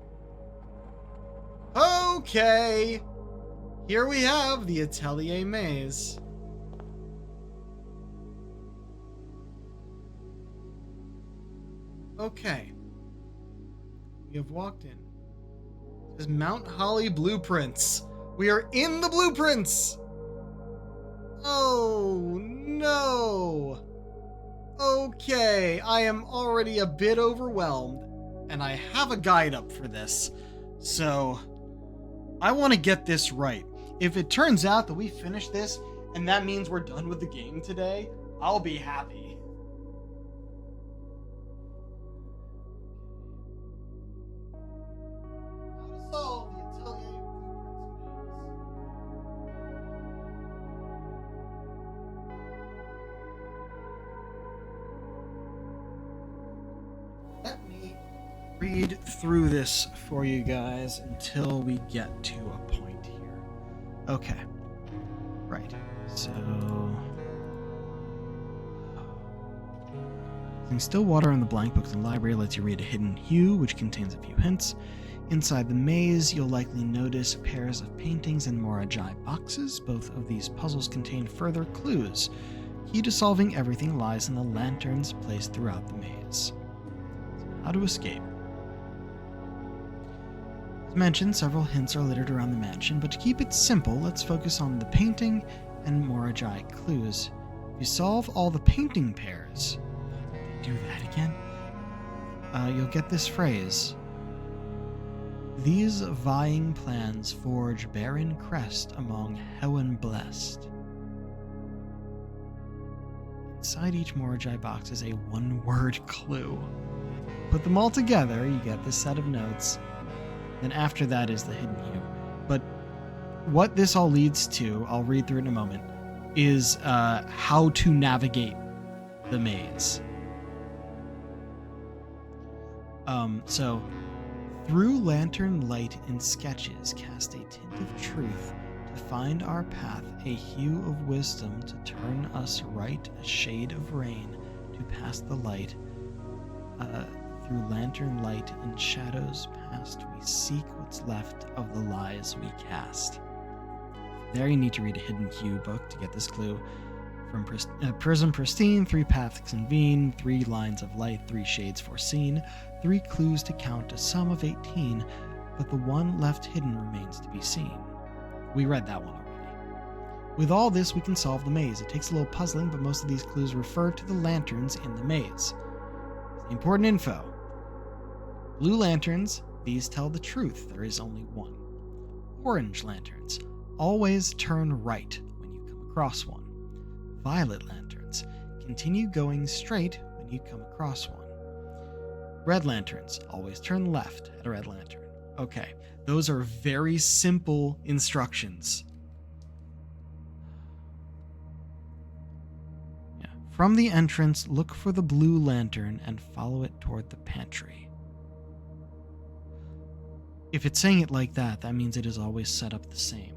Okay. Here we have the Atelier Maze. Okay. We have walked in. This is Mount Holly Blueprints. We are in the blueprints! Oh, no! Okay, I am already a bit overwhelmed, and I have a guide up for this. So, I want to get this right. If it turns out that we finish this, and that means we're done with the game today, I'll be happy. How to solve the Atelier Blueprints maze. Let me read through this for you guys until we get to a point here. Okay. Right. So, using still water on the blank books in the library lets you read a hidden hue, which contains a few hints. Inside the maze, you'll likely notice pairs of paintings and Morajai boxes. Both of these puzzles contain further clues. Key to solving everything lies in the lanterns placed throughout the maze. How to escape. As mentioned, several hints are littered around the mansion, but to keep it simple, let's focus on the painting and Morajai clues. If you solve all the painting pairs, do that again, you'll get this phrase. These vying plans forge barren crest among Heaven blessed. Inside each Morajai box is a one-word clue. Put them all together, you get this set of notes. Then after that is the hidden hue. But what this all leads to, I'll read through it in a moment, is how to navigate the maze. So, through lantern light and sketches, cast a tint of truth to find our path, a hue of wisdom to turn us right, a shade of rain to pass the light. Through lantern light and shadows past, we seek what's left of the lies we cast. There you need to read a hidden hue book to get this clue. From Prism Pristine, 3 paths convene, 3 lines of light, 3 shades foreseen, 3 clues to count a sum of 18, but the one left hidden remains to be seen. We read that one already. With all this, we can solve the maze. It takes a little puzzling, but most of these clues refer to the lanterns in the maze. The important info. Blue lanterns, these tell the truth, there is only one. Orange lanterns, always turn right when you come across one. Violet lanterns, continue going straight when you come across one. Red lanterns, always turn left at a red lantern. Okay, those are very simple instructions. Yeah. From the entrance, look for the blue lantern and follow it toward the pantry. If it's saying it like that, that means it is always set up the same.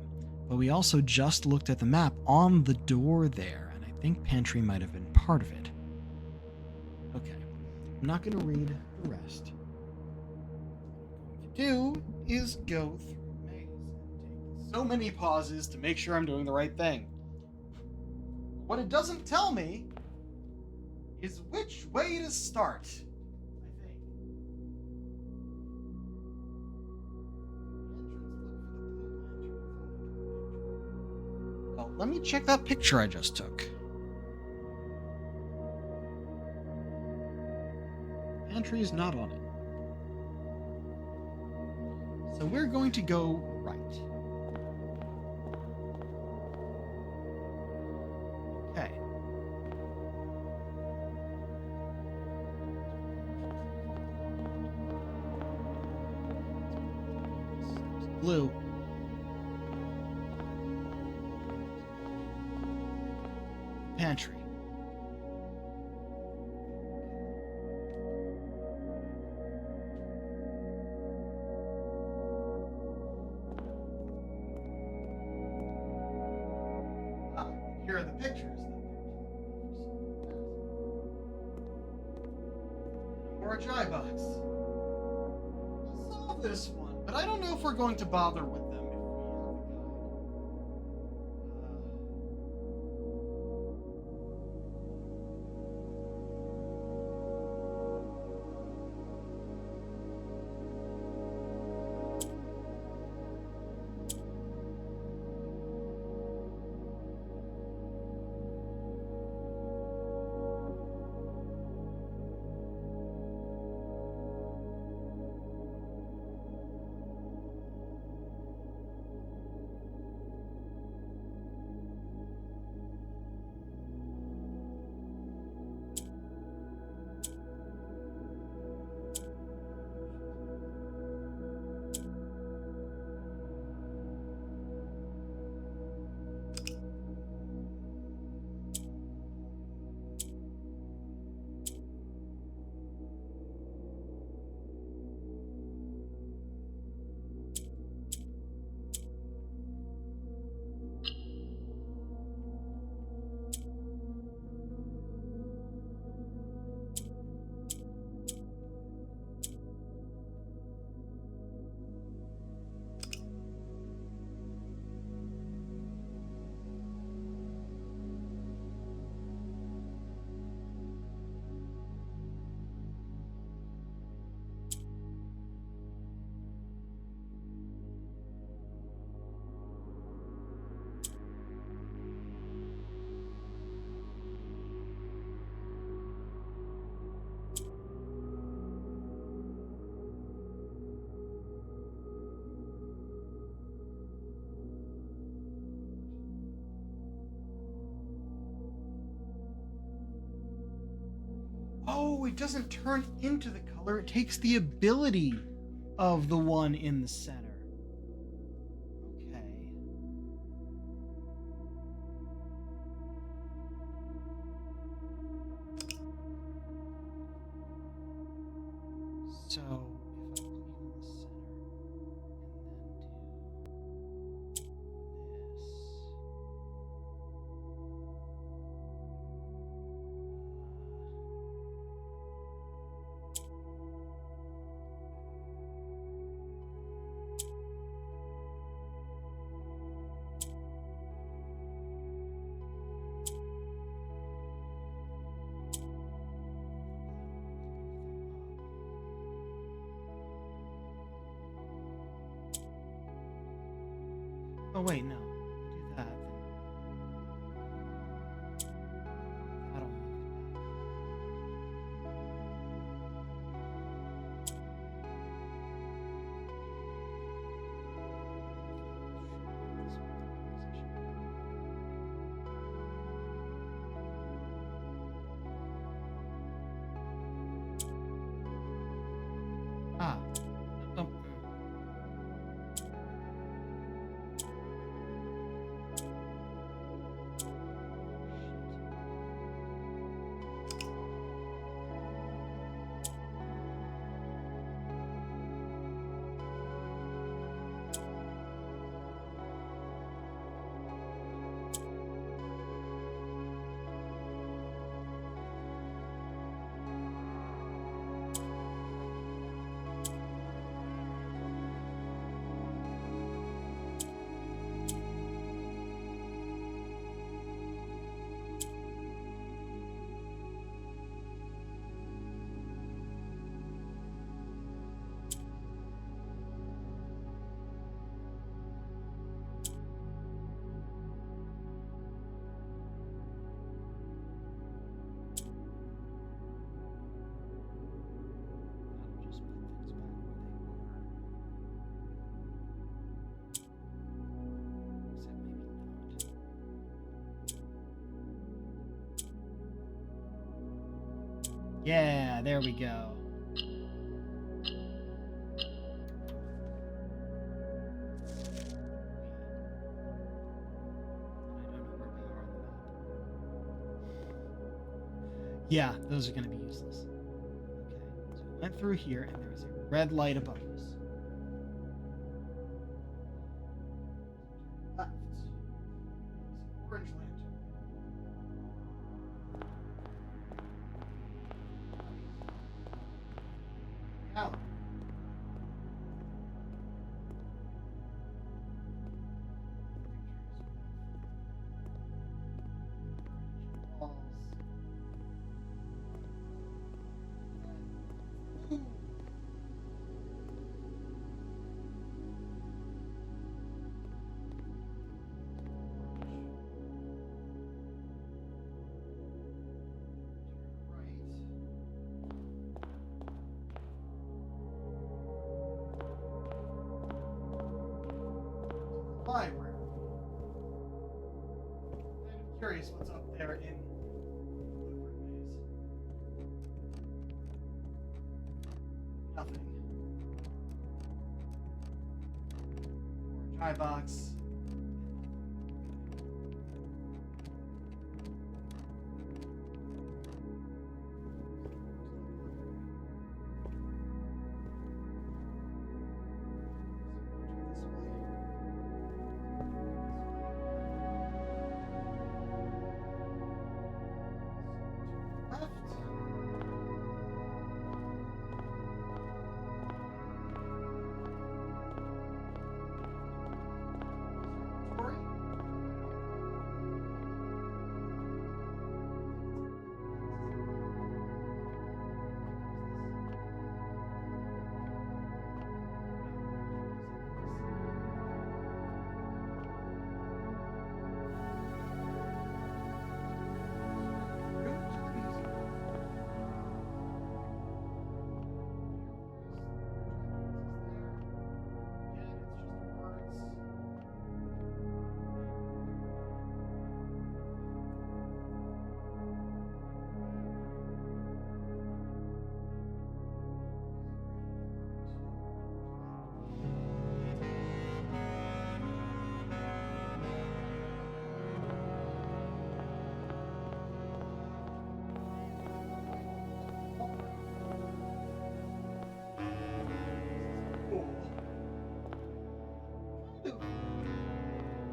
But we also just looked at the map on the door there, and I think pantry might have been part of it. Okay, I'm not going to read the rest. What I'm going to do is go through the maze and take so many pauses to make sure I'm doing the right thing. What it doesn't tell me is which way to start, I think. Well, let me check that picture I just took. The pantry is not on it. So we're going to go right. Okay. Blue. Pantry. Here are the pictures. Or a dry box. We'll solve this one, but I don't know if we're going to bother with them if we have the guide. Oh, it doesn't turn into the color. It takes the ability of the one in the center. Okay. So, if I put you in the center and then do oh wait, no. Do that. That'll move it back. Ah. Oh. That'll just put things back where they were. Except maybe not. Yeah, there we go. Yeah, those are going to be useless. Okay, so we went through here, and there was a red light above us. Left. Orange lantern. Out. Walls. Library. I'm curious what's up there in Blueprint Maze. Nothing. Orange eye box.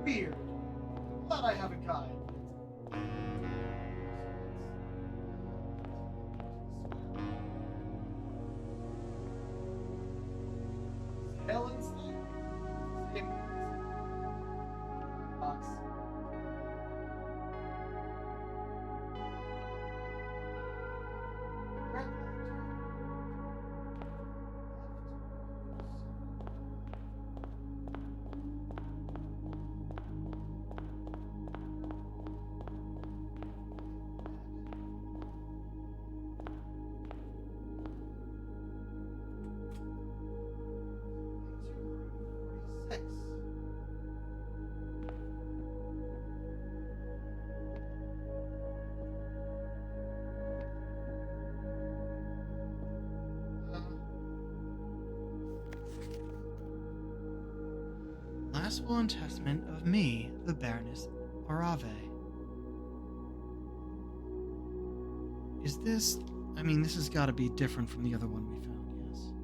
beard. Glad I have a guide. Helen's thing. Same box. Red lantern. 46. Last will and testament of me, the Baroness Orave. Is this... I mean, this has got to be different from the other one we found, yes?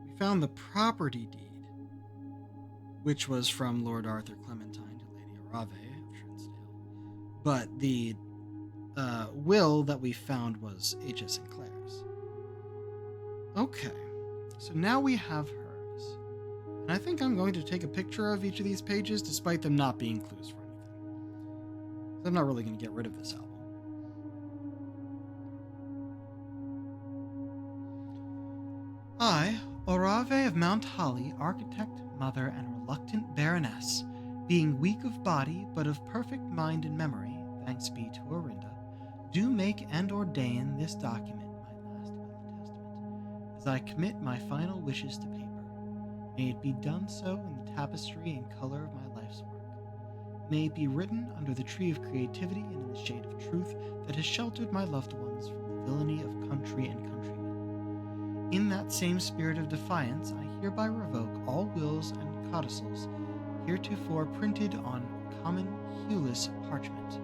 We found the property deed, which was from Lord Arthur Clementine to Lady Orave of Trinsdale. But the will that we found was H.S. Sinclair's. Okay, so now we have hers. And I think I'm going to take a picture of each of these pages, despite them not being clues for anything. I'm not really going to get rid of this album. I, Orave of Mount Holly, architect, mother, and reluctant baroness, being weak of body, but of perfect mind and memory, thanks be to Orinda, do make and ordain this document my last will and testament, as I commit my final wishes to paper. May it be done so in the tapestry and color of my life's work. May it be written under the tree of creativity and in the shade of truth that has sheltered my loved ones from the villainy of country and countrymen. In that same spirit of defiance, I hereby revoke all wills and codicils heretofore printed on common hueless parchment.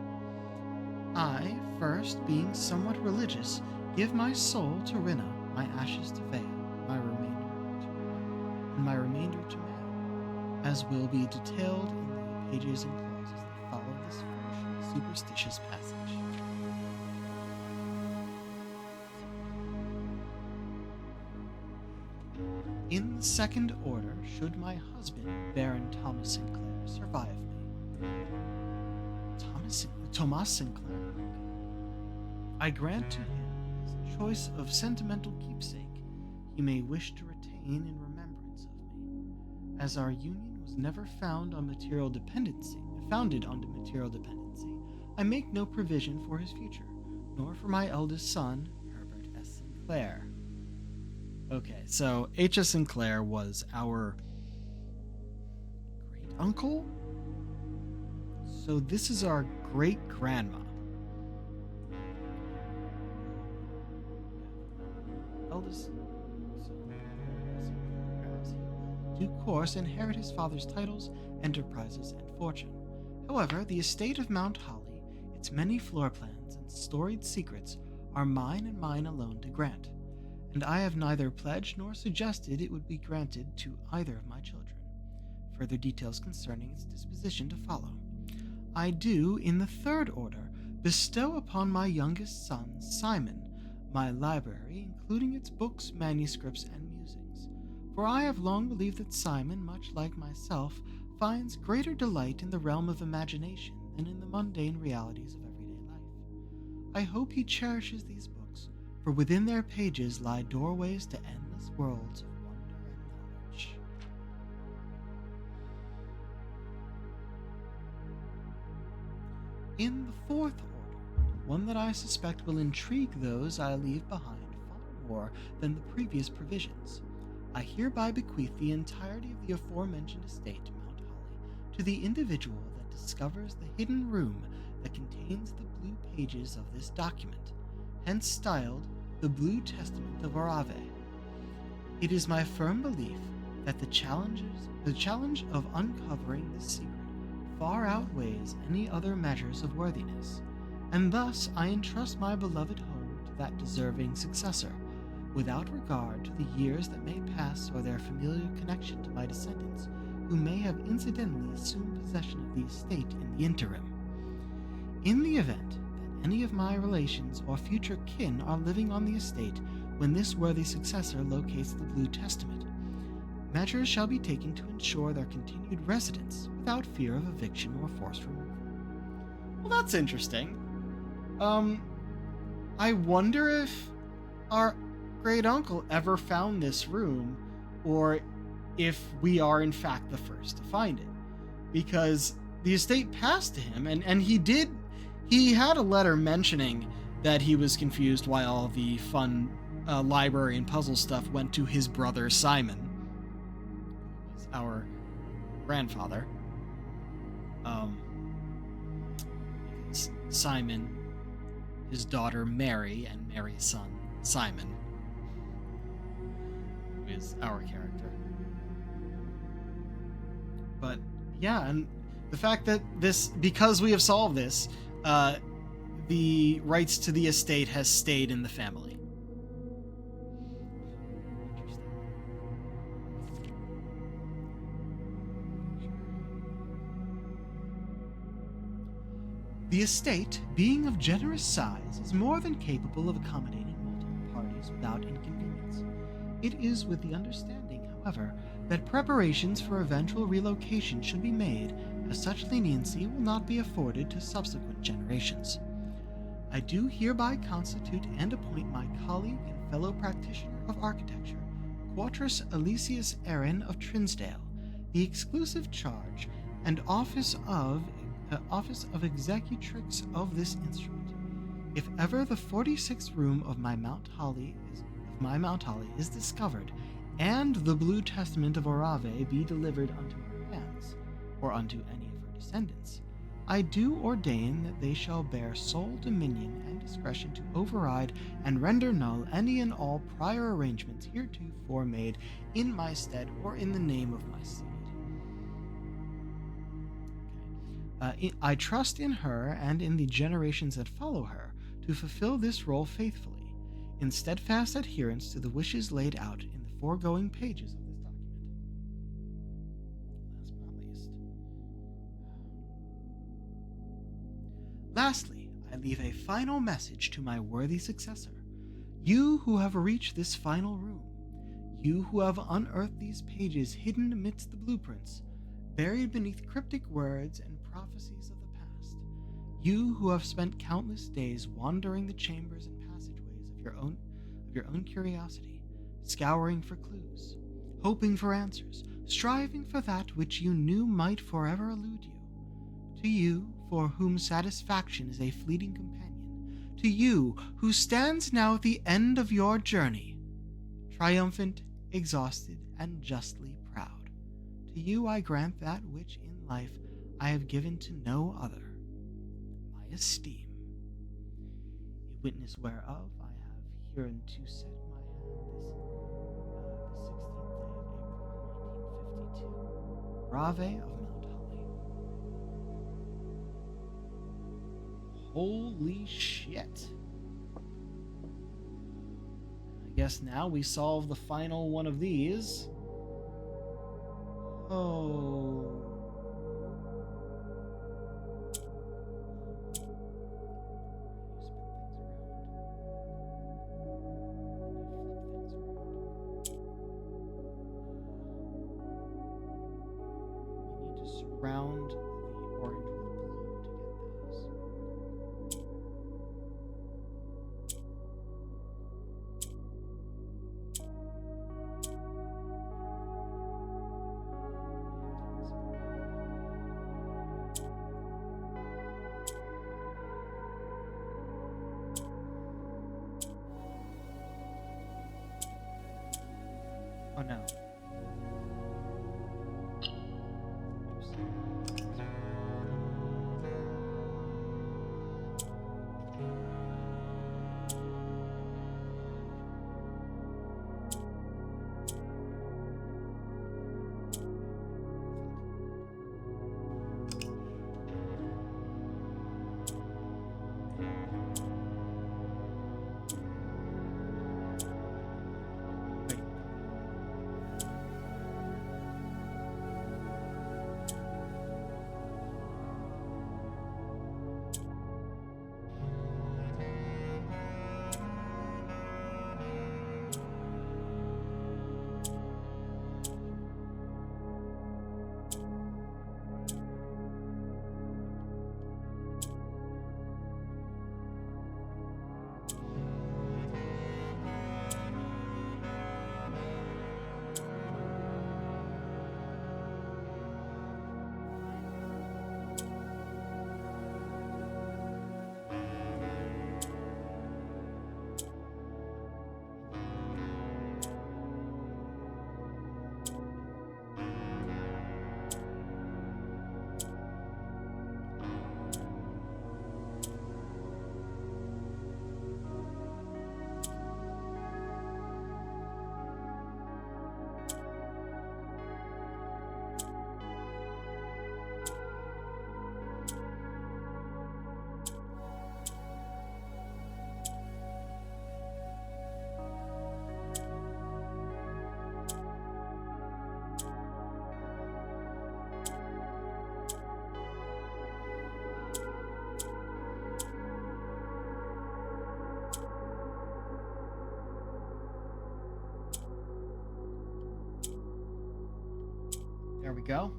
I, first, being somewhat religious, give my soul to Rinna, my ashes to Vea, my remainder to man, as will be detailed in the pages and clauses that follow this fresh, superstitious passage. In the second order, should my husband, Baron Thomas Sinclair, survive me. Thomas Sinclair. I grant to him his choice of sentimental keepsake he may wish to retain in remembrance of me, as our union was never founded on material dependency. I make no provision for his future, nor for my eldest son, Herbert S. Sinclair. Okay, so H.S. Sinclair was our great uncle. So this is our great grandma. Eldest due course inherit his father's titles, enterprises, and fortune. However, the estate of Mount Holly, its many floor plans and storied secrets, are mine and mine alone to grant, and I have neither pledged nor suggested it would be granted to either of my children. Further details concerning its disposition to follow. I do, in the third order, bestow upon my youngest son, Simon, my library, including its books, manuscripts, and musings. For I have long believed that Simon, much like myself, finds greater delight in the realm of imagination than in the mundane realities of everyday life. I hope he cherishes these books, for within their pages lie doorways to endless worlds of wonder and knowledge. In the fourth order, one that I suspect will intrigue those I leave behind far more than the previous provisions, I hereby bequeath the entirety of the aforementioned estate to Mount Holly to the individual that discovers the hidden room that contains the blue pages of this document, hence styled the Blue Testament of Orave. It is my firm belief that the challenge of uncovering this secret far outweighs any other measures of worthiness, and thus I entrust my beloved home to that deserving successor, without regard to the years that may pass or their familial connection to my descendants, who may have incidentally assumed possession of the estate in the interim. In the event that any of my relations or future kin are living on the estate when this worthy successor locates the Blue Testament, measures shall be taken to ensure their continued residence without fear of eviction or forced removal. Well, that's interesting. I wonder if our great uncle ever found this room, or if we are in fact the first to find it. Because the estate passed to him, and he had a letter mentioning that he was confused why all the fun library and puzzle stuff went to his brother Simon, who was our grandfather. Because Simon, his daughter Mary, and Mary's son Simon, who is our character. But yeah, and the fact that because we have solved this, the rights to the estate has stayed in the family. The estate, being of generous size, is more than capable of accommodating multiple parties without inconvenience. It is with the understanding, however, that preparations for eventual relocation should be made, as such leniency will not be afforded to subsequent generations. I do hereby constitute and appoint my colleague and fellow practitioner of architecture, Quatrus Elysius Aaron of Trinsdale, the exclusive charge and office of executrix of this instrument. If ever the 46th room of my Mount Holly is discovered, and the Blue Testament of Orave be delivered unto her hands, or unto any of her descendants, I do ordain that they shall bear sole dominion and discretion to override and render null any and all prior arrangements heretofore made in my stead or in the name of my seed. I trust in her and in the generations that follow her to fulfill this role faithfully, in steadfast adherence to the wishes laid out in the foregoing pages of this document. Last but not least. Lastly, I leave a final message to my worthy successor. You who have reached this final room, you who have unearthed these pages hidden amidst the blueprints, buried beneath cryptic words and prophecies of the past, you who have spent countless days wandering the chambers and passageways of your own curiosity, scouring for clues, hoping for answers, striving for that which you knew might forever elude you, to you for whom satisfaction is a fleeting companion, to you who stands now at the end of your journey, triumphant, exhausted, and justly proud, to you I grant that which in life I have given to no other, my esteem. A witness whereof I have hereunto set my hand the 16th day of April, 1952, Rave of Mount Holly. Holy shit. I guess now we solve the final one of these. Oh. Surround the orange with blue to get those. Oh no. There we go.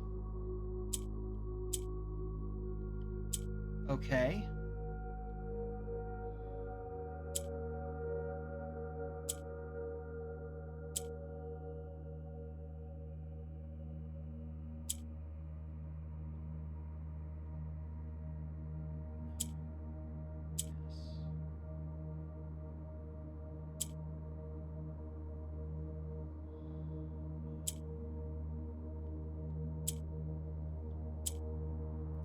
Okay.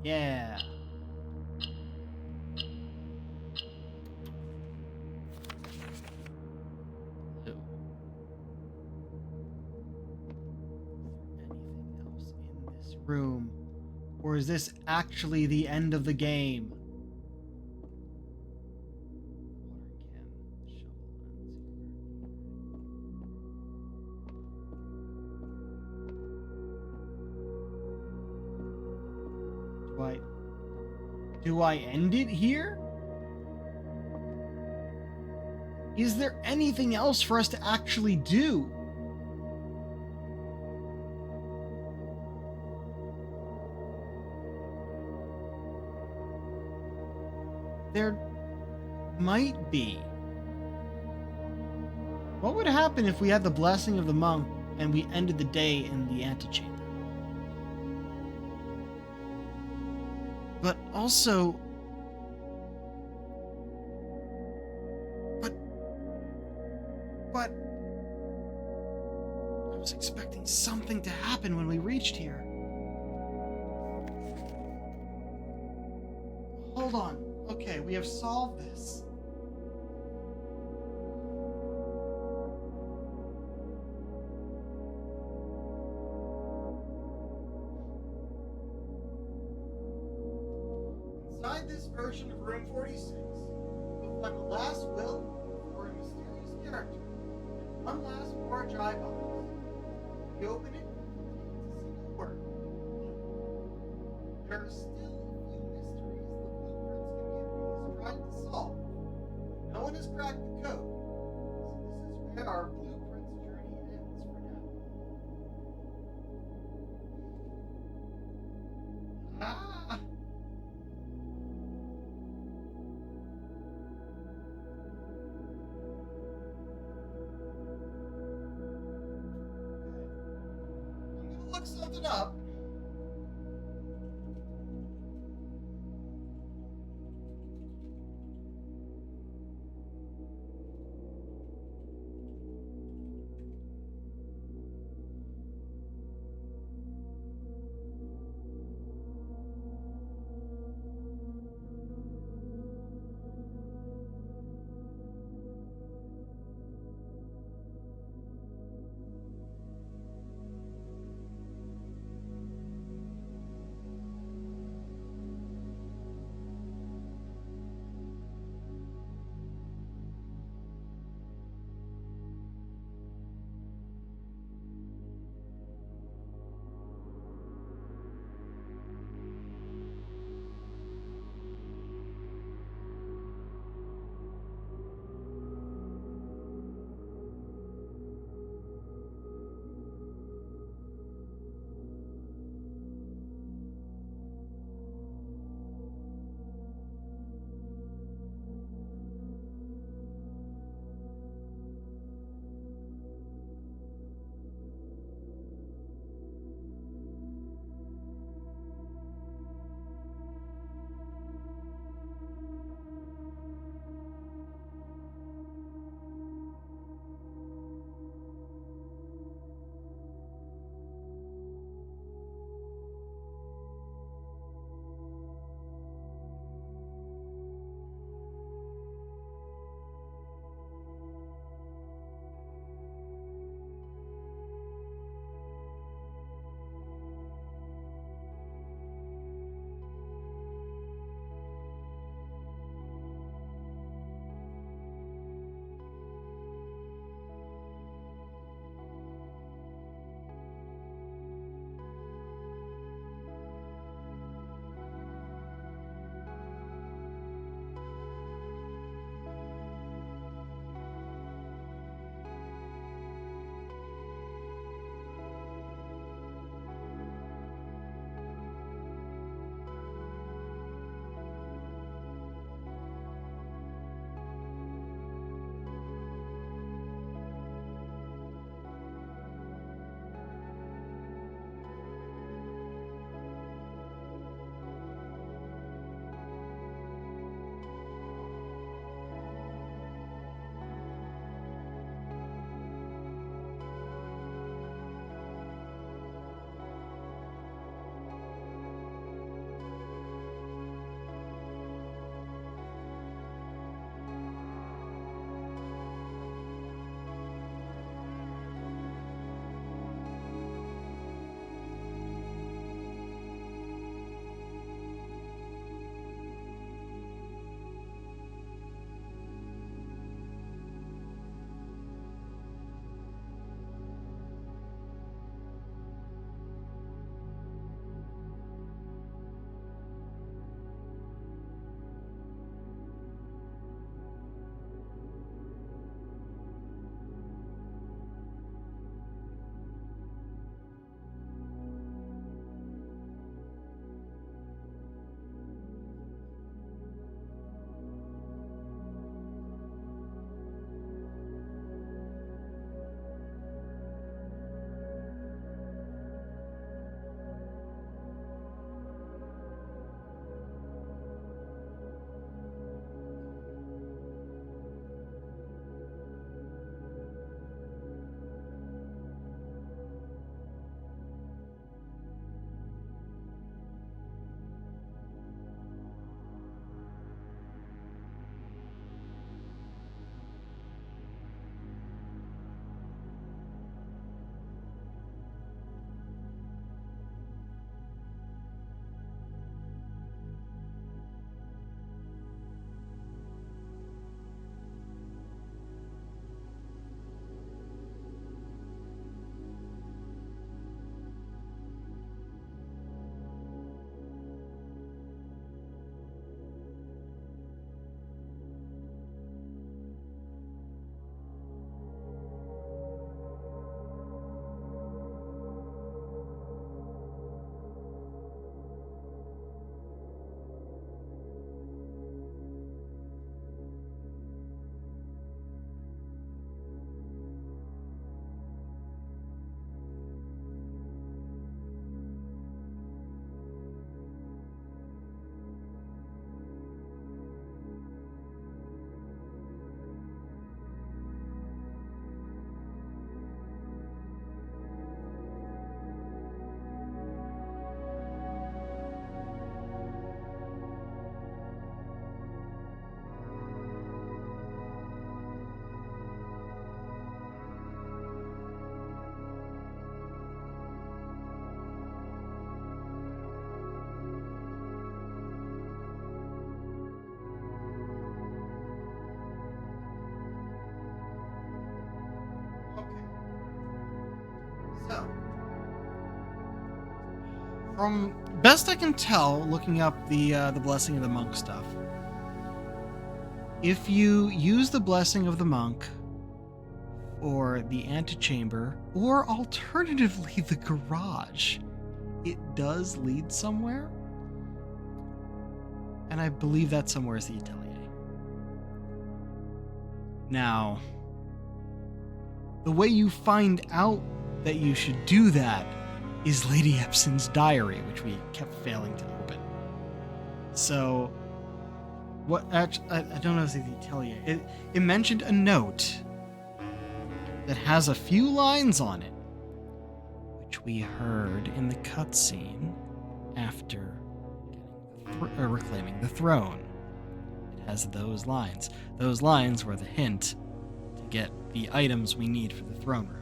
Yeah. Blue. Anything else in this room? Or is this actually the end of the game? Do I end it here? Is there anything else for us to actually do? There might be. What would happen if we had the blessing of the monk and we ended the day in the antechamber? But also... But... I was expecting something to happen when we reached here. Hold on. Okay, we have solved this. Inside this version of Room 46, you'll find the last will for a mysterious character and one last forge eye box. If you open it, it's a single word. There are still a few mysteries the Blueprints community is trying to solve. No one has cracked the code, so this is where our Blueprints journey ends for now. Ah! I'm gonna look something up. So, from best I can tell, looking up the Blessing of the Monk stuff, if you use the Blessing of the Monk or the antechamber, or alternatively the garage, it does lead somewhere. And I believe that somewhere is the Atelier. Now, the way you find out that you should do that is Lady Epson's diary, which we kept failing to open. So, what actually, I don't know if it's the Atelier. It mentioned a note that has a few lines on it, which we heard in the cutscene after reclaiming the throne. It has those lines. Those lines were the hint to get the items we need for the throne room.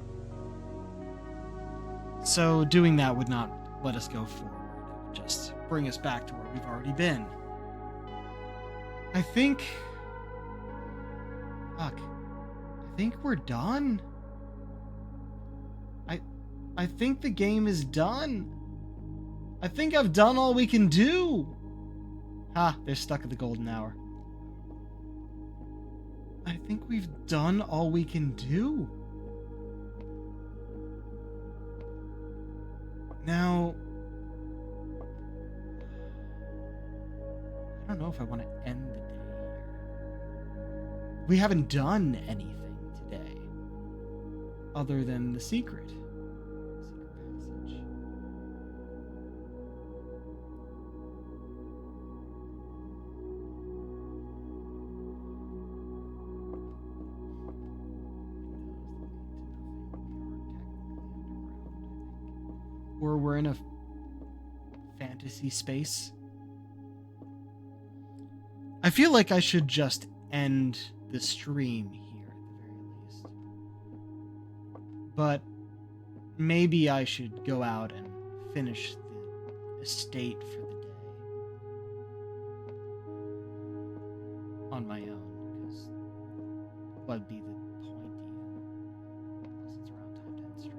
So doing that would not let us go forward. It would just bring us back to where we've already been. I think we're done. I think the game is done. I think I've done all we can do. They're stuck at the golden hour. I think we've done all we can do. Now, I don't know if I want to end the day here. We haven't done anything today other than the secret passage. Or we're in a fantasy space. I feel like I should just end the stream here at the very least. But maybe I should go out and finish the estate for the day on my own, because what would be the point even, unless it's around time to end stream.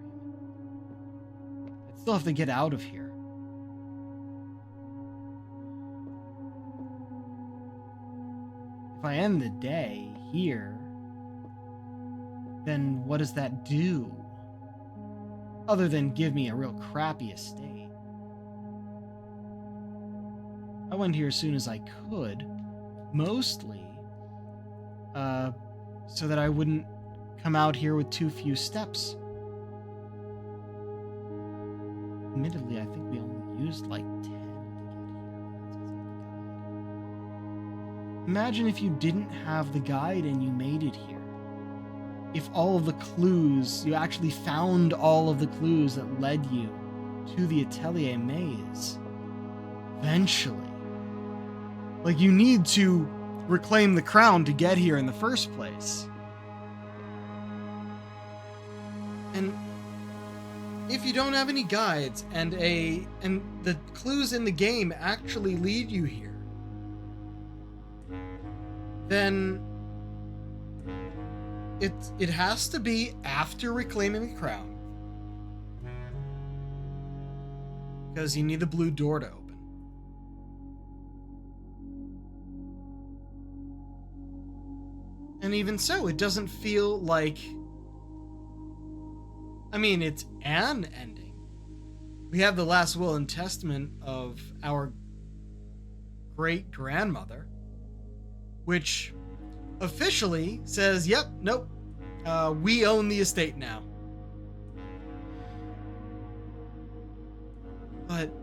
I'd still have to get out of here. If I end the day here, then what does that do? Other than give me a real crappy estate. I went here as soon as I could, mostly so that I wouldn't come out here with too few steps. Admittedly, I think we only used like 10 to get here. Imagine if you didn't have the guide and you made it here. If all of the clues, you actually found all of the clues that led you to the Atelier maze. Eventually. Like, you need to reclaim the crown to get here in the first place. And if you don't have any guides and the clues in the game actually lead you here, then it has to be after reclaiming the crown. Because you need the blue door to open. And even so, it doesn't feel like... I mean, it's an ending. We have the last will and testament of our great-grandmother, which officially says, yep, nope, we own the estate now. But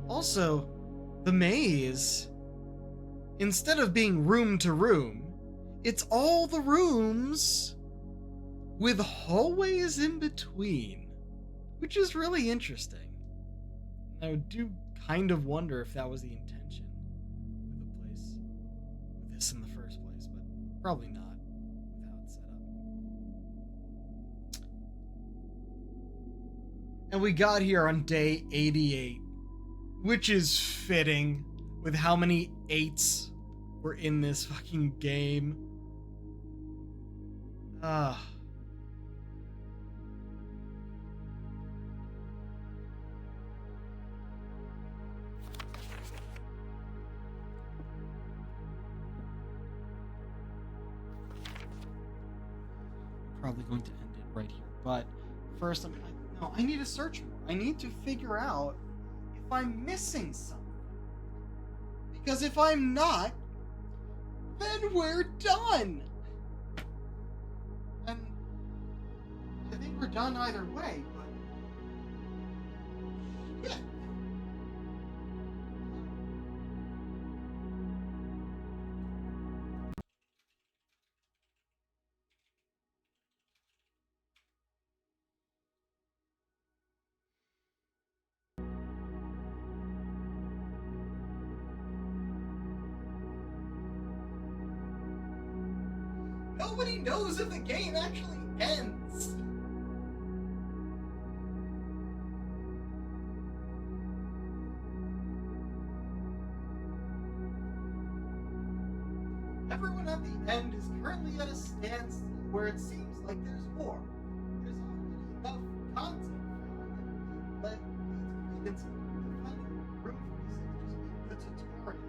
also, the maze, instead of being room to room, it's all the rooms with hallways in between, which is really interesting. I do kind of wonder if that was the intention with the place, with this in the first place, but probably not with how it's set up. And we got here on day 88, which is fitting with how many 8s were in this fucking game. Uh, Probably going to end it right here. But first, I need to search more. I need to figure out if I'm missing something. Because if I'm not, then we're done. And I think we're done either way, but shit. Nobody knows if the game actually ends. Everyone at the end is currently at a standstill where it seems like there's more. There's already enough content that leads credence to finding room for this to just be the tutorial.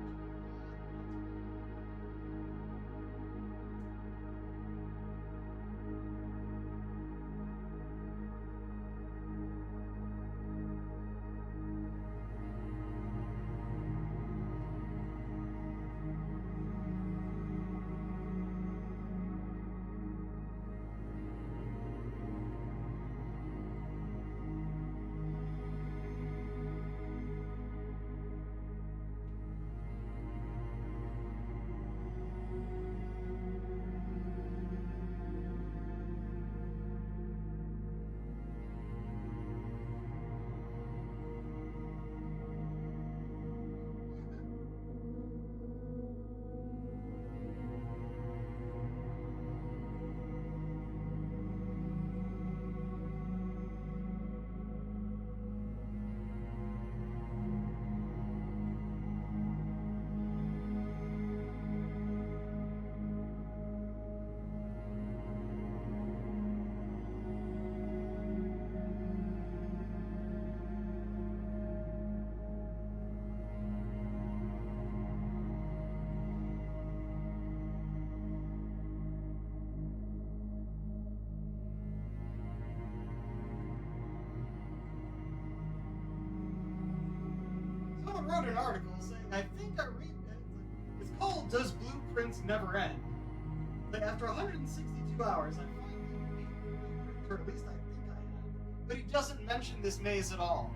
Someone wrote an article saying, I think I read it. It's called Does Blueprints Never End? Like, after 162 hours, I finally beat the blueprint, or at least I think I have. But he doesn't mention this maze at all.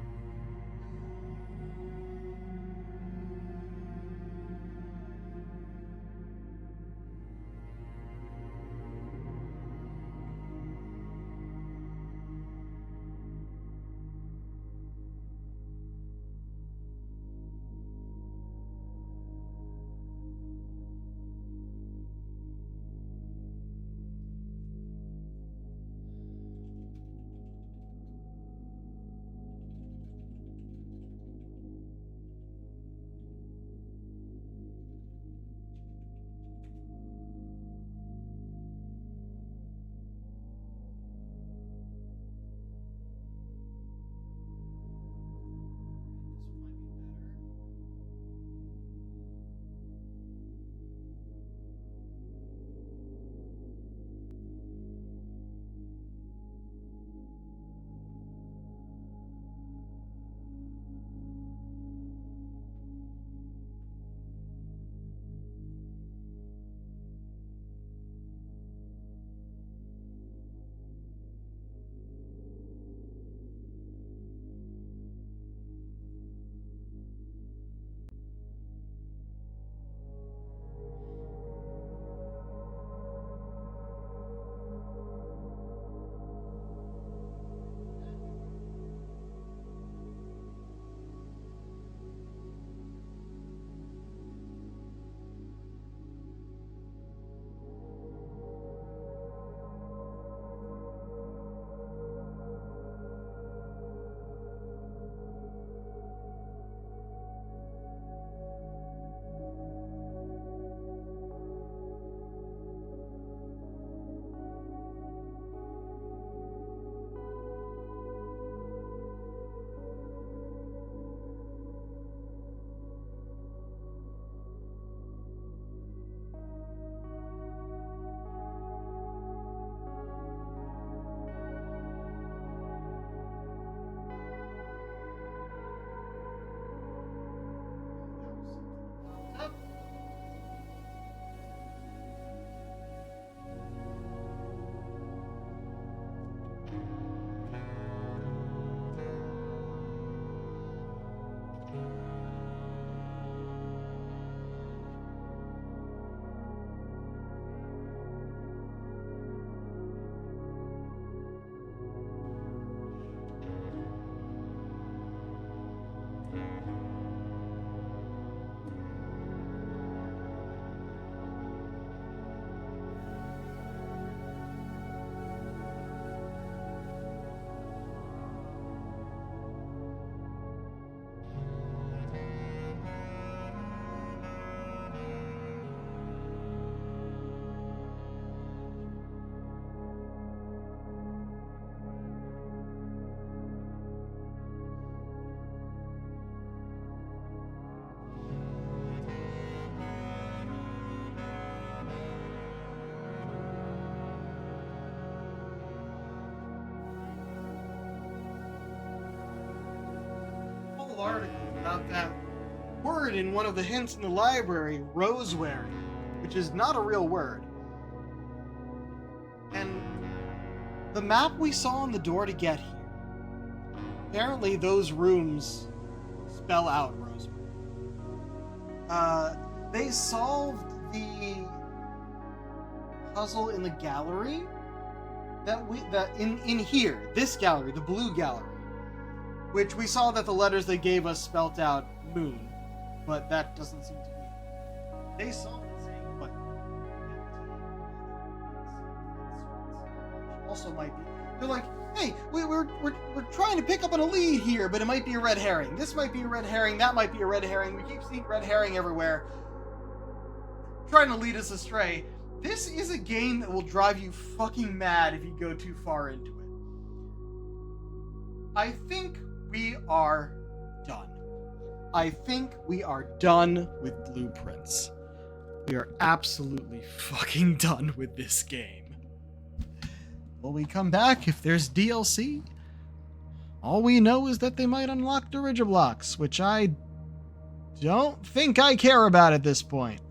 about that word in one of the hints in the library, roseberry, which is not a real word. And the map we saw on the door to get here, apparently those rooms spell out roseberry. They solved the puzzle in the gallery that in here, this gallery, the blue gallery, which we saw that the letters they gave us spelt out moon, but that doesn't seem to be. They solved it saying, but also might be. They're like, hey, we're trying to pick up on a lead here, but it might be a red herring. This might be a red herring. That might be a red herring. We keep seeing red herring everywhere, trying to lead us astray. This is a game that will drive you fucking mad if you go too far into it. I think we are done. I think we are done with Blueprints. We are absolutely fucking done with this game. Will we come back if there's DLC? All we know is that they might unlock Dirigiblocks, which I don't think I care about at this point.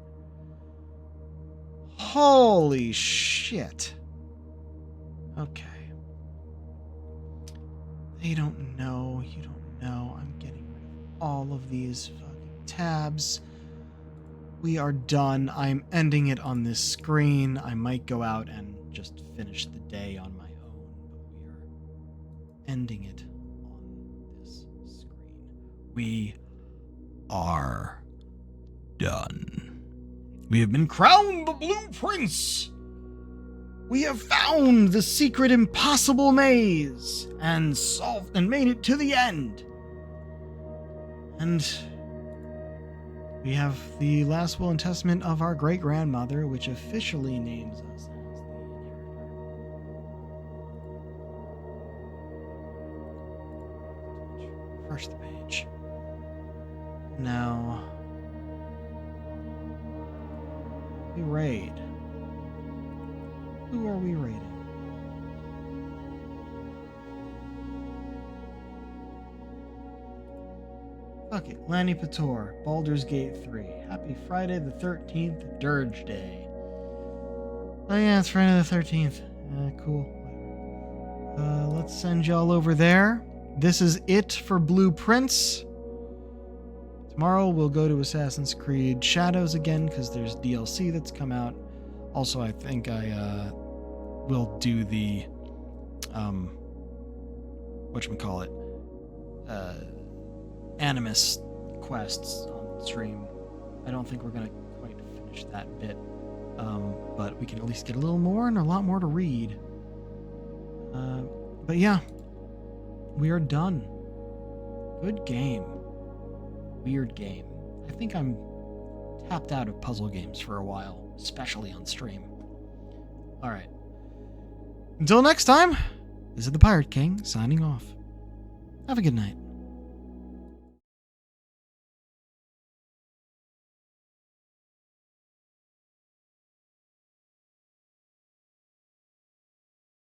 Holy shit. Okay. They don't know. You don't know. I'm getting rid of all of these fucking tabs. We are done. I'm ending it on this screen. I might go out and just finish the day on my own, but we are ending it on this screen. We are done. We have been crowned the Blueprints. We have found the secret impossible maze and solved and made it to the end. And we have the last will and testament of our great-grandmother, which officially names us as the inheritor. First page. Now, we raid. Who are we raiding? Fuck it. Lanny Pator, Baldur's Gate 3. Happy Friday the 13th, Dirge Day. Oh yeah, it's Friday the 13th. Cool. Let's send y'all over there. This is it for Blueprints. Tomorrow we'll go to Assassin's Creed Shadows again because there's DLC that's come out. Also, I think I will do the whatchamacallit, Animus quests on stream. I don't think we're gonna quite finish that bit, but we can at least get a little more and a lot more to read. But yeah, we are done. Good game. Weird game. I think I'm tapped out of puzzle games for a while, especially on stream. Alright. Until next time, this is the Pirate King signing off. Have a good night.